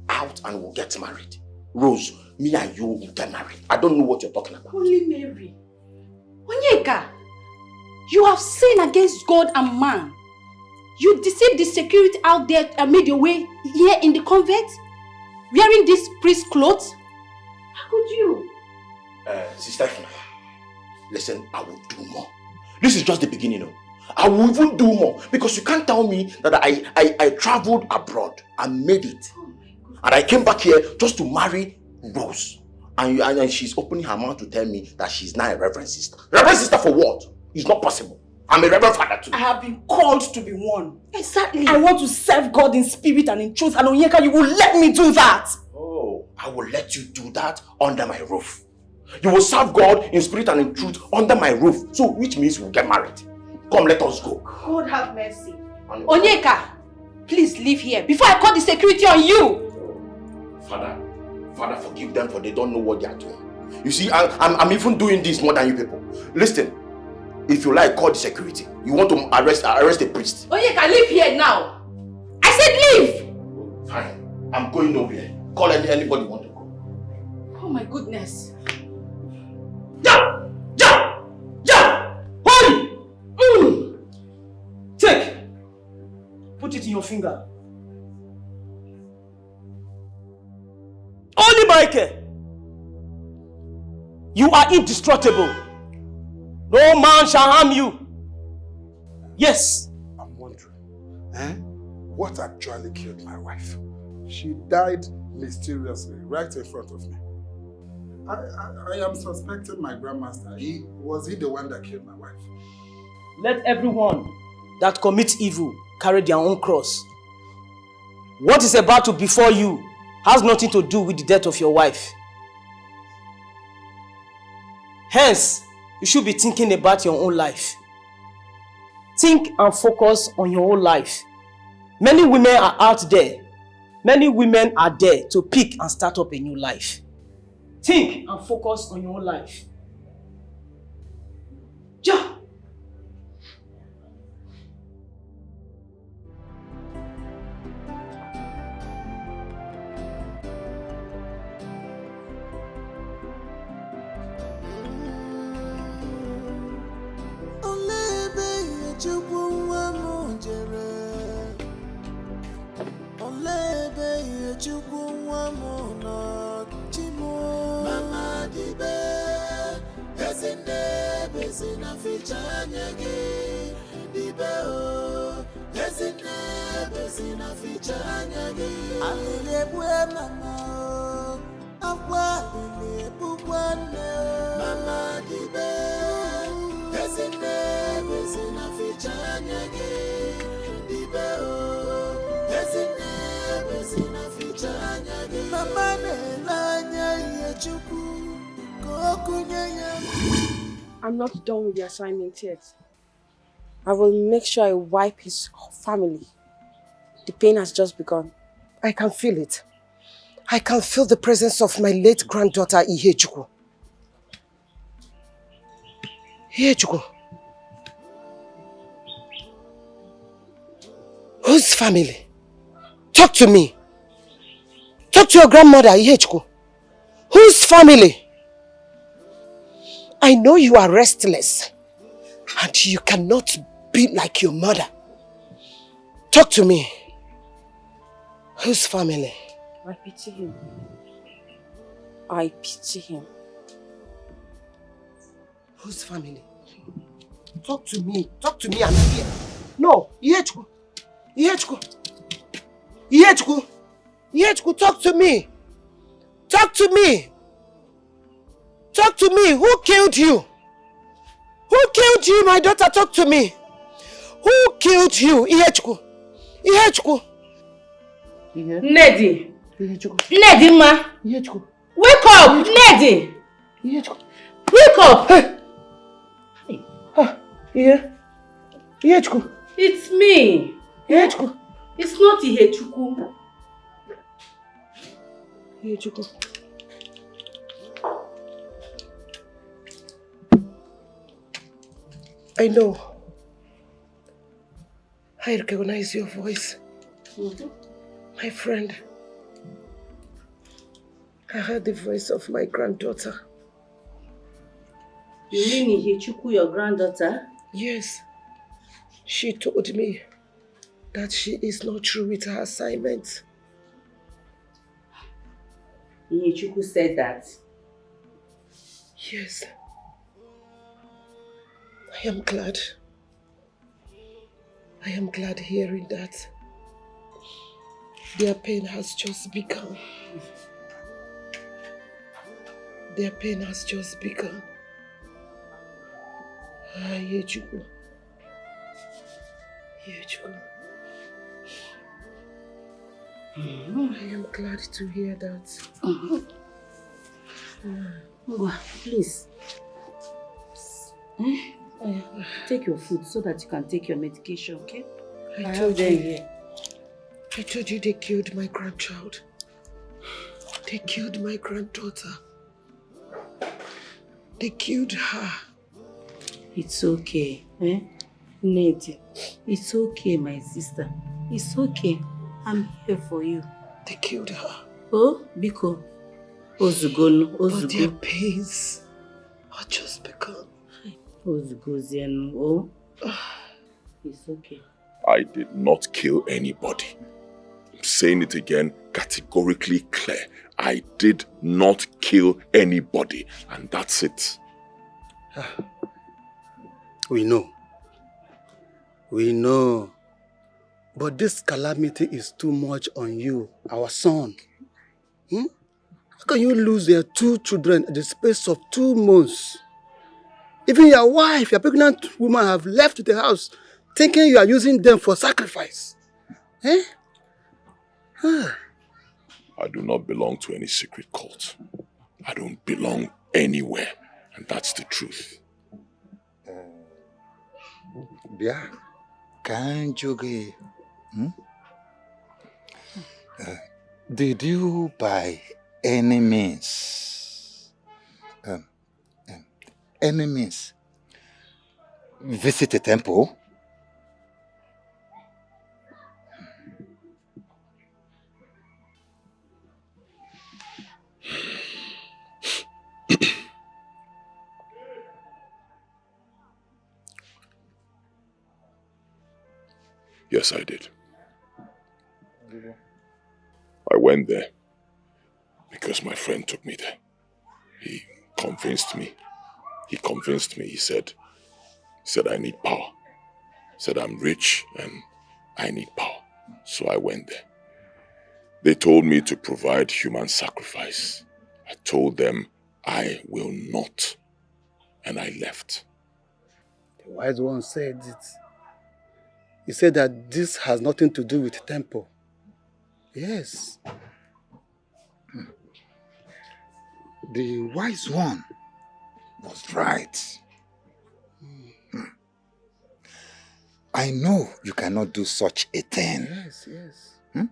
out and we'll get married. Rose, me and you will get married. I don't know what you're talking about. Holy Mary. Onyeka, you have sinned against God and man. You deceived the security out there and made your way here in the convent? Wearing these priest clothes? How could you? Sister Ifuna, listen, I will do more. This is just the beginning, you know. I will even do more because you can't tell me that I traveled abroad and made it. And I came back here just to marry Rose. And she's opening her mouth to tell me that she's now a Reverend Sister. Reverend Sister for what? It's not possible. I'm a Reverend Father too. I have been called to be one. Exactly. I want to serve God in spirit and in truth. And Onyeka, you will let me do that. Oh, I will let you do that under my roof. You will serve God in spirit and in truth under my roof. So, which means we'll get married. Come, let us go. God have mercy. Onyeka, please leave here before I call the security on you. Father, forgive them for they don't know what they are doing. You see, I'm even doing this more than you people. Listen, if you like, call the security. You want to arrest a priest. Onyeka, leave here now. I said leave. Fine, I'm going nowhere. Call anybody you want to go. Oh my goodness. Take. Put it in your finger. Holy Michael, you are indestructible. No man shall harm you. Yes. I'm wondering, what actually killed my wife? She died mysteriously right in front of me. I am suspecting my grandmaster. Was he the one that killed my wife? Let everyone that commits evil carry their own cross. What is about to befall you has nothing to do with the death of your wife. Hence, you should be thinking about your own life. Think and focus on your own life. Many women are out there. Many women are there to pick and start up a new life. Think and focus on your own life. Ja! Mama dibe, ezine bezina fichanyagi. Dibe o, ezine bezina fichanyagi. Alile bwe mama o, akwa alile bukwane o. Mama dibe, ezine bezina fichanyagi. Dibe o, ezine bezina fichanyagi. Mama ne lanya ye chuku, kokunye ye. I'm not done with the assignment yet. I will make sure I wipe his family. The pain has just begun. I can feel it. I can feel the presence of my late granddaughter, Ihechukwu. Ihechukwu. Whose family? Talk to me. Talk to your grandmother, Ihechukwu. Whose family? I know you are restless and you cannot be like your mother. Talk to me. Whose family? I pity him. I pity him. Whose family? Talk to me. Talk to me and hear. No, Ihechukwu. Ihechukwu. Ihechukwu. Ihechukwu, talk to me. Talk to me. Talk to me. Who killed you? Who killed you, my daughter? Talk to me. Who killed you? Ihechukwu. Ihechukwu. Nedi. Ihechukwu. Nedi, ma. Ihechukwu. Wake up, Nedi. Ihechukwu. Wake up. Hey. Ihechukwu. It's me. Ihechukwu. It's not Ihechukwu. Ihechukwu. I know. I recognize your voice. My friend. I heard the voice of my granddaughter. You mean Ihechukwu, your granddaughter? Yes. She told me that she is not through with her assignment. Ihechukwu said that? Yes. I am glad. I am glad hearing that. Their pain has just begun. Their pain has just begun. Ihechukwu. Ihechukwu. I am glad to hear that. Please. Take your food so that you can take your medication, okay? I told you they killed my grandchild. They killed my granddaughter. They killed her. It's okay, eh? Nedi, it's okay, my sister. It's okay. I'm here for you. They killed her. Oh, Biko. Ozugono, But their pains are just begun. Ozugoziano, oh. It's okay. I did not kill anybody. I'm saying it again, categorically clear. I did not kill anybody, and that's it. We know. We know. But this calamity is too much on you, our son. How can you lose your 2 children in the space of 2 months? Even your wife, your pregnant woman, have left the house thinking you are using them for sacrifice. Eh? I do not belong to any secret cult. I don't belong anywhere, and that's the truth. Yeah. Kanjoge. Did you by any means visit a temple? Yes, I did. I went there because my friend took me there. He convinced me. He said I need power. He said I'm rich and I need power. So I went there. They told me to provide human sacrifice. I told them I will not. And I left. The wise one said it. He said that this has nothing to do with temple. Yes. The wise one was right. I know you cannot do such a thing. Yes, yes.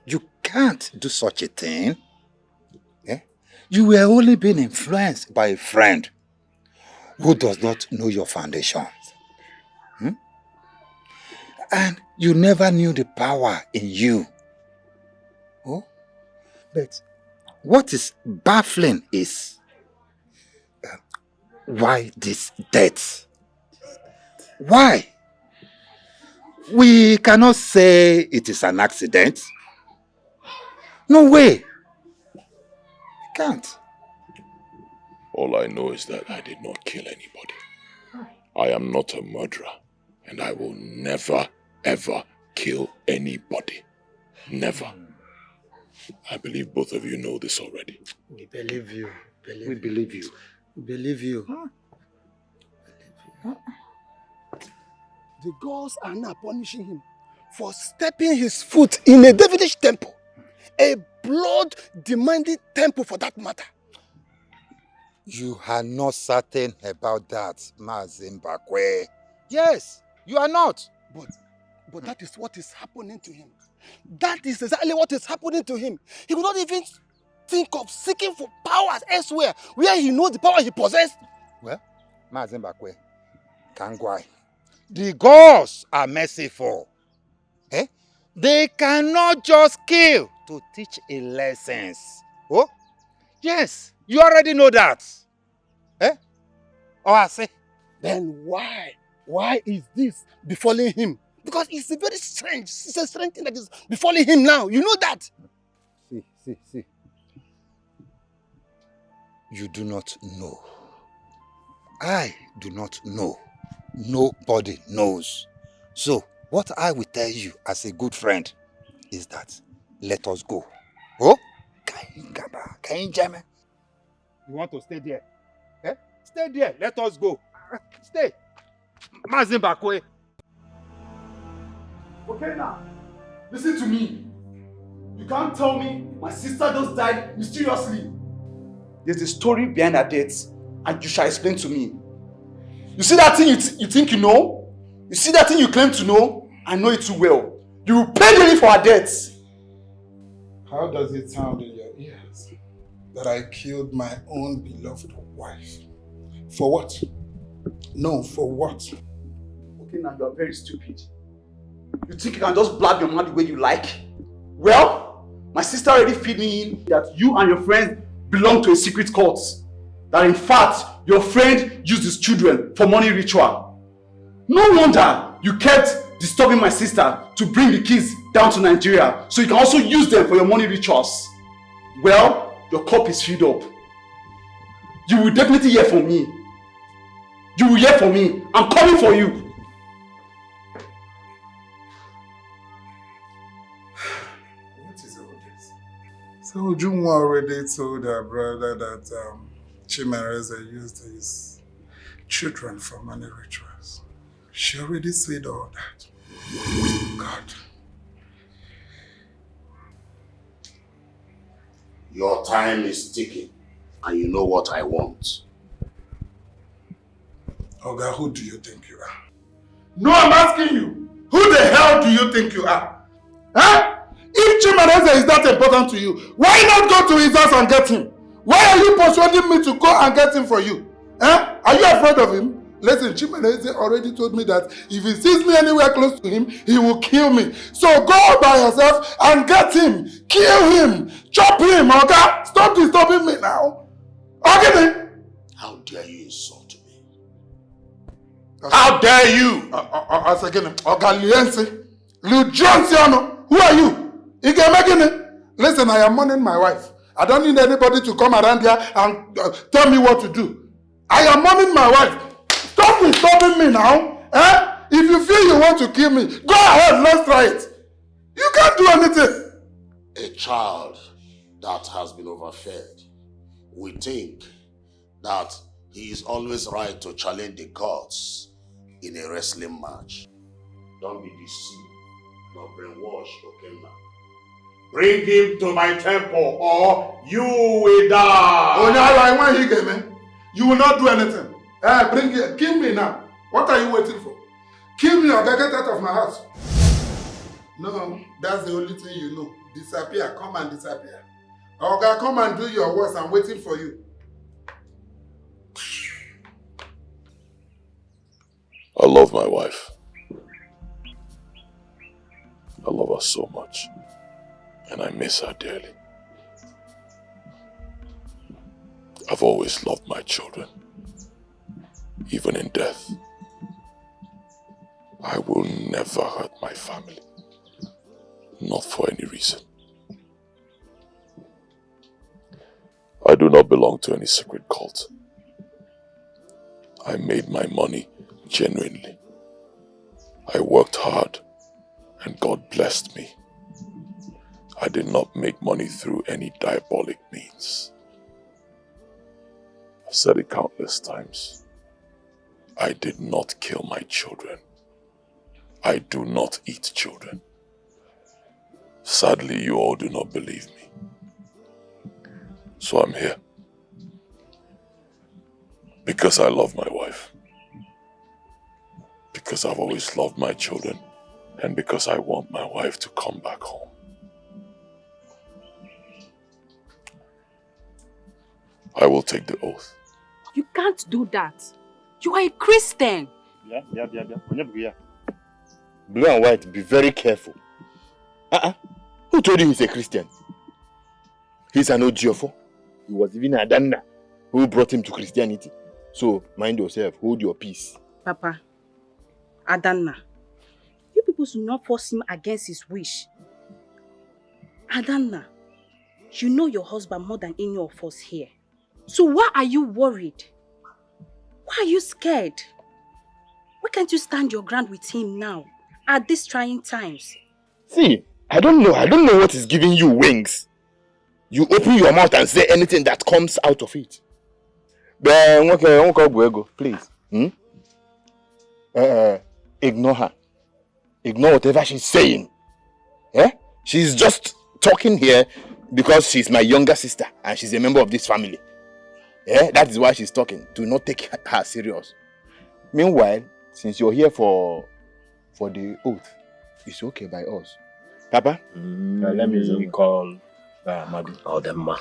You can't do such a thing. You were only being influenced by a friend who does not know your foundations. And you never knew the power in you. Oh? But what is baffling is why this death? Why? We cannot say it is an accident. No way. We can't. All I know is that I did not kill anybody. I am not a murderer, and I will never, ever kill anybody. Never. I believe both of you know this already. We believe you. We believe you. We believe you. The gods are now punishing him for stepping his foot in a devilish temple. A blood-demanding temple for that matter. You are not certain about that, Mazimbakwe. Yes, you are not. But that is what is happening to him. That is exactly what is happening to him. He will not even think of seeking for powers elsewhere, where he knows the power he possessed. Well, Mazimbakwe, Kangwai, the gods are merciful. They cannot just kill to teach a lesson. Oh, yes, you already know that. Oh, I say. Then why? Why is this befalling him? Because it's a very strange, it's a strange thing that is befalling him now. You know that. See. You do not know. I do not know. Nobody knows. So, what I will tell you as a good friend is that let us go. Oh? You want to stay there? Stay there. Let us go. Stay. Mazimbakwe. Okay now, listen to me. You can't tell me my sister just died mysteriously. There's a story behind her death, and you shall explain to me. You see that thing you think you know? You see that thing you claim to know? I know it too well. You will pay dearly for her death. How does it sound in your ears that I killed my own beloved wife? For what? No, for what? Okay, now you are very stupid. You think you can just blab your mouth the way you like? Well, my sister already feed me in that you and your friend belong to a secret cult. That in fact, your friend used his children for money ritual. No wonder you kept disturbing my sister to bring the kids down to Nigeria so you can also use them for your money rituals. Well, your cup is filled up. You will definitely hear from me. You will hear from me. I'm coming for you. So Ujunwa already told her brother that Chimereze used his children for money rituals. She already said all that. God. Your time is ticking, and you know what I want. Oga, who do you think you are? No, I'm asking you. Who the hell do you think you are? Huh? If Chimereze is that important to you, why not go to his house and get him? Why are you persuading me to go and get him for you? Huh? Are you afraid of him? Listen, Chimereze already told me that if he sees me anywhere close to him, he will kill me. So go by yourself and get him. Kill him. Chop him, okay? Stop disturbing me now. Okay? How dare you insult me? How dare you? Who are you? Listen, I am mourning my wife. I don't need anybody to come around here and tell me what to do. I am mourning my wife. Stop disturbing me now. If you feel you want to kill me, go ahead, let's try it. You can't do anything. A child that has been overfed will think that he is always right to challenge the gods in a wrestling match. Don't be deceived, nor brainwashed, okay now. Bring him to my temple or you will die. Oh, no, when he came in, you will not do anything. Bring him. Kill me now. What are you waiting for? Kill me or get out of my house. No, that's the only thing you know. Disappear, come and disappear. Oga, come and do your worst. I'm waiting for you. I love my wife. I love her so much. And I miss her dearly. I've always loved my children. Even in death. I will never hurt my family. Not for any reason. I do not belong to any secret cult. I made my money genuinely. I worked hard and God blessed me. I did not make money through any diabolic means. I've said it countless times. I did not kill my children. I do not eat children. Sadly, you all do not believe me. So I'm here. Because I love my wife. Because I've always loved my children. And because I want my wife to come back home. I will take the oath. You can't do that. You are a Christian. Yeah. Blue and white, be very careful. Who told you he's a Christian? He's an Ojiofo. He was even a Danna who brought him to Christianity. So, mind yourself, hold your peace. Papa, Adanna, you people should not force him against his wish. Adanna, you know your husband more than any of us here. So why are you worried? Why are you scared? Why can't you stand your ground with him now, at these trying times? See, I don't know what is giving you wings. You open your mouth and say anything that comes out of it. Please. Ignore her. Ignore whatever she's saying. She's just talking here because she's my younger sister and she's a member of this family. That is why she's talking. Do not take her serious. Meanwhile, since you're here for the oath, it's okay by us. Papa? Let me call Madu. Odemma.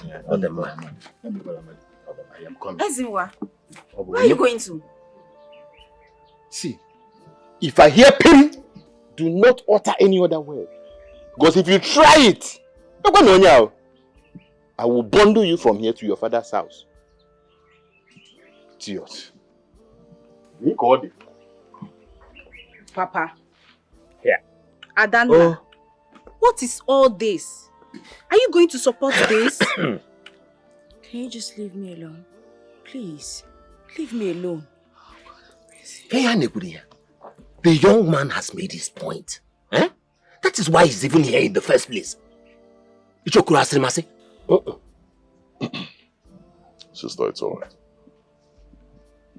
Let me call Madu. I am coming. Ezinwa, where are you going to? See, if I hear pim, do not utter any other word. Because if you try it, I will bundle you from here to your father's house. Idiot. You called it. Papa. Yeah. Adanna, what is all this? Are you going to support this? Can you just leave me alone? Please, leave me alone. The young man has made his point. That is why he's even here in the first place. Sister, it's alright.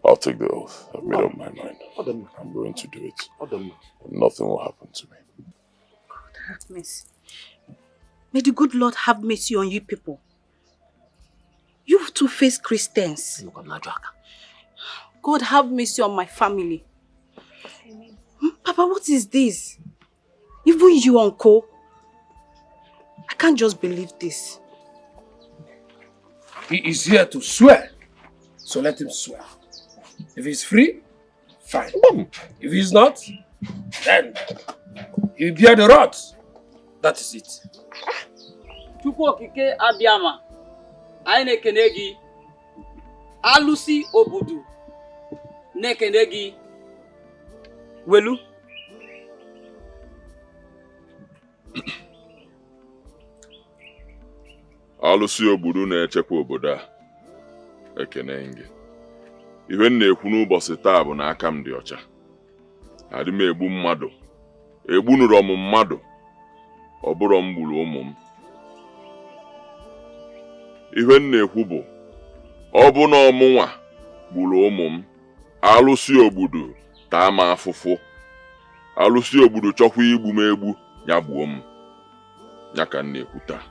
I'll take the oath. I've made up my mind. I'm going to do it. Nothing will happen to me. God have mercy. May the good Lord have mercy on you people. You two-faced Christians. God have mercy on my family. Papa, what is this? Even you, Uncle. I can't just believe this. He is here to swear. So let him swear. If he's free, fine. If he's not, then he'll bear the rod. That is it. Chukwu okike abịama, anyị na-ekene gị. Alụsị obodo na-ekene gị. Welu. Alụsị obodo na-echekwa obodo a. Ekene gị. Ihe m na-ekwu n'ụbọchị taa bụ na aka m dị ọcha. Adị m egbu mmadụ. Egbunuru m mmadụ. Ọ bụrụ m gburu ụmụ m. Ihe m na-ekwu bụ ọ bụ na ọmụnwa gburu ụmụ m. Alụsị obodo taa m afụfụ. Alụsị obodo chọkwa igbu m egbu ya gbuo m. Ya ka m na-ekwu taa.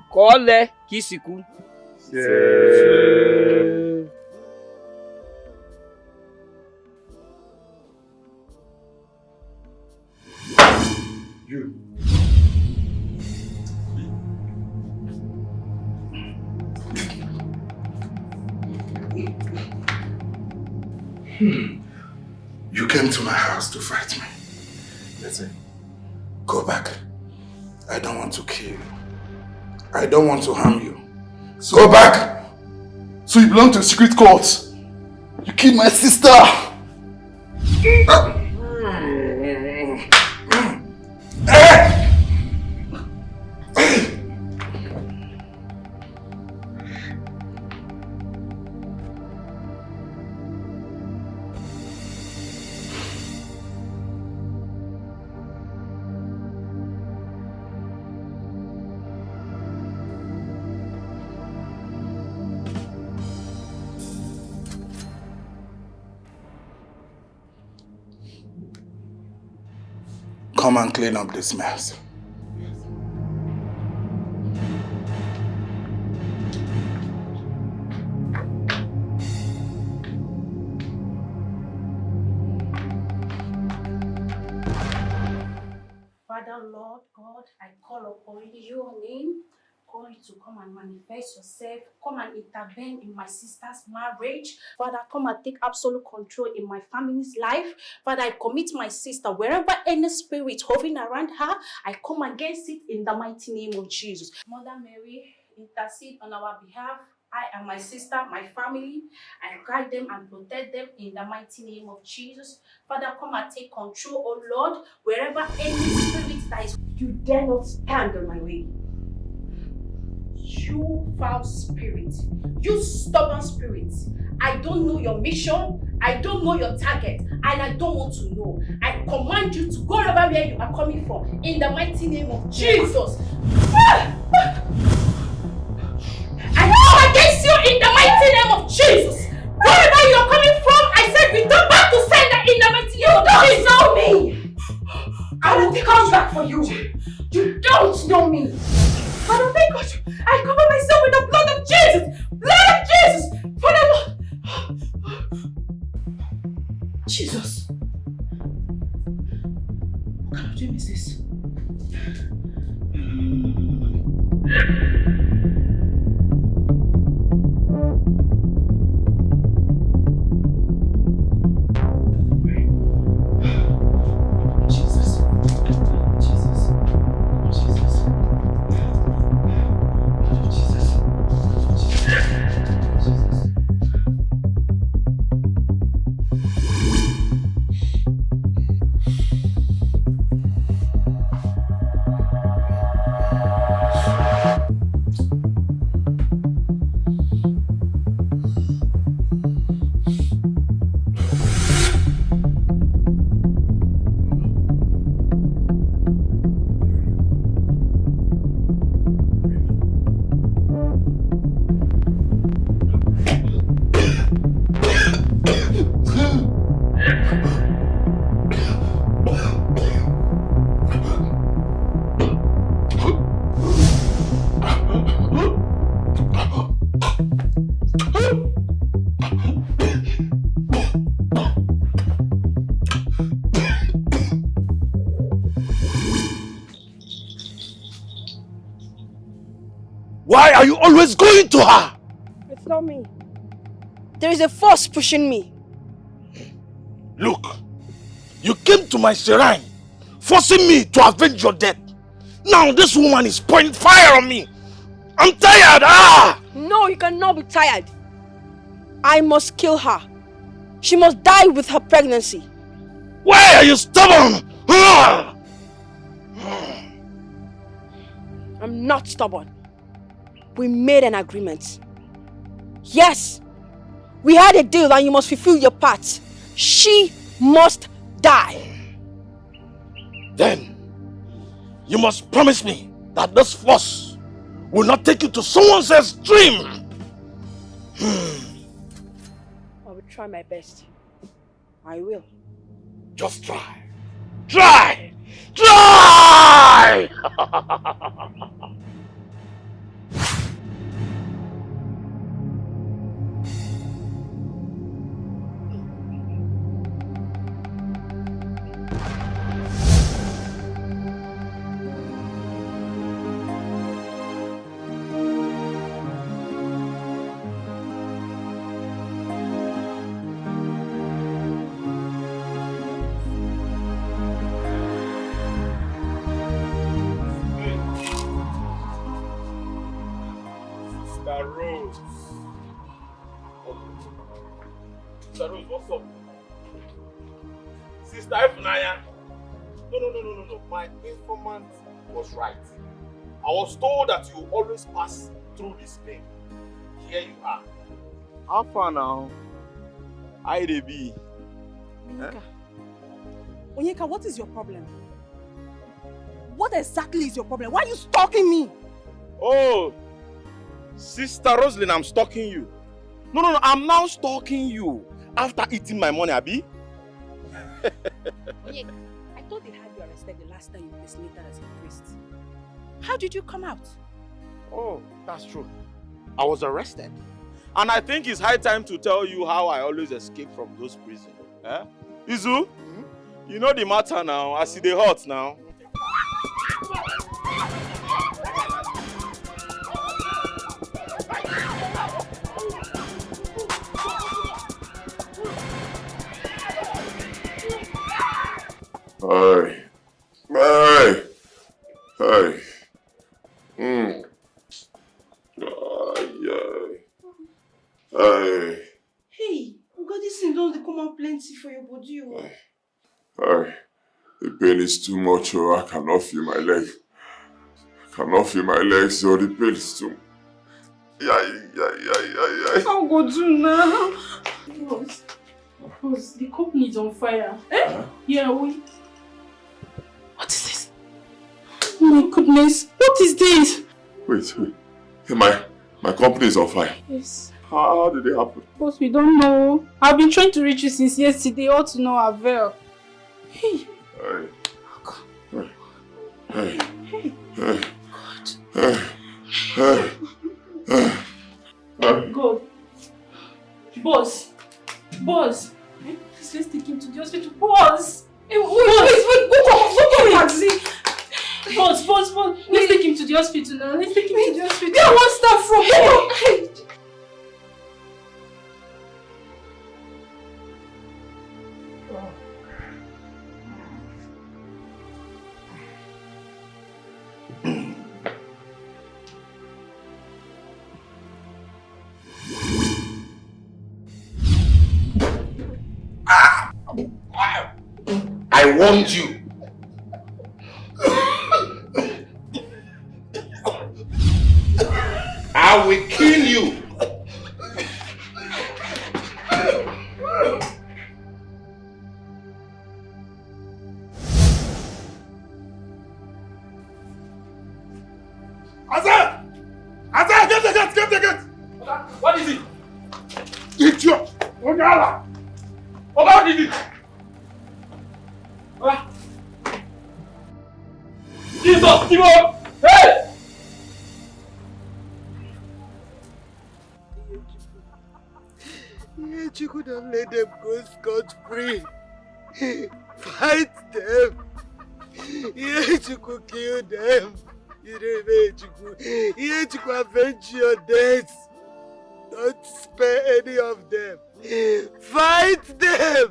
Ka ọ lee ka isi kwu. You. You came to my house to fight me. Listen, go back. I don't want to kill you. I don't want to harm you. So go back! So you belong to a secret cult. You killed my sister! Come and clean up this mess. Father, Lord God, I call upon your name. Call you to come and manifest yourself. Come and intervene in my sister's marriage. Father, come and take absolute control in my family's life. Father, I commit my sister wherever any spirit hovering around her, I come against it in the mighty name of Jesus. Mother Mary, intercede on our behalf. I and my sister, my family, I guide them and protect them in the mighty name of Jesus. Father, come and take control, oh Lord, wherever any spirit that is, you dare not stand on my way. You foul spirit, you stubborn spirit, I don't know your mission, I don't know your target, and I don't want to know. I command you to go over where you are coming from in the mighty name of Jesus. I come against you in the mighty name of Jesus. Wherever you are coming from, I said return back to sender in the mighty name of Jesus. You don't know me. I will come back for you. You don't know me. Father, thank God, I cover myself with the blood of Jesus! Blood of Jesus! Father, Lord! Jesus! What kind of dream is this? Why are you always going to her? It's not me. There is a force pushing me. Look, you came to my shrine, forcing me to avenge your death. Now this woman is pouring fire on me. I'm tired, No, you cannot be tired. I must kill her. She must die with her pregnancy. Why are you stubborn? I'm not stubborn. We made an agreement. Yes, we had a deal and you must fulfill your part. She must die. Then, you must promise me that this force will not take you to someone else's dream. I will try my best. I will. Just try. Try! Try! Sister Rose. Sister Rose, what's up? Sister Ifunanya. No. My informant was right. I was told that you always pass through this thing. Here you are. How far now? Hi, Debbie. Onyeka. Onyeka, what is your problem? What exactly is your problem? Why are you stalking me? Oh, Sister Rosalind, I'm stalking you. No, I'm now stalking you after eating my money, Abi. Onyeka, I thought they had you arrested the last time you impersonated as a priest. How did you come out? Oh, that's true. I was arrested. And I think it's high time to tell you how I always escape from those prisons. Eh? Izu, you know the matter now. I see the hot now. Hey. Hey, God, this thing don't come out plenty for your body. Hey. The pain is too much, oh, I cannot feel my leg. I cannot feel my legs, so the pain is too. How go do now? Boss, the company is on fire. Eh? Yeah, we. What is this? Oh my goodness, what is this? Wait. Hey, my company is on fire. Yes. How did it happen? Boss, we don't know. I've been trying to reach you since yesterday, all to no avail. Hey. God. Boss. Please, let's take him to the hospital. Boss. Hey, wait. Go taxi. Boss. Let's take him to the hospital now. Let's take him to the hospital. Where I want start from? I warned you. I will kill you. Azar, get the gate. What is it? Idiot. Ogala. What is it? Jesus, Timo! Hey! You could have let them go scot-free. Fight them. You could kill them. You could avenge your deaths. Don't spare any of them. Fight them!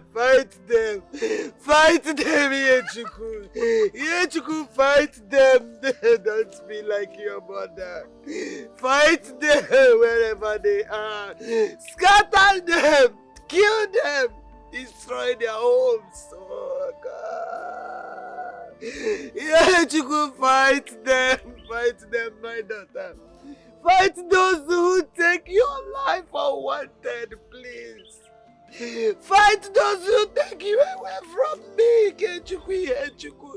Yechuku! Yechuku, fight them! Don't be like your mother. Fight them wherever they are. Scatter them! Kill them! Destroy their homes! Oh God! Yechuku, fight them! Fight them, my daughter! Fight those who take your life unwanted, please. Fight those who take you away from me. Yechuku,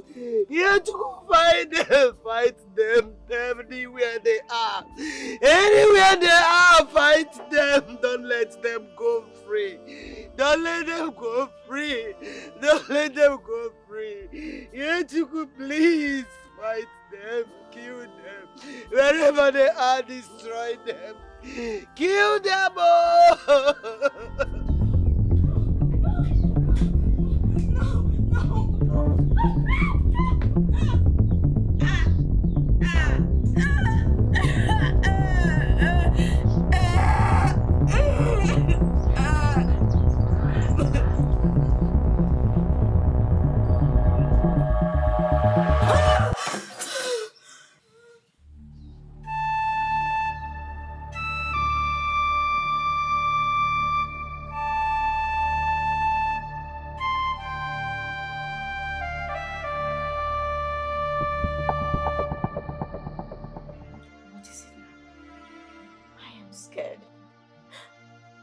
fight them anywhere they are. Anywhere they are, fight them. Don't let them go free. Yechuku, please fight them. Kill them. Wherever they are, destroy them. Kill them all.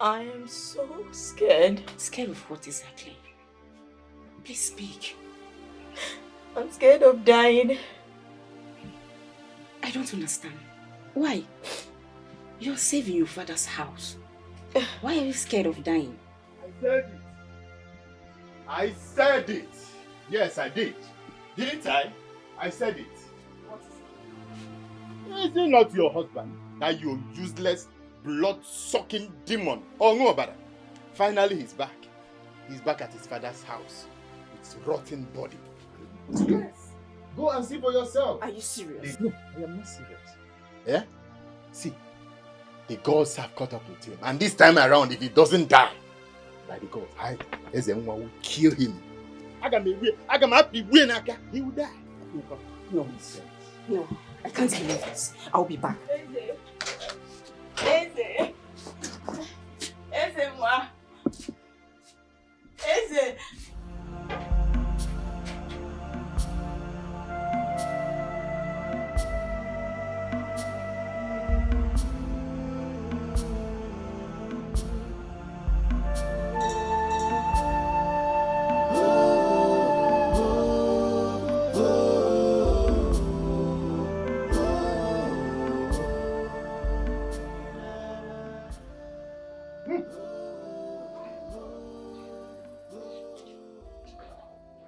I am so scared. Scared of what exactly? Please speak. I'm scared of dying. I don't understand. Why? You're saving your father's house. Why are you scared of dying? I said it. I said it. Yes, I did. Didn't I? I said it. What is it? Is it not your husband? That you useless, blood-sucking demon. Oh, no, brother. Finally, he's back. He's back at his father's house. With his rotten body. Yes. Go and see for yourself. Are you serious? No, I am not serious. Yeah? See, the gods have caught up with him. And this time around, if he doesn't die, by the gods, Ezenwa will kill him. He will die. Nonsense. No, I can't believe this. I'll be back. Eze. Ma. Eze.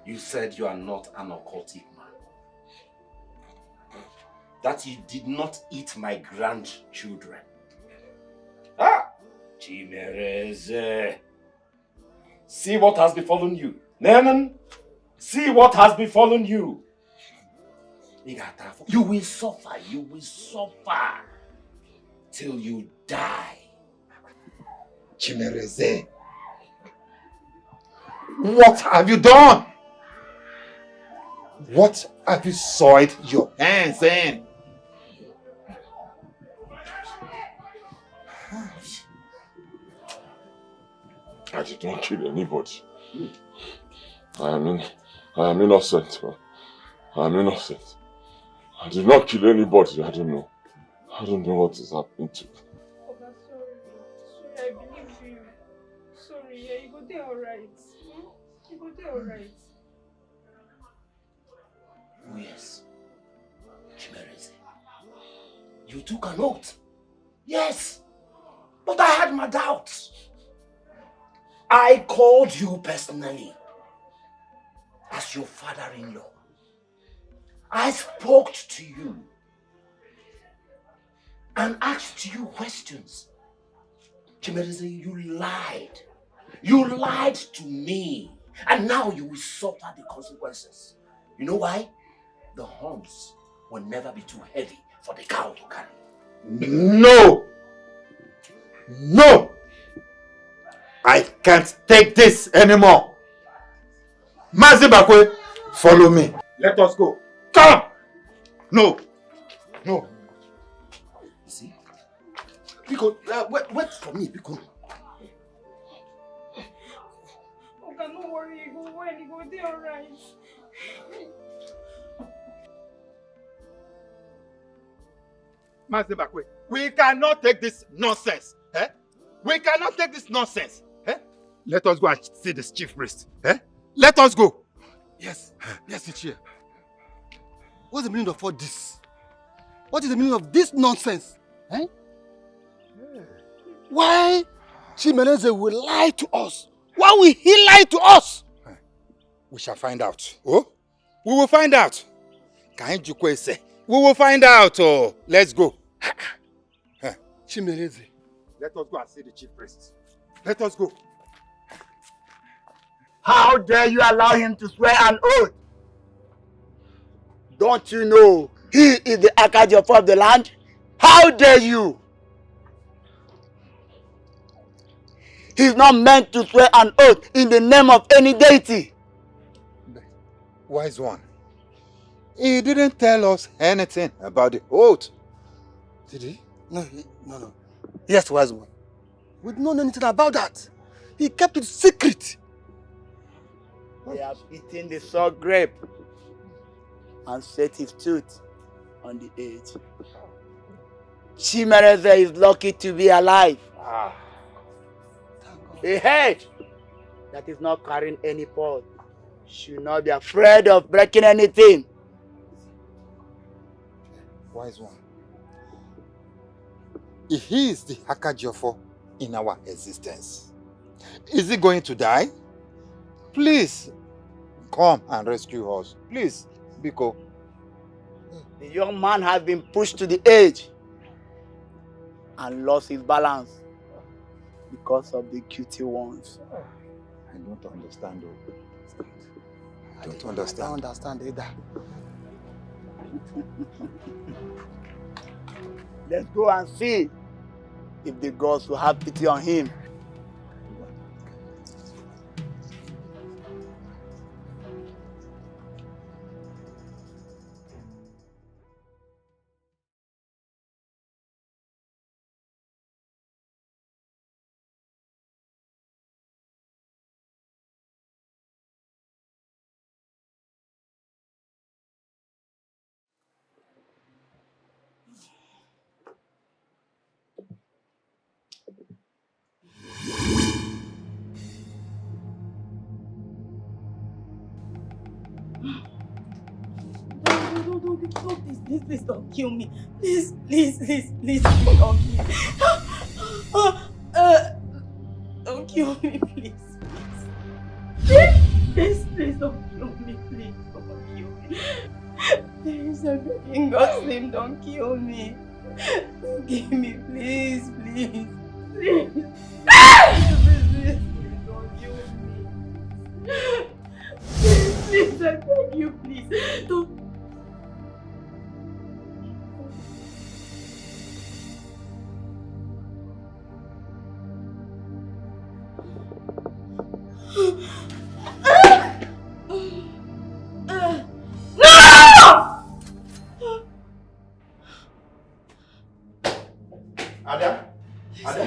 You said you are not an occultic man. That you did not eat my grandchildren. Ah! Chimereze. See what has befallen you. Neman, see what has befallen you. You will suffer, till you die. Chimereze, what have you done? What have you soiled your hands in? I did not kill anybody. I am innocent, man. I am innocent. I did not kill anybody. I don't know. I don't know what is happening to me. Oga, sorry. Sorry, I believe you. Sorry, yeah, you go there alright. You go there alright. Oh yes. Chimereze. You took an oath. Yes. But I had my doubts. I called you personally as your father-in-law. I spoke to you and asked you questions. Chimereze, you lied. You lied to me. And now you will suffer the consequences. You know why? The horns will never be too heavy for the cow to carry. No! No! I can't take this anymore. Mazibakwe, follow me. Let us go. Come! No. No. See? Because, wait for me, because. Oga, no worry, you go well, you go there alright. Mazibakwe, we cannot take this nonsense. Eh? We cannot take this nonsense. Eh? Let us go and see this chief priest. Eh? Let us go. Yes, yes, Ichie. What's the meaning of all this? What is the meaning of this nonsense? Eh? Why Chimereze will lie to us? Why will he lie to us? We shall find out. Oh? We will find out. We will find out. Oh, let's go. Chimereze. Let us go and see the chief priest. Let us go. How dare you allow him to swear an oath? Don't you know he is the Akajiofo of the land? How dare you? He's not meant to swear an oath in the name of any deity. Wise one. He didn't tell us anything about the oath. Did he? No. Yes, wise one. We don't know anything about that. He kept it secret. They have eaten the sour grape and set his tooth on the edge. Chimereze is lucky to be alive. A head that is not carrying any pot should not be afraid of breaking anything. Wise one. If he is the Hakajofo in our existence, is he going to die? Please, come and rescue us. Please, Biko. The young man has been pushed to the edge and lost his balance because of the cutie ones. I don't understand. I don't understand. I don't understand either. Let's go and see if the gods will have pity on him. Please don't kill me. Please don't kill me. Don't kill me, please. Please don't kill me. Please don't kill me. Please, I'm begging God's name, don't kill me. Don't kill me, please. Please, don't kill me. Please, I beg you, please. Don't. Ada? Ada?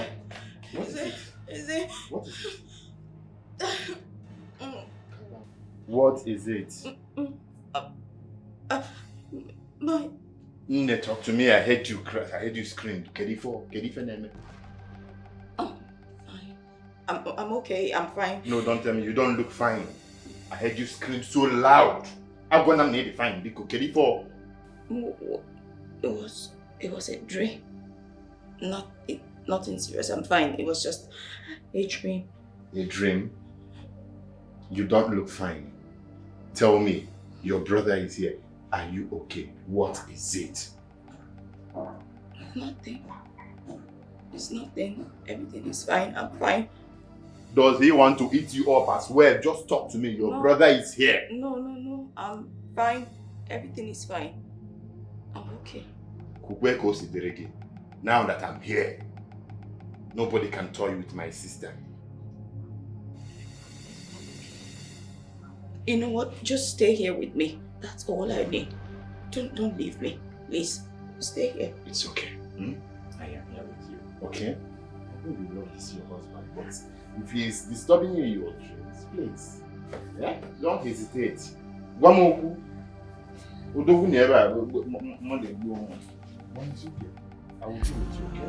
What is it? My... Nne, talk to me. I heard you cry. I heard you scream. Kedifo neme. I'm okay. I'm fine. No, don't tell me. You don't look fine. I heard you scream so loud. I'm gonna need it fine. Because Kedifo. It was a dream. Nothing serious. I'm fine. It was just a dream. A dream? You don't look fine. Tell me, your brother is here. Are you okay? What is it? Nothing. It's nothing. Everything is fine. I'm fine. Does he want to eat you up as well? Just talk to me. Your brother is here. No. I'm fine. Everything is fine. I'm okay. Now that I'm here, nobody can toy with my sister. You know what? Just stay here with me. That's all I need. Don't leave me. Please, stay here. It's okay. I am here with you. Okay? I know you love to see your husband, but if he is disturbing you in your dreams, please, yeah? Don't hesitate. Guamoku. Udogu never. Monday, go on. Once you get, I will be with you, okay?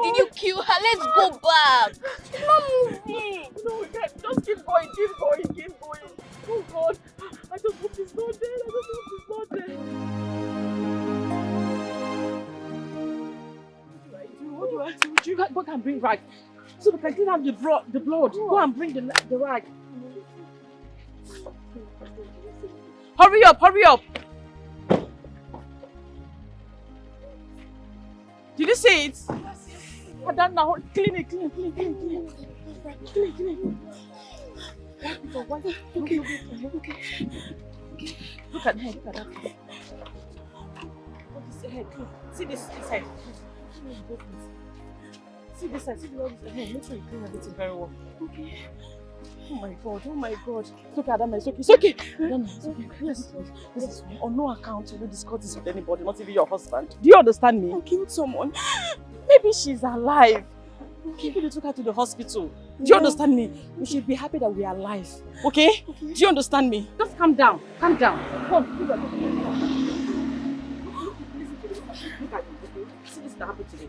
Did you kill her? Let's go back. She's not moving. No, we can't. Just keep going. Oh God. I just hope he's not dead. What do I do? You go and bring rag. So we can clean up the blood. Go and bring the rag. Hurry up. Did you see it? That now, clean it. Okay. Look at that. What is the head? See this side. See this side. See all this head. Make sure you clean everything very well. Okay. Oh my God. It's okay, Adama. It's okay. Adama, it's okay. Yes. This is on no account you will discuss this with anybody, not even your husband. Do you understand me? I killed someone. Maybe she's alive. Maybe they took her to the hospital. Do you understand me? We should be happy that we are alive. Okay? Do you understand me? Just calm down. Calm down. Come. Look at see this that happened today.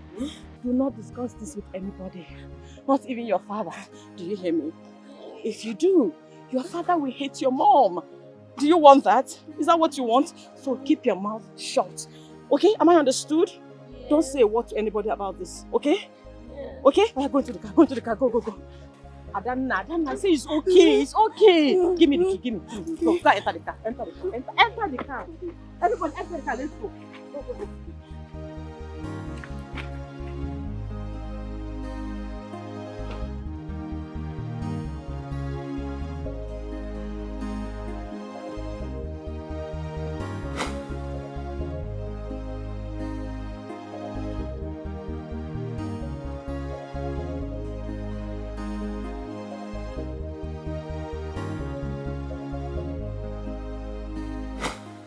Do not discuss this with anybody. Not even your father. Do you hear me? If you do, your father will hate your mom. Do you want that? Is that what you want? So keep your mouth shut. Okay? Am I understood? Don't say a word to anybody about this. Okay? Okay? Go into the car. Go into the car. Go. Adana, say it's okay. It's okay. Give me the key. Go, enter the car. Enter the car. Everybody, enter the car. Let's go. Go.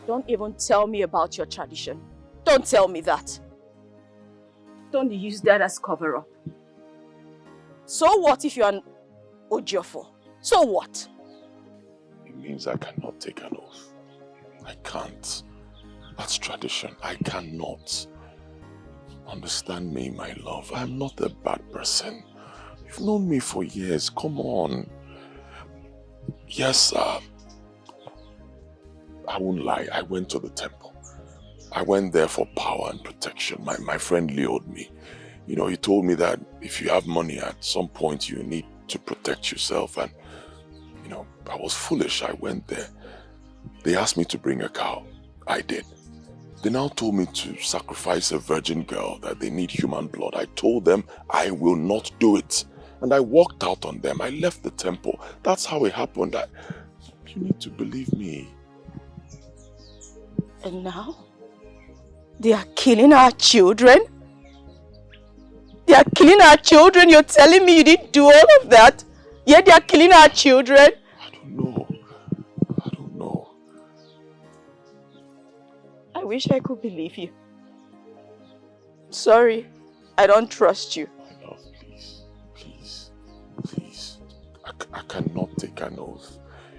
Don't even tell me about your tradition. Don't tell me that. Don't use that as cover-up. So what if you're an Ojiofo? So what? It means I cannot take an oath. I can't. That's tradition. I cannot. Understand me, my love. I'm not a bad person. You've known me for years. Come on. Yes, I won't lie, I went to the temple. I went there for power and protection. My friend lured me. You know, he told me that if you have money at some point you need to protect yourself, and you know, I was foolish. I went there. They asked me to bring a cow. I did. They now told me to sacrifice a virgin girl, that they need human blood. I told them I will not do it. And I walked out on them. I left the temple. That's how it happened. You need to believe me. And now, they are killing our children? They are killing our children? You're telling me you didn't do all of that? Yet they are killing our children? I don't know. I wish I could believe you. Sorry, I don't trust you. My love, please. I cannot take an oath.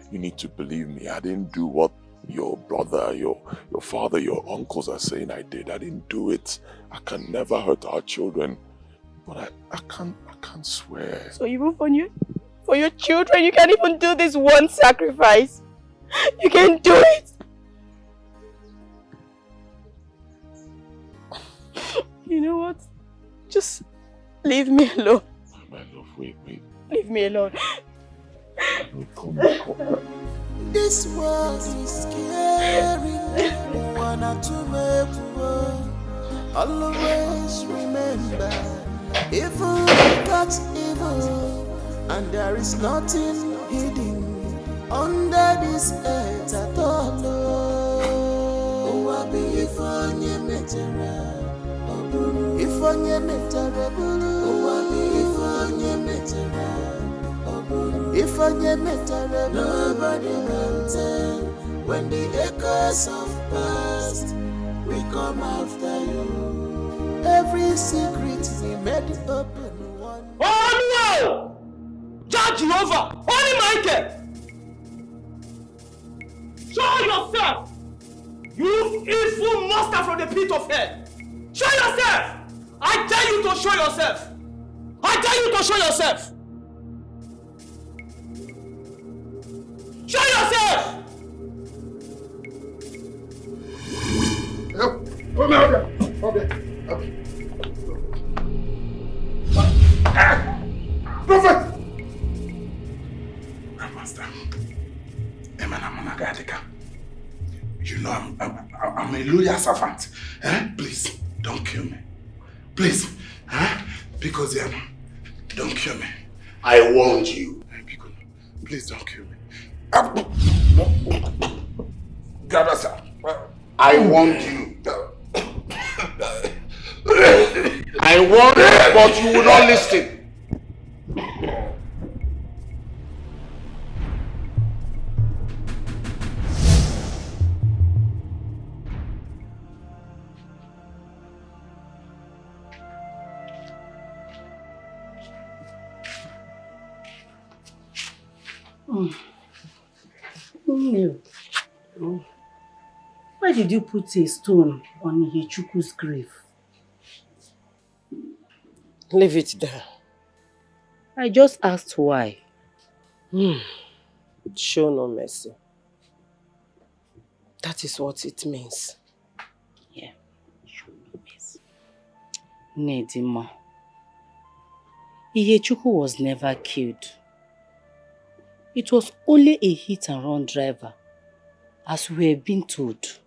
You need to believe me. I didn't do what your brother, your father, your uncles are saying I did. I didn't do it. I can never hurt our children. But I can't swear. So even for your children, you can't even do this one sacrifice. You can't do it. You know what? Just leave me alone. My love, wait. Leave me alone. Come. This world is scary. One or two make war. Always remember, evil got evil, and there is nothing hidden under this earth at all. Oh, I be if on ye metera, if on ye metera, oh, I be if on ye metera. If I get better, nobody can tell. When the echoes of past, we come after you. Every secret we made open one. Oh no! Judge Jehovah! Holy Michael! Show yourself! You evil monster from the pit of hell! Show yourself! I dare you to show yourself! I dare you to show yourself! Show yourself! Come out there. Prophet! Grandmaster, you know I'm a loyal servant. Please, don't kill me. Please. Huh? Because don't kill me. I warned you. Please don't kill me. God, sir. I warned you. I warned you, but you will not listen. Why did you put a stone on Ihechukwu's grave? Leave it there. I just asked why. Show no mercy. That is what it means. Yeah, show no mercy. Nedima, Ihechukwu was never killed. It was only a hit-and-run driver, as we have been told.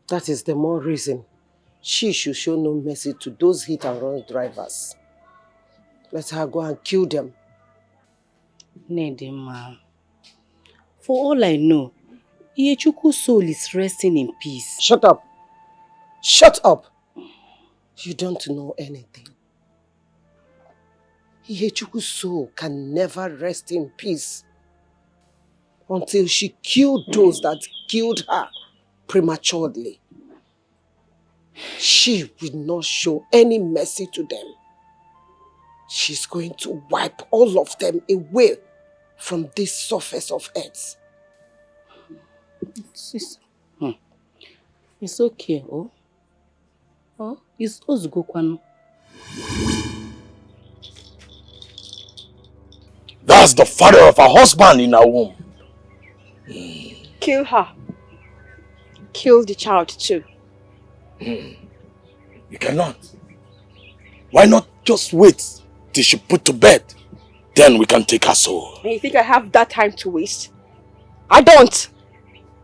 That is the more reason she should show no mercy to those hit-and-run drivers. Let her go and kill them. Nedima, for all I know, Ihechukwu's soul is resting in peace. Shut up! Shut up! You don't know anything. Ihechukwu's soul can never rest in peace until she killed those that killed her prematurely. She will not show any mercy to them. She's going to wipe all of them away from this surface of earth. It's okay, oh? Oh, it's Ozugokwanu. That's the father of her husband in her womb. Kill her. Kill the child too. You cannot. Why not just wait till she put to bed? Then we can take her soul. And you think I have that time to waste? I don't.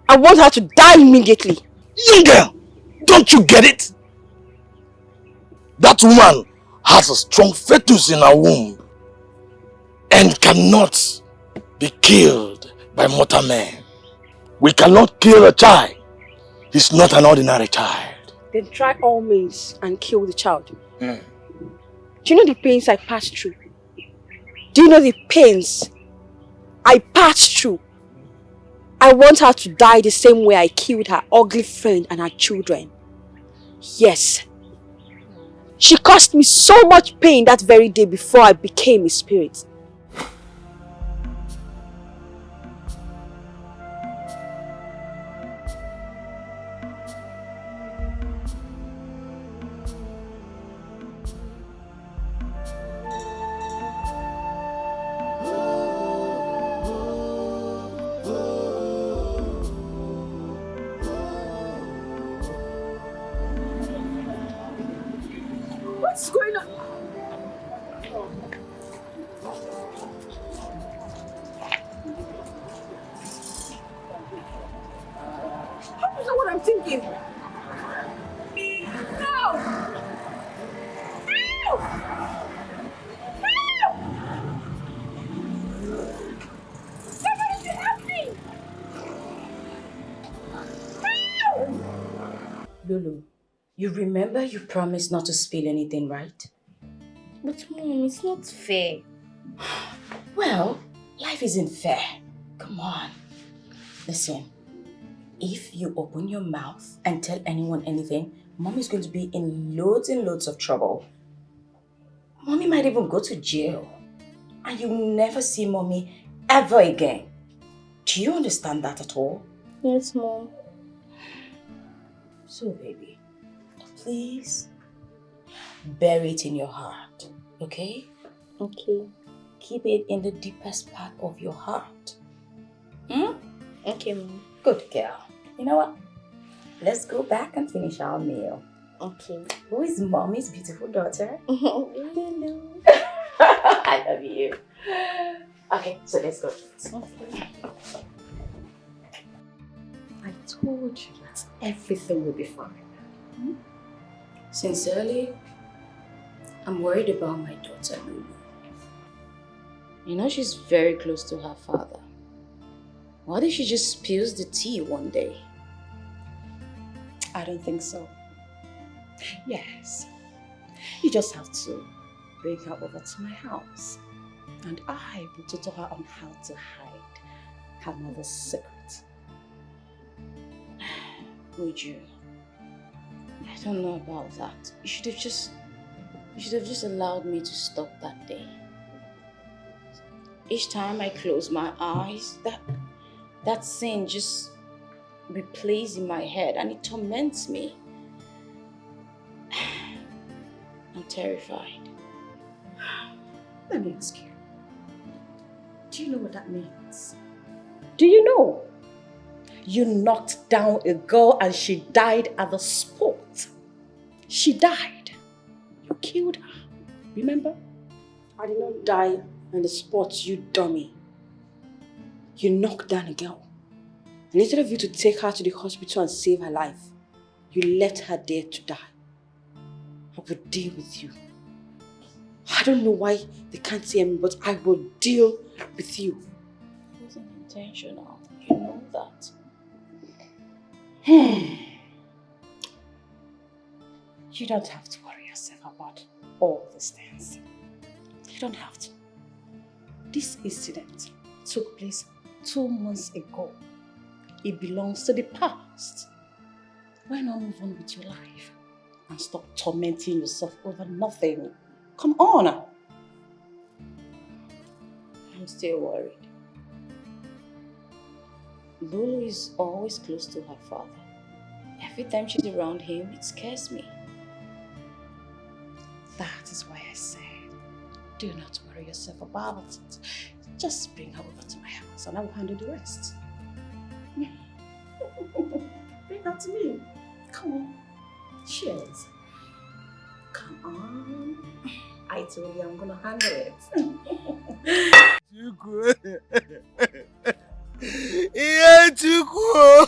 I want her to die immediately. Young girl, don't you get it? That woman has a strong fetus in her womb and cannot be killed by mortal men. We cannot kill a child. He's not an ordinary child. Then try all means and kill the child. Do you know the pains I passed through? Do you know the pains I passed through? I want her to die the same way I killed her ugly friend and her children. Yes. She caused me so much pain that very day before I became a spirit. What's going on? How is that what I'm thinking? No! No! No! Somebody help me! No! Lulu, you remember you promised not to spill anything, right? But Mom, it's not fair. Well, life isn't fair. Come on. Listen, if you open your mouth and tell anyone anything, Mommy's going to be in loads and loads of trouble. Mommy might even go to jail. And you'll never see Mommy ever again. Do you understand that at all? Yes, Mom. So, baby, please bury it in your heart, okay? Okay. Keep it in the deepest part of your heart. Okay, Mom. Good girl. You know what? Let's go back and finish our meal. Okay. Who is Mommy's beautiful daughter? Lulu. I love you. Okay, so let's go. Okay. I told you that everything will be fine. Sincerely, I'm worried about my daughter, Lulu. You know she's very close to her father. What if she just spills the tea one day? I don't think so. Yes. You just have to bring her over to my house. And I will tutor her on how to hide her mother's secret. Would you? I don't know about that. You should have just allowed me to stop that day. Each time I close my eyes, that scene just replays in my head and it torments me. I'm terrified. Let me ask you. Do you know what that means? Do you know? You knocked down a girl and she died at the spot. She died. You killed her. Remember? I did not die on the spot, you dummy. You knocked down a girl. And instead of you to take her to the hospital and save her life, you let her there to die. I will deal with you. I don't know why they can't see me, but I will deal with you. It wasn't intentional. You know that. You don't have to worry yourself about all these things. You don't have to. This incident took place 2 months ago. It belongs to the past. Why not move on with your life and stop tormenting yourself over nothing? Come on. I'm still worried. Lulu is always close to her father. Every time she's around him, it scares me. That is why I said, do not worry yourself about it. Just bring her over to my house and I will handle the rest. Bring her to me. Come on. Cheers. Come on. I told you I'm gonna handle it. Yeah, Chukwu.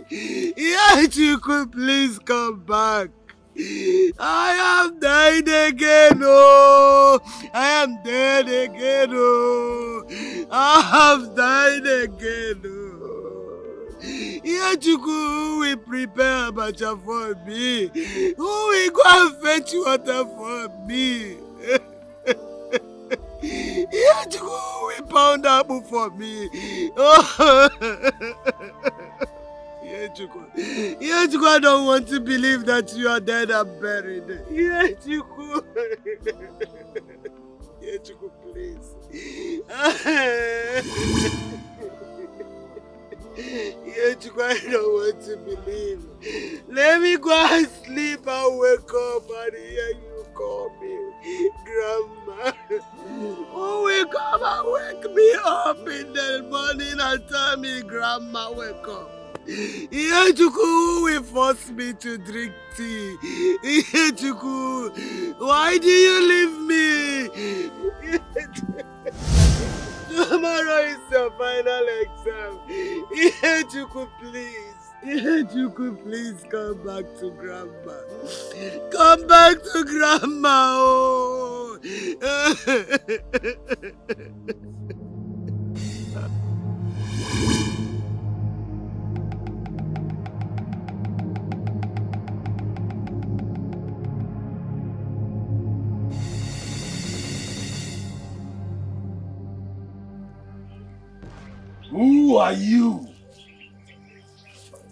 Yeah, Chukwu, please come back. I am dead again, oh. I am dead again, oh. I have died again, oh. Yeah, Chukwu, we prepare abacha for me. Who will go and fetch water for me? Yeah, Chukwu, we pound apple for me. Oh. Yeah, Chukwu, I don't want to believe that you are dead and buried. Yeah, Chukwu. Yeah, Chukwu, please. Yeah, Chukwu, I don't want to believe. Let me go and sleep and wake up and hear you call me Grandma. Who will come and wake me up in the morning and tell me, Grandma, wake up? Chukwu will force me to drink tea. Chukwu, why do you leave me? Tomorrow is your final exam. Chukwu, please. Chukwu, please come back to Grandma. Come back to Grandma. Oh. Who are you?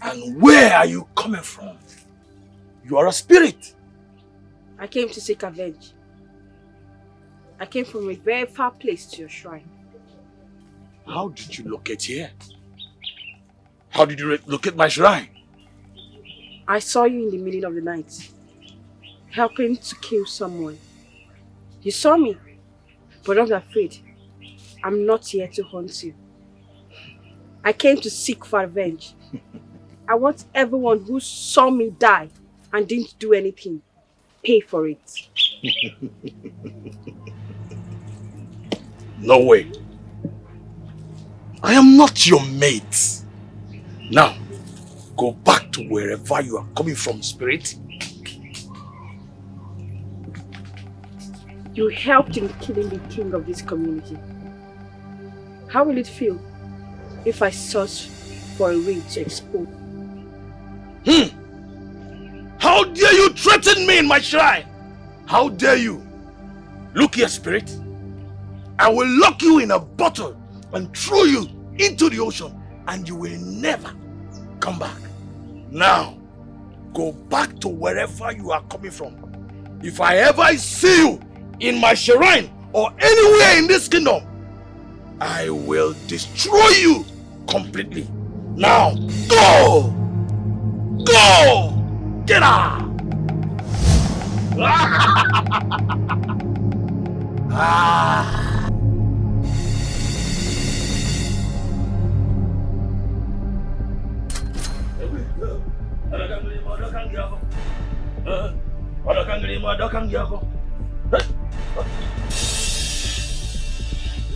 And where are you coming from? You are a spirit. I came to seek revenge. I came from a very far place to your shrine. How did you locate here? How did you locate my shrine? I saw you in the middle of the night, helping to kill someone. You saw me, but don't be afraid. I'm not here to hunt you. I came to seek for revenge. I want everyone who saw me die and didn't do anything, pay for it. No way. I am not your mate. Now, go back to wherever you are coming from, spirit, You helped in killing the king of this community. How will it feel if I search for a way to expose? How dare you threaten me in my shrine? How dare you? Look here, spirit. I will lock you in a bottle and throw you into the ocean, and you will never come back. Now, go back to wherever you are coming from. If I ever see you in my shrine or anywhere in this kingdom, I will destroy you completely. Now, go! Go! Get out!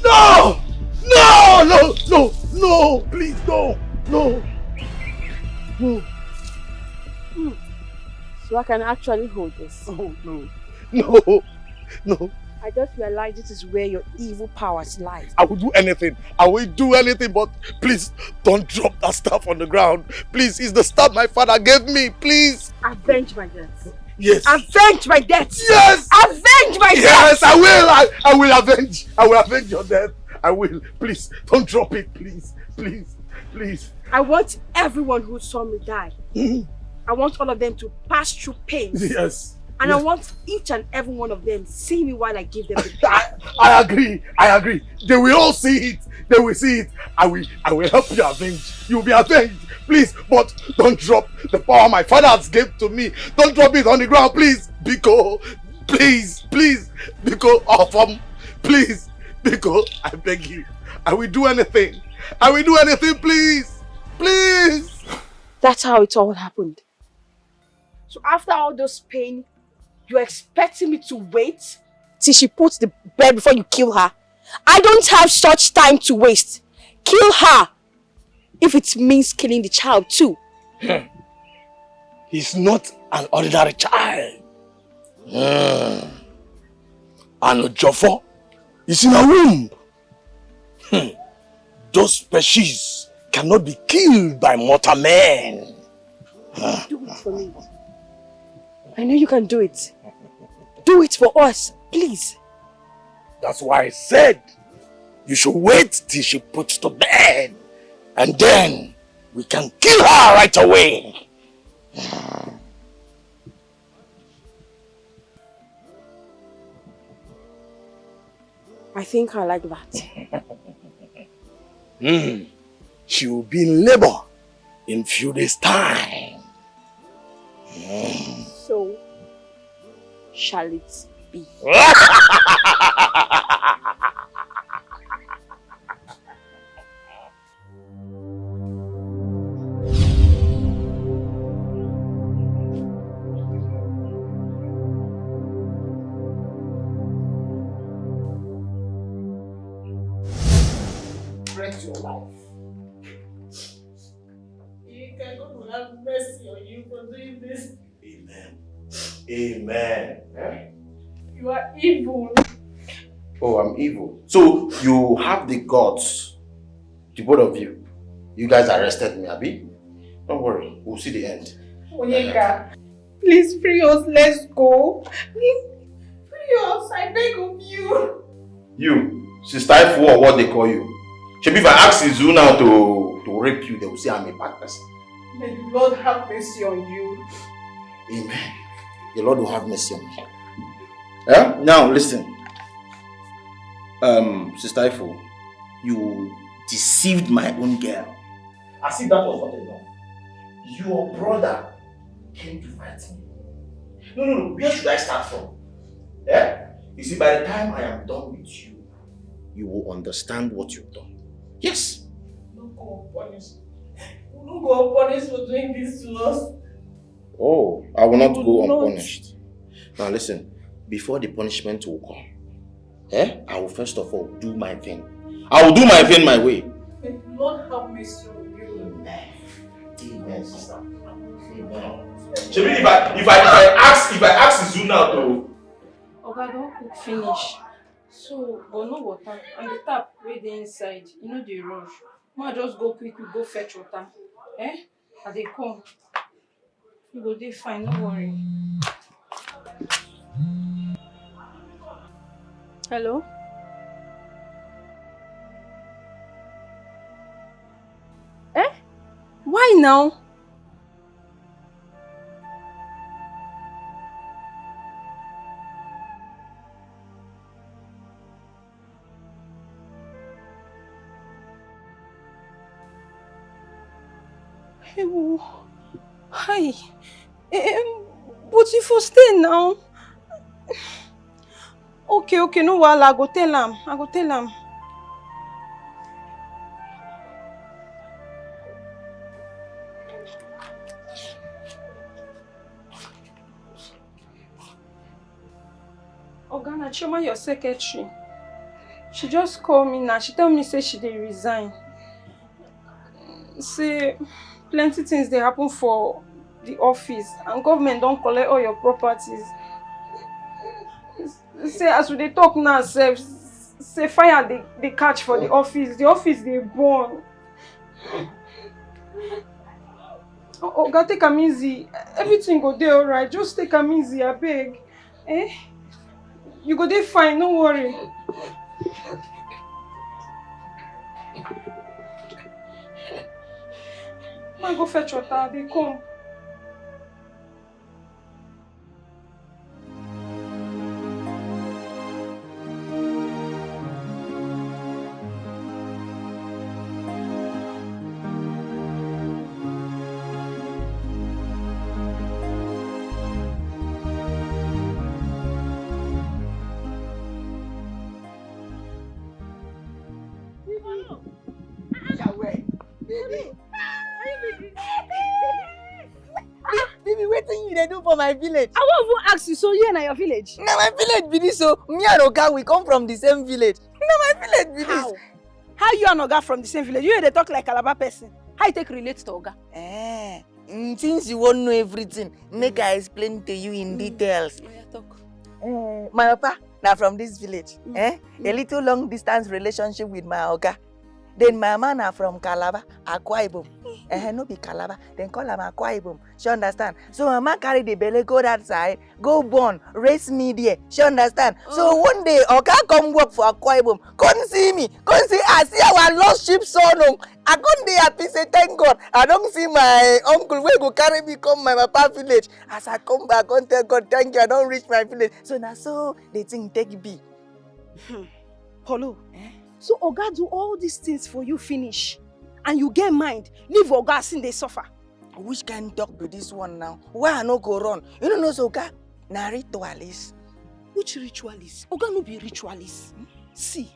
No! No! No! No! No! Please, no! No! No! So I can actually hold this. Oh, no. No! No! I just realized this is where your evil powers lie. I will do anything. I will do anything, but please don't drop that staff on the ground. Please, it's the staff my father gave me. Please. Avenge my death. Yes. Avenge my death. Yes. Avenge my death. Yes, I will. I will avenge. I will avenge your death. I will. Please, don't drop it. Please. Please. Please. I want everyone who saw me die. I want all of them to pass through pain. Yes. And yes. I want each and every one of them see me while I give them the pain. I agree. I agree. They will all see it. They will see it. I will help you avenge. You will be avenged. Please, but don't drop the power my father has given to me. Don't drop it on the ground, please. Biko, please, please. Biko, please. Biko, I beg you. I will do anything. I will do anything, please. Please. That's how it all happened. So after all those pain, you're expecting me to wait till she puts the bed before you kill her? I don't have such time to waste. Kill her. If it means killing the child too. He's not an ordinary child. And Jofo is in a womb. Those species cannot be killed by mortal men. Do it for me. I know you can do it. Do it for us, please. That's why I said you should wait till she puts to bed. And then we can kill her right away. I think I like that. She will be in labor in few days' time. So shall it be. Your life. God will have mercy on you for doing this. Amen. Amen. Eh? You are evil. Oh, I'm evil. So you have the guts, the both of you. You guys arrested me, Abi. Don't worry, we'll see the end. Onyeka, please free us. Let's go. Free us. I beg of you. You, Sister Ifu, or what they call you. Should if I ask Izu now to rape you, they will say I'm a bad person. May the Lord have mercy on you. Amen. The Lord will have mercy on me. Yeah? Now listen. Sister Ifu, you deceived my own girl. As if that was not enough. Your brother came to fight me. No. Where should I start from? Yeah? You see, by the time I am done with you, you will understand what you've done. Yes. Don't go unpunished. Don't go unpunished for doing this to us. Oh, I will not go unpunished. Now listen, before the punishment will come, I will first of all do my thing. I will do my thing my way. May the Lord have mercy on you. Amen, sister. Amen. Shebi, if I ask Izu now to Oga don cook finish. So, but no water. And the tap wey dey inside, you know the rush. Ma just go quick, go fetch water. Eh? And they come. You go dey fine, no worry. Hello? Eh? Why now? Hi. But you for stay now. Okay, no wahala. I go tell am. Oga, na Chioma, your secretary. She just called me now. She tell me say she dey resign. Say plenty things dey happen for the office and government don collect all your properties. Say as we dey talk now, say fire dey catch for the office. The office dey burn. Oga, take am easy. Everything go dey alright. Just take am easy, abeg. Eh? You go dey fine, no worry. I go fetch water, they come. Baby, wetin you dey do for my village? I won't even ask you, so you and your village? Na my village be this, so me and Oga we come from the same village. Na my village be this. How you and Oga from the same village? You dey talk like Calabar person. How you take relate to Oga? Since you won't know everything, make I explain to you in details. My papa na from this village. A little long distance relationship with my Oga. Then my mama na from Calabar, Akwa Ibom. No be Calabar, then call am Akwa Ibom. She understand? So mama carry the belly, go that side, go born, raise me there. She understand? So one day, Oga come work for Akwa Ibom. Come see me. Come see, I see our lost sheep son. I come there happy, say thank God. I don't see my uncle where go carry me come my papa village. As I come back, I tell God, thank you, I don't reach my village. So now so the thing take be. Hello. So Oga do all these things for you finish. And you get mind, leave Oga sin they suffer. Which kind of talk be this one now? Why I no go run? You don't know so Oga na ritualist. Which ritualist? Oga no be ritualist. See,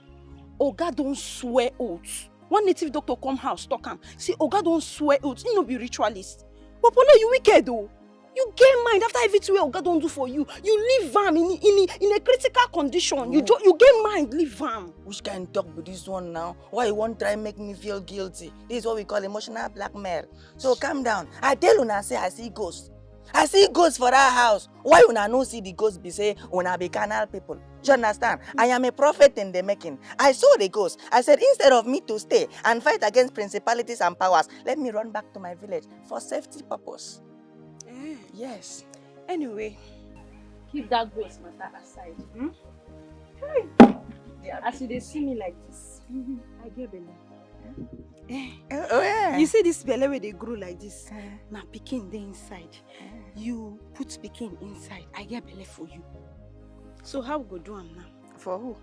Oga don't swear oaths. One native doctor come house talk am. See, Oga don't swear oaths. He no be ritualist. But Polo, you wicked though. You get mind after everything Oga don't do for you. You leave am in a critical condition. You get mind, leave am. Which kind of talk be this one now? Why you won't try make me feel guilty? This is what we call emotional blackmail. So calm down. I tell una say I see ghosts. I see ghosts for that house. Why una no see the ghost be say una be carnal people? Do you understand? I am a prophet in the making. I saw the ghost. I said instead of me to stay and fight against principalities and powers, let me run back to my village for safety purpose. Yes. Anyway, Keep that ghost matter aside. As you dey see me like this, I get belly. You see this belly where they grow like this? Now pikin dey inside. You put pikin inside. I get belly for you. So how we go do am now? For who?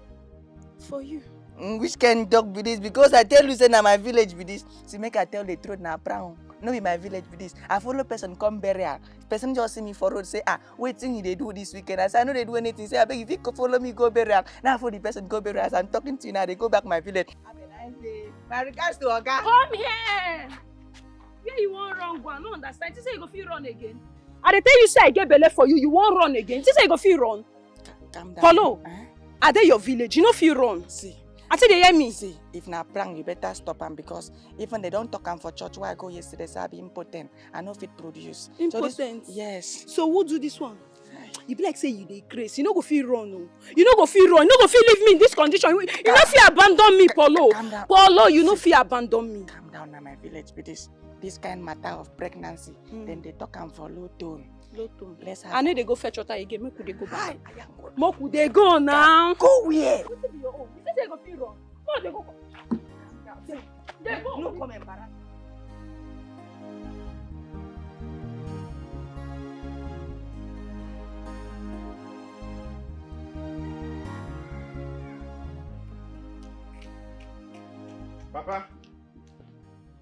For you. Which kind dog be this? Because I tell you say na my village be this. See, make I tell the truth na brown. No be my village be this. I follow person come burial. Person just see me for road say, wetin you dey do this weekend? I say I no dey do anything. Say abeg if you follow me go burial. Now for the person go burial. As I'm talking to you now, they go back my village. Have a nice day. My regards to Oga. Come here. Where you want run go? I no understand. You say you go fit run again. I dey tell you say I get belly for you. You won't run again. You say you go fit run. Calm down. Follow. Are they your village? You know fit run. See. I say they hear me. See, if na prank, you better stop them because even they don't talk am for church. Where I go yesterday, say I be impotent. I know fit produce. Impotent? So yes. So who do this one? You be like say you dey craze. You no go feel run, no. You no go feel run. You no go feel leave me in this condition. You no feel abandon me, Paulo. Paulo, you no feel abandon me. Calm down now, my village. Be this kind matter of pregnancy. Then they talk am for low tone. Low tone. Let's have. I know they go fetch water again. Make we dey go back. Make we dey go now. Go where? Wetin be your own? You say you go feel run. Go dey go. Dey go. No come embarrass.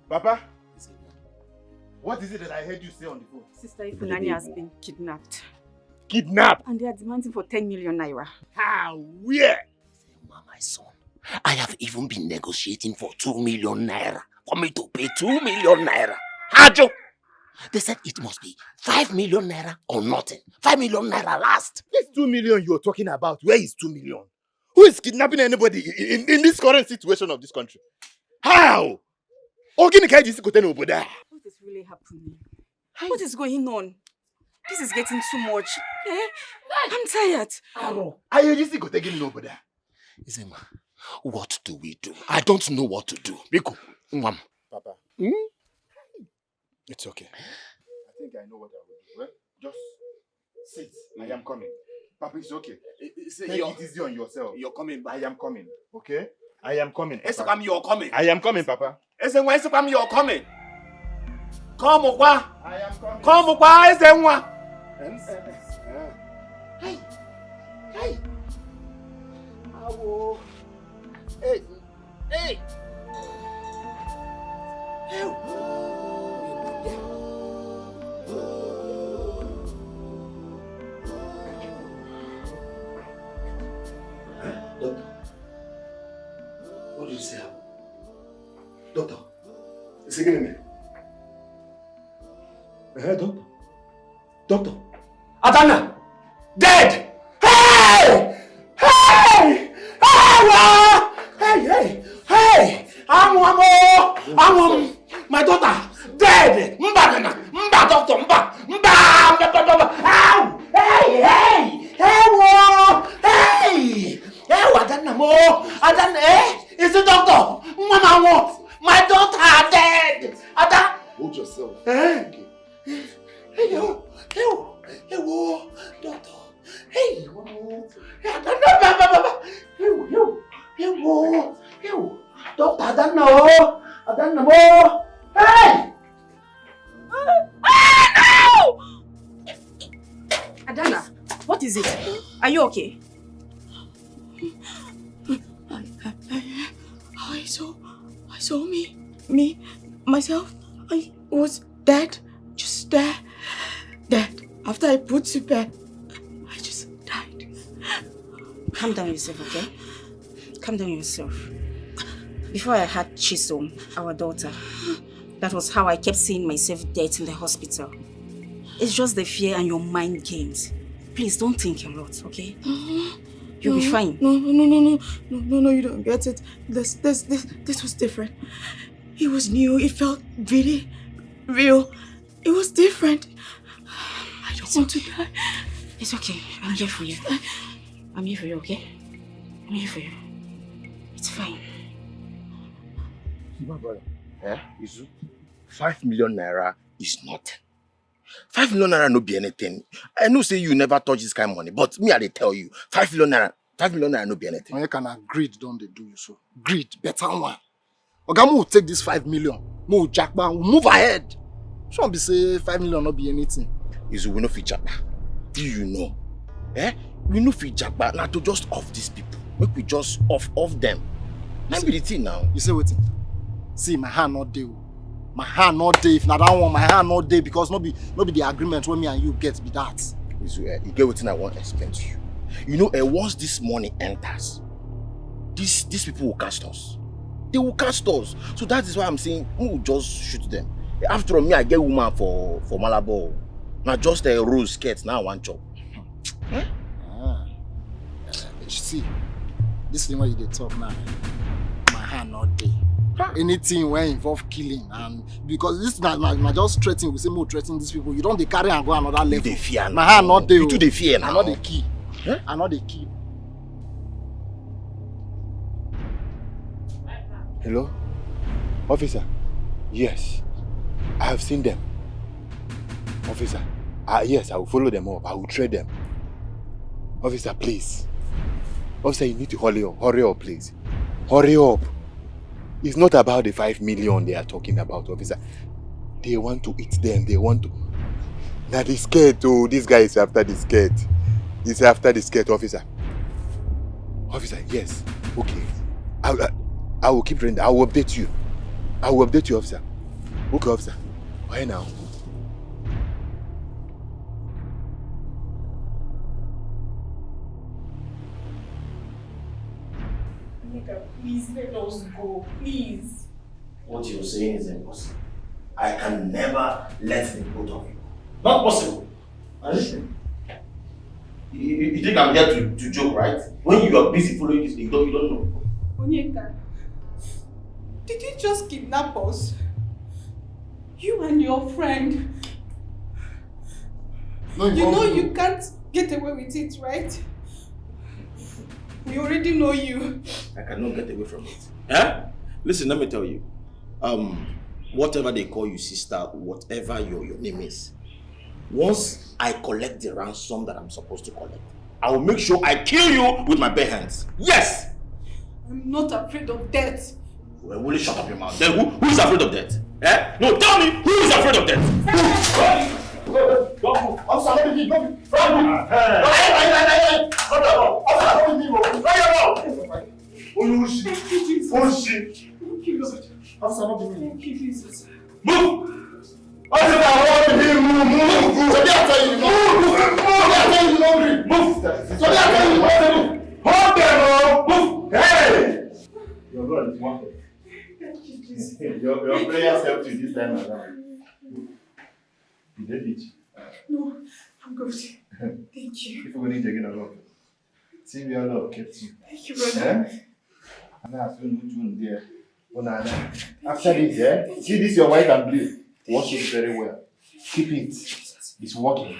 Papa, what is it that I heard you say on the phone? Sister Ifunanya has been kidnapped. Kidnapped? And they are demanding for 10 million naira. How? Where? My son, I have even been negotiating for 2 million naira for me to pay 2 million naira. Hajo! They said it must be 5 million naira or nothing. 5 million naira last. This 2 million you're talking about, where is 2 million? Who is kidnapping anybody in this current situation of this country? How? What is really happening? What is going on? This is getting too much. Eh? I'm tired. Are you just taking nobody? Izema, what do we do? I don't know what to do. Biko, Mwam. Papa. It's okay. I think I know what I will do. Well, just sit. I am coming. Papa, it's okay. Take it easy on yourself. You're coming back. I am coming. Okay? I am coming. Papa. You're coming. I am coming, Papa. You're coming. Come, Okwa. I am coming. Come, Okwa. Hey. Hey. Hey. Hey. Doctor, what do you say? Doctor, is he getting me? Doctor. Doctor. Adana! Dead! Hey! Hey! Hey! Hey! I'm my daughter! Dead! Mba, doctor! Mba! Ow! Hey! Adana mo! Adana, is the doctor? Mama, my daughter dead! Adana! Hold yourself. Okay. Hey, doctor. Hey, doctor, I don't know. Hey! No! Adana, what is it? Are you okay? I saw myself. I was dead, just there, dead. After I put to bed, I just died. Calm down yourself, okay? Calm down yourself. Before I had Chisom, our daughter, that was how I kept seeing myself dead in the hospital. It's just the fear and your mind games. Please don't think a lot, okay? You'll be fine. No, you don't get it. This was different. It was new. It felt really real. It was different. I don't want to die. It's okay. I'm here for you. I'm here for you, okay? I'm here for you. It's fine. My brother, Izu, 5 million naira is nothing. 5 million naira no be anything. I know say you never touch this kind of money, but me I dey tell you, 5 million naira no be anything. You can greed, don't they do you so? Greed, better one. Ogamu will take this 5 million. Mo jackba, we'll move ahead. Shouldn't be say 5 million not be anything. Izu, we no fit jackba. Do you know? We no fit jackba. Now to just off these people. Make we just off them. Let be the thing now. You say waiting. See, my hand not day. My hand not day. If not that one, my hand not day because no be the agreement when me and you get be that. Izu, you get what I want to explain to you. You know, once this money enters, these people will cast us. They will cast us. So that is why I'm saying we will just shoot them. After all, me, I get woman for Malabo. Not just a rose skirt, now one chop. See, this thing where you dey talk now, my hand not day. anything wey involve killing, and because this na just threatening, we say more threatening these people. You don't dey carry and go another level. They fear now. Na how not dey. You too dey fear now. I not dey kill. I not dey kill. Hello? Officer? Yes. I have seen them. Officer? Yes, I will follow them up. I will train them. Officer, please. Officer, you need to hurry up. Hurry up, please. Hurry up. It's not about the 5 million they are talking about, officer. They want to eat them. They want to... Now the skirt, oh, this guy is after the skirt. He's after the skirt, officer. Officer, yes. Okay. I will keep training. I will update you. I will update you, officer. Okay, officer. Why now? Please let us go, please. What you're saying is impossible. I can never let the both of you. Not possible. Listen. You think I'm here to joke, right? When you are busy following this thing, you don't know. Onyeka, did you just kidnap us? You and your friend. No, you know you can't get away with it, right? We already know you. I cannot get away from it. Eh? Listen, let me tell you. Whatever they call you, sister, whatever your name is, once I collect the ransom that I'm supposed to collect, I will make sure I kill you with my bare hands. Yes! I'm not afraid of death. Well, will you shut up your mouth? Then who is afraid of death? Eh? No, tell me, who is afraid of death? Your God is wonderful. Your prayers helped you this time around. You did it. No, I'm good. Thank you. If we need to get a lot. See, we are love kept you. Thank you, brother. And I feel good there. After this, see this your white and blue. Wash it very well. Keep it. It's working.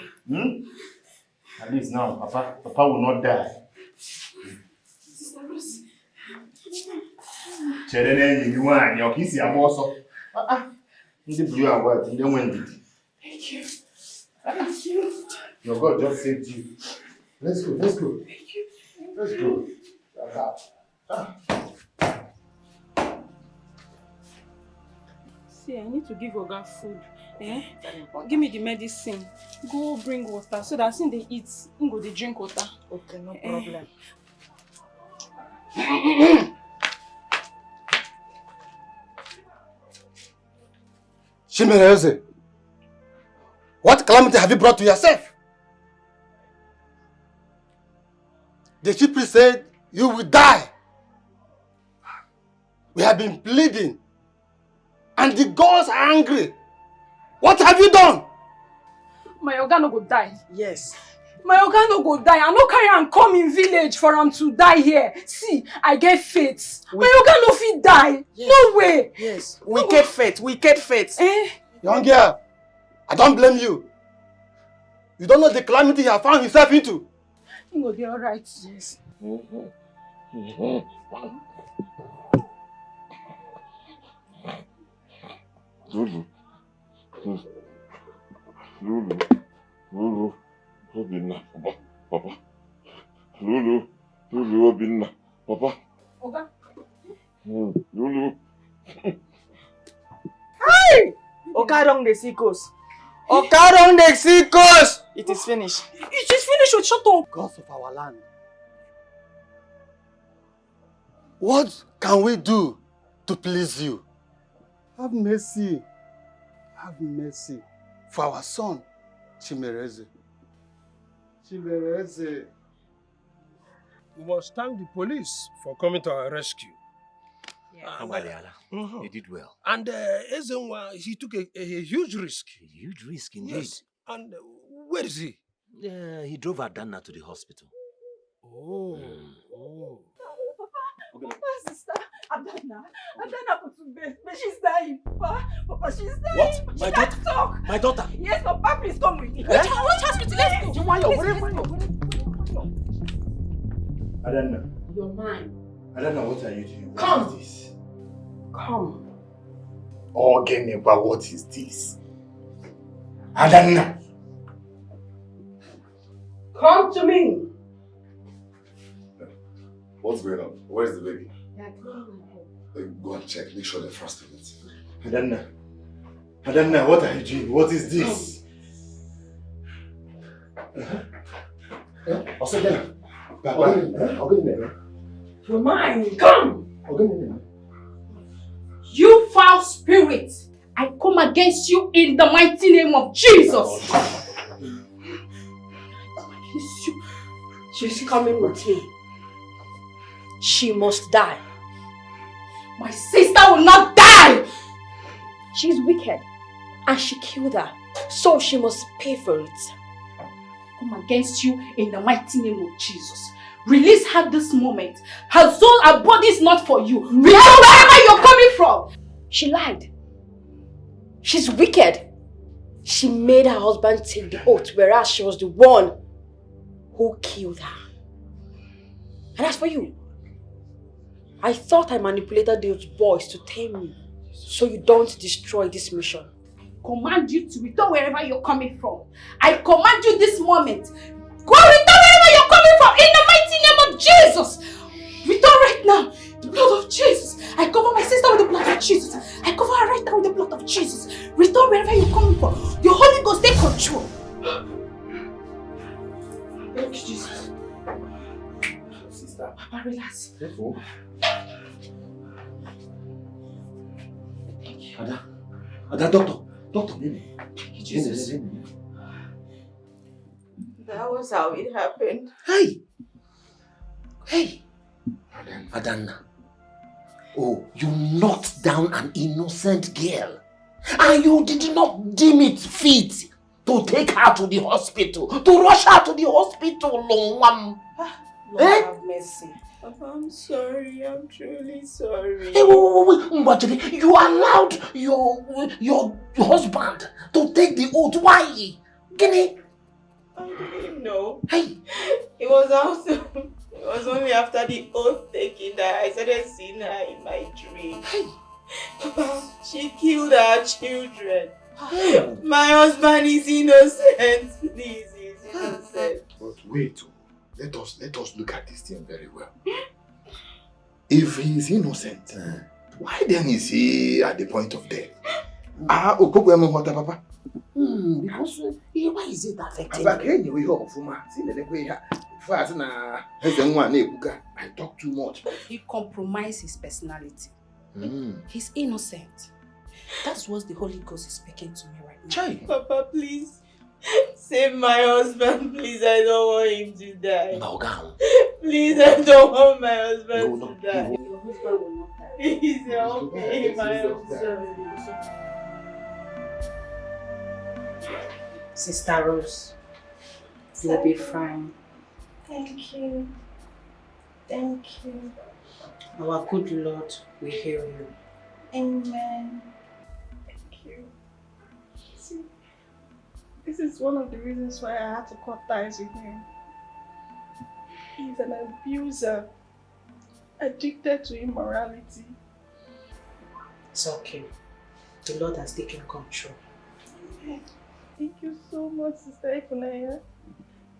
At least now, Papa will not die. Sister Rose. You want your kiss your boss. The blue and white, you don't win it. Thank you. Thank you. Your God just saved you. Let's go. Thank you. Let's go. See, I need to give Oga food. Give me the medicine. Go bring water so that since they eat, go they drink water. Okay, no problem. Chimereze, what calamity have you brought to yourself? The chief priest said you will die. We have been pleading, and the gods are angry. What have you done? My Oga no go die. Yes. My Oga no go die. I no carry am come in village for him to die here. See, I get faith. My Oga no fit die. Yes. No way. Yes. Wicked faith. Wicked faith. Young girl, I don't blame you. You don't know the calamity he has found himself into. He will be alright. Yes. Lulu. Obinna, Papa. Lulu, Obinna, Papa. Oga. Lulu. Hey! Okarong the Sikos. Okarong the Sikos! It is finished. It is finished, shut up. Gods of our land. What can we do to please you? Have mercy. Have mercy for our son, Chimereze. Chimereze. We must thank the police for coming to our rescue. You did well. And Ezenwa, he took a huge risk. A huge risk indeed. Yes. And where is he? He drove Adana to the hospital. Oh. Papa, sister, Adana put to bed. What? My daughter? Talk. My daughter? Yes, Papa, please come with me. Eh? Which hospital? Let's go. Adanna. You're mine. Adanna, what are you doing? Come. What is this? Come. Ogeneba, what is this? Adanna. Come to me. What's going on? Where's the baby? Yeah, come. Go and check. Make sure they're fast with it. Adanna. Adanna, what are you doing? What is this? You're mine. Come. You foul spirit. I come against you in the mighty name of Jesus. I come against you. She's coming with me. She must die. My sister will not die. She's wicked and she killed her, so she must pay for it. I come against you in the mighty name of Jesus. Release her this moment. Her soul, her body is not for you. Return wherever you're coming from. She lied. She's wicked. She made her husband take the oath, whereas she was the one who killed her. And as for you, I thought I manipulated those boys to tame you, so you don't destroy this mission. I command you to return wherever you're coming from. I command you this moment. Go return wherever you're coming from in the mighty name of Jesus. Return right now. The blood of Jesus. I cover my sister with the blood of Jesus. I cover her right now with the blood of Jesus. Return wherever you're coming from. The Holy Ghost, take control. Thank you, Jesus. Sister. Papa, relax. Careful. Ada, doctor, Nene. Jesus. That was how it happened. Hey! Adanna. Oh, you knocked down an innocent girl. And you did not deem it fit to take her to the hospital. To rush her to the hospital, Lord, have mercy. Papa, I'm sorry. I'm truly sorry. Hey, wait. You allowed your husband to take the oath. Why? Guinea? I didn't know. Hey. It was only after the oath taking that I started seeing her in my dream. Hey. Papa, she killed her children. Hey. My husband is innocent. Please, he's innocent. But wait. Let us look at this thing very well. If he is innocent, why then is he at the point of death? Papa. Because why is it affecting I talk too much. He compromised his personality. He's innocent. That's what the Holy Ghost is speaking to me right now. Papa, please. Save my husband, please. I don't want him to die. Please, I don't want my husband to die. Your husband will not die. Please help me, my husband. Sister Rose, you'll be fine. Thank you. Thank you. Our good Lord will heal you. Amen. Thank you. See, this is one of the reasons why I had to cut ties with him. He's an abuser, addicted to immorality. It's okay. The Lord has taken control. Thank you so much, Sister Ifunaya.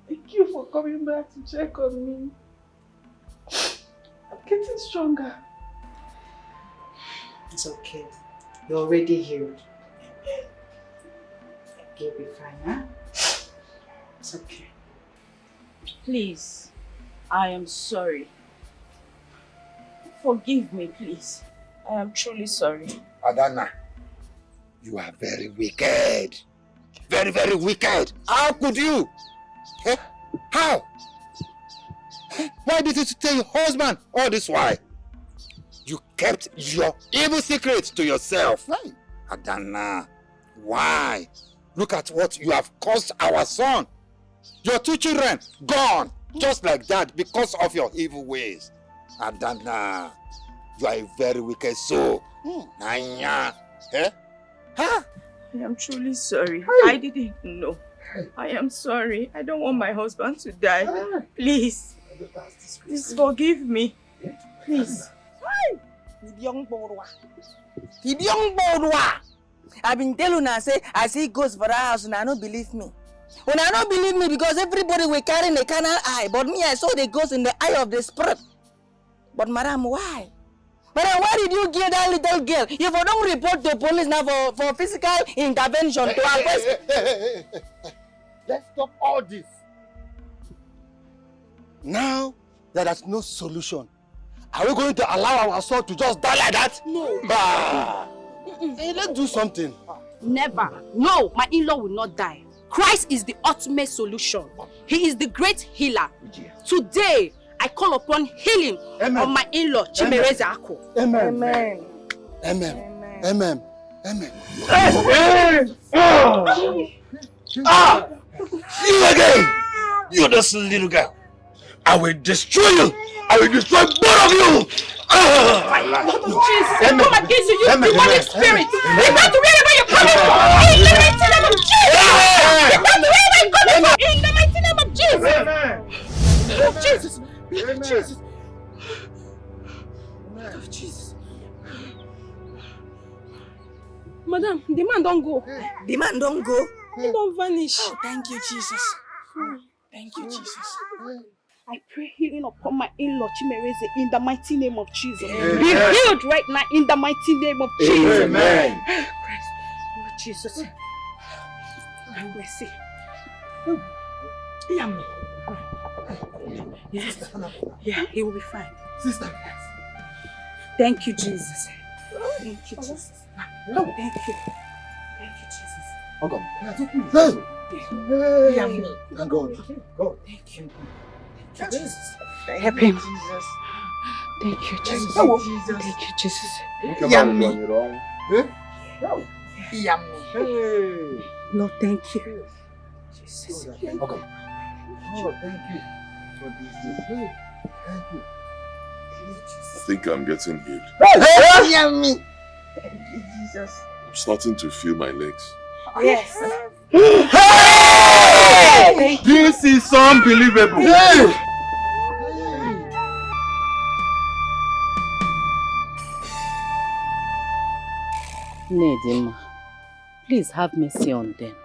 Thank you for coming back to check on me. I'm getting stronger. It's okay. You're already healed. You'll be fine, huh? It's okay. Please, I am sorry. Forgive me, please. I am truly sorry. Adanna, you are very wicked. Very, very wicked. How could you? Eh? How? Why did you tell your husband all this while? You kept your evil secrets to yourself. Right. Adanna, why? Look at what you have caused our son. Your 2 children gone just like that because of your evil ways. Adanna, you are a very wicked soul. Nanya. Eh? Huh? I am truly sorry. I didn't know. I am sorry. I don't want my husband to die. Please. Please forgive me. Please. I've been telling una say I see ghosts for that house and I don't believe me. When I don't believe me because everybody will carry the carnal eye, but me I saw the ghost in the eye of the spirit. But madam, why? Madam, why did you give that little girl? If you don't report to police now for physical intervention to arrest. Let's stop all this. Now that there's no solution, are we going to allow our soul to just die like that? No. Bah. Hey, let's do something. Never. No, my in-law will not die. Christ is the ultimate solution. He is the great healer. Today, I call upon healing on my in-law, Chimereze Ako. Amen. Amen. Amen. Amen. Amen. You again! You this little girl! I will destroy you! I will destroy both of you! Jesus, I come against you, you demonic spirit! Return to wherever you're coming from! In the mighty name of Jesus! Return to wherever you're coming from! In the mighty name of Jesus! Oh, Jesus! Oh, Jesus! Oh, Jesus! Madam, the man don't go. The man don't go? He don't vanish. Oh, thank you, Jesus. Thank you, Jesus. I pray healing upon my in-law Chimereze in the mighty name of Jesus. Amen. Be healed right now in the mighty name of Jesus. Amen. Christ, Lord Jesus. Have mercy. Yeah, he will be fine. Sister. Thank you, Jesus. Thank you, Jesus. Thank you. Thank you, Jesus. Okay. Thank God. God. Thank you. Thank you, Jesus. Help him. Jesus. Thank you, Jesus. Thank you, Jesus. Thank you, Jesus. Yummy. Yummy. Lord, thank you. Jesus. Okay. Oh, thank you for this. Thank you. I think I'm getting healed. Yummy. Thank you, Jesus. I'm starting to feel my legs. Yes. Hey! This is unbelievable. Hey! Nedima, please have mercy on them.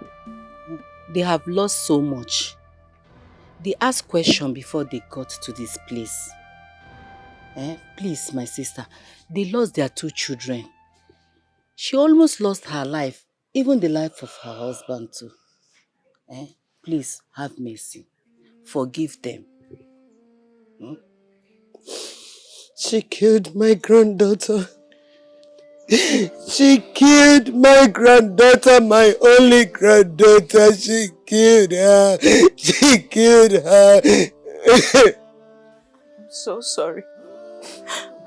They have lost so much. They asked questions before they got to this place. Please, my sister, they lost their 2 children. She almost lost her life, even the life of her husband too. Please have mercy. Forgive them. She killed my granddaughter. She killed my granddaughter, my only granddaughter. She killed her. She killed her. I'm so sorry.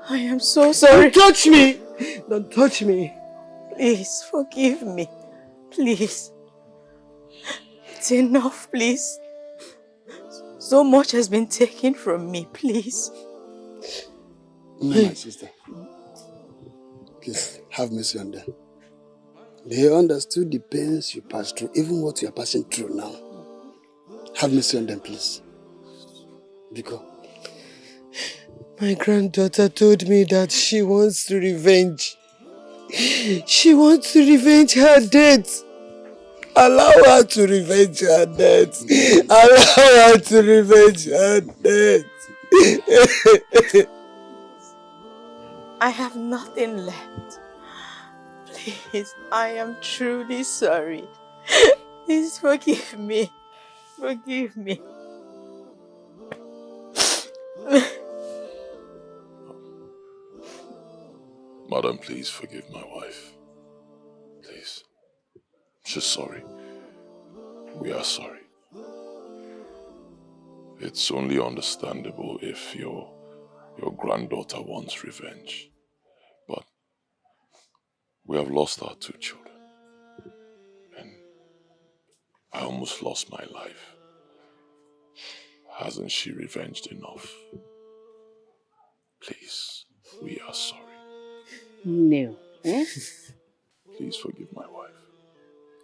I am so sorry. Don't touch me. Don't touch me. Please, forgive me. Please. It's enough, please. So much has been taken from me, please. My sister, please have mercy on them. They understood the pains you passed through, even what you are passing through now. Have mercy on them, please. Because my granddaughter told me that she wants to revenge. She wants to revenge her death. Allow her to revenge her death. Allow her to revenge her death. I have nothing left. Please, I am truly sorry. Please forgive me. Forgive me. Madam, please forgive my wife. Please. She's sorry. We are sorry. It's only understandable if your granddaughter wants revenge. But we have lost our 2 children. And I almost lost my life. Hasn't she revenged enough? Please, we are sorry. No. Please forgive my wife.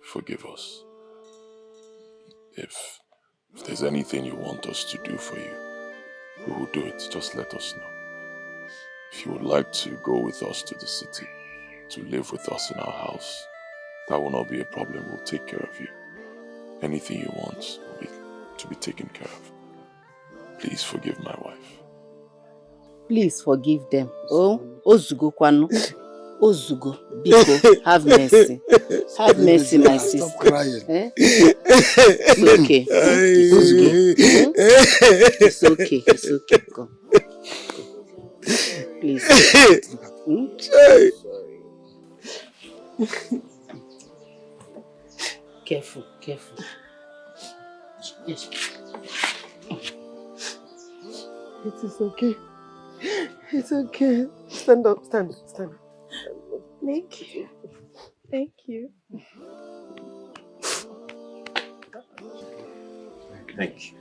forgive us. If there's anything you want us to do for you, we will do it. Just let us know. If you would like to go with us to the city, to live with us in our house, that will not be a problem. We'll take care of you. Anything you want will be to be taken care of. Please forgive my wife. Please forgive them. Oh, Ozugo Kwanu. Ozugo, Biko, have mercy. Have mercy, my sister. Stop crying. Eh? It's okay. Ozugo. It's okay. It's okay. Go. Please. Careful. Yes. It is okay. It's okay. Stand up. Thank you. Thank you. Thank you.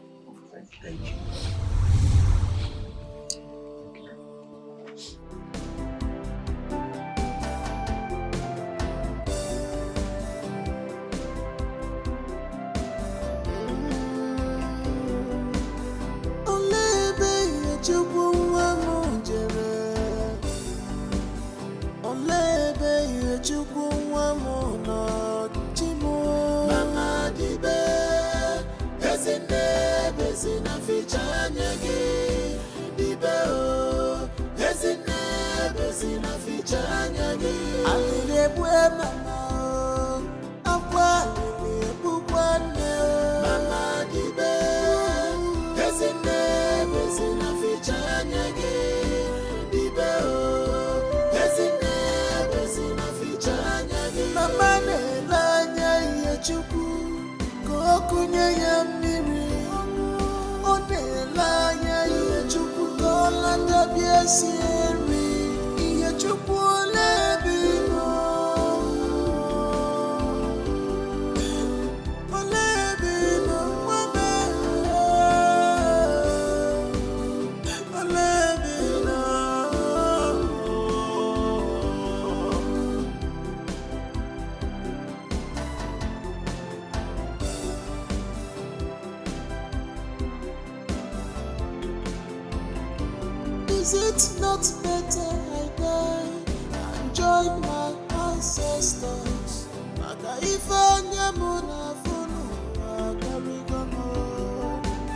Is it not better I die and join my ancestors? Makaifanya muna funu akarigomo.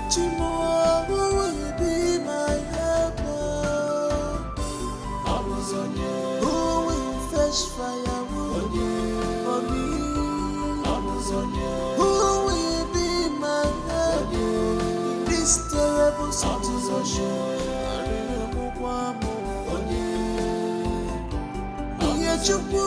Chimo, who will be my helper? Who will fetch firewood for me? Who will be my helper in this terrible situation? Chukwu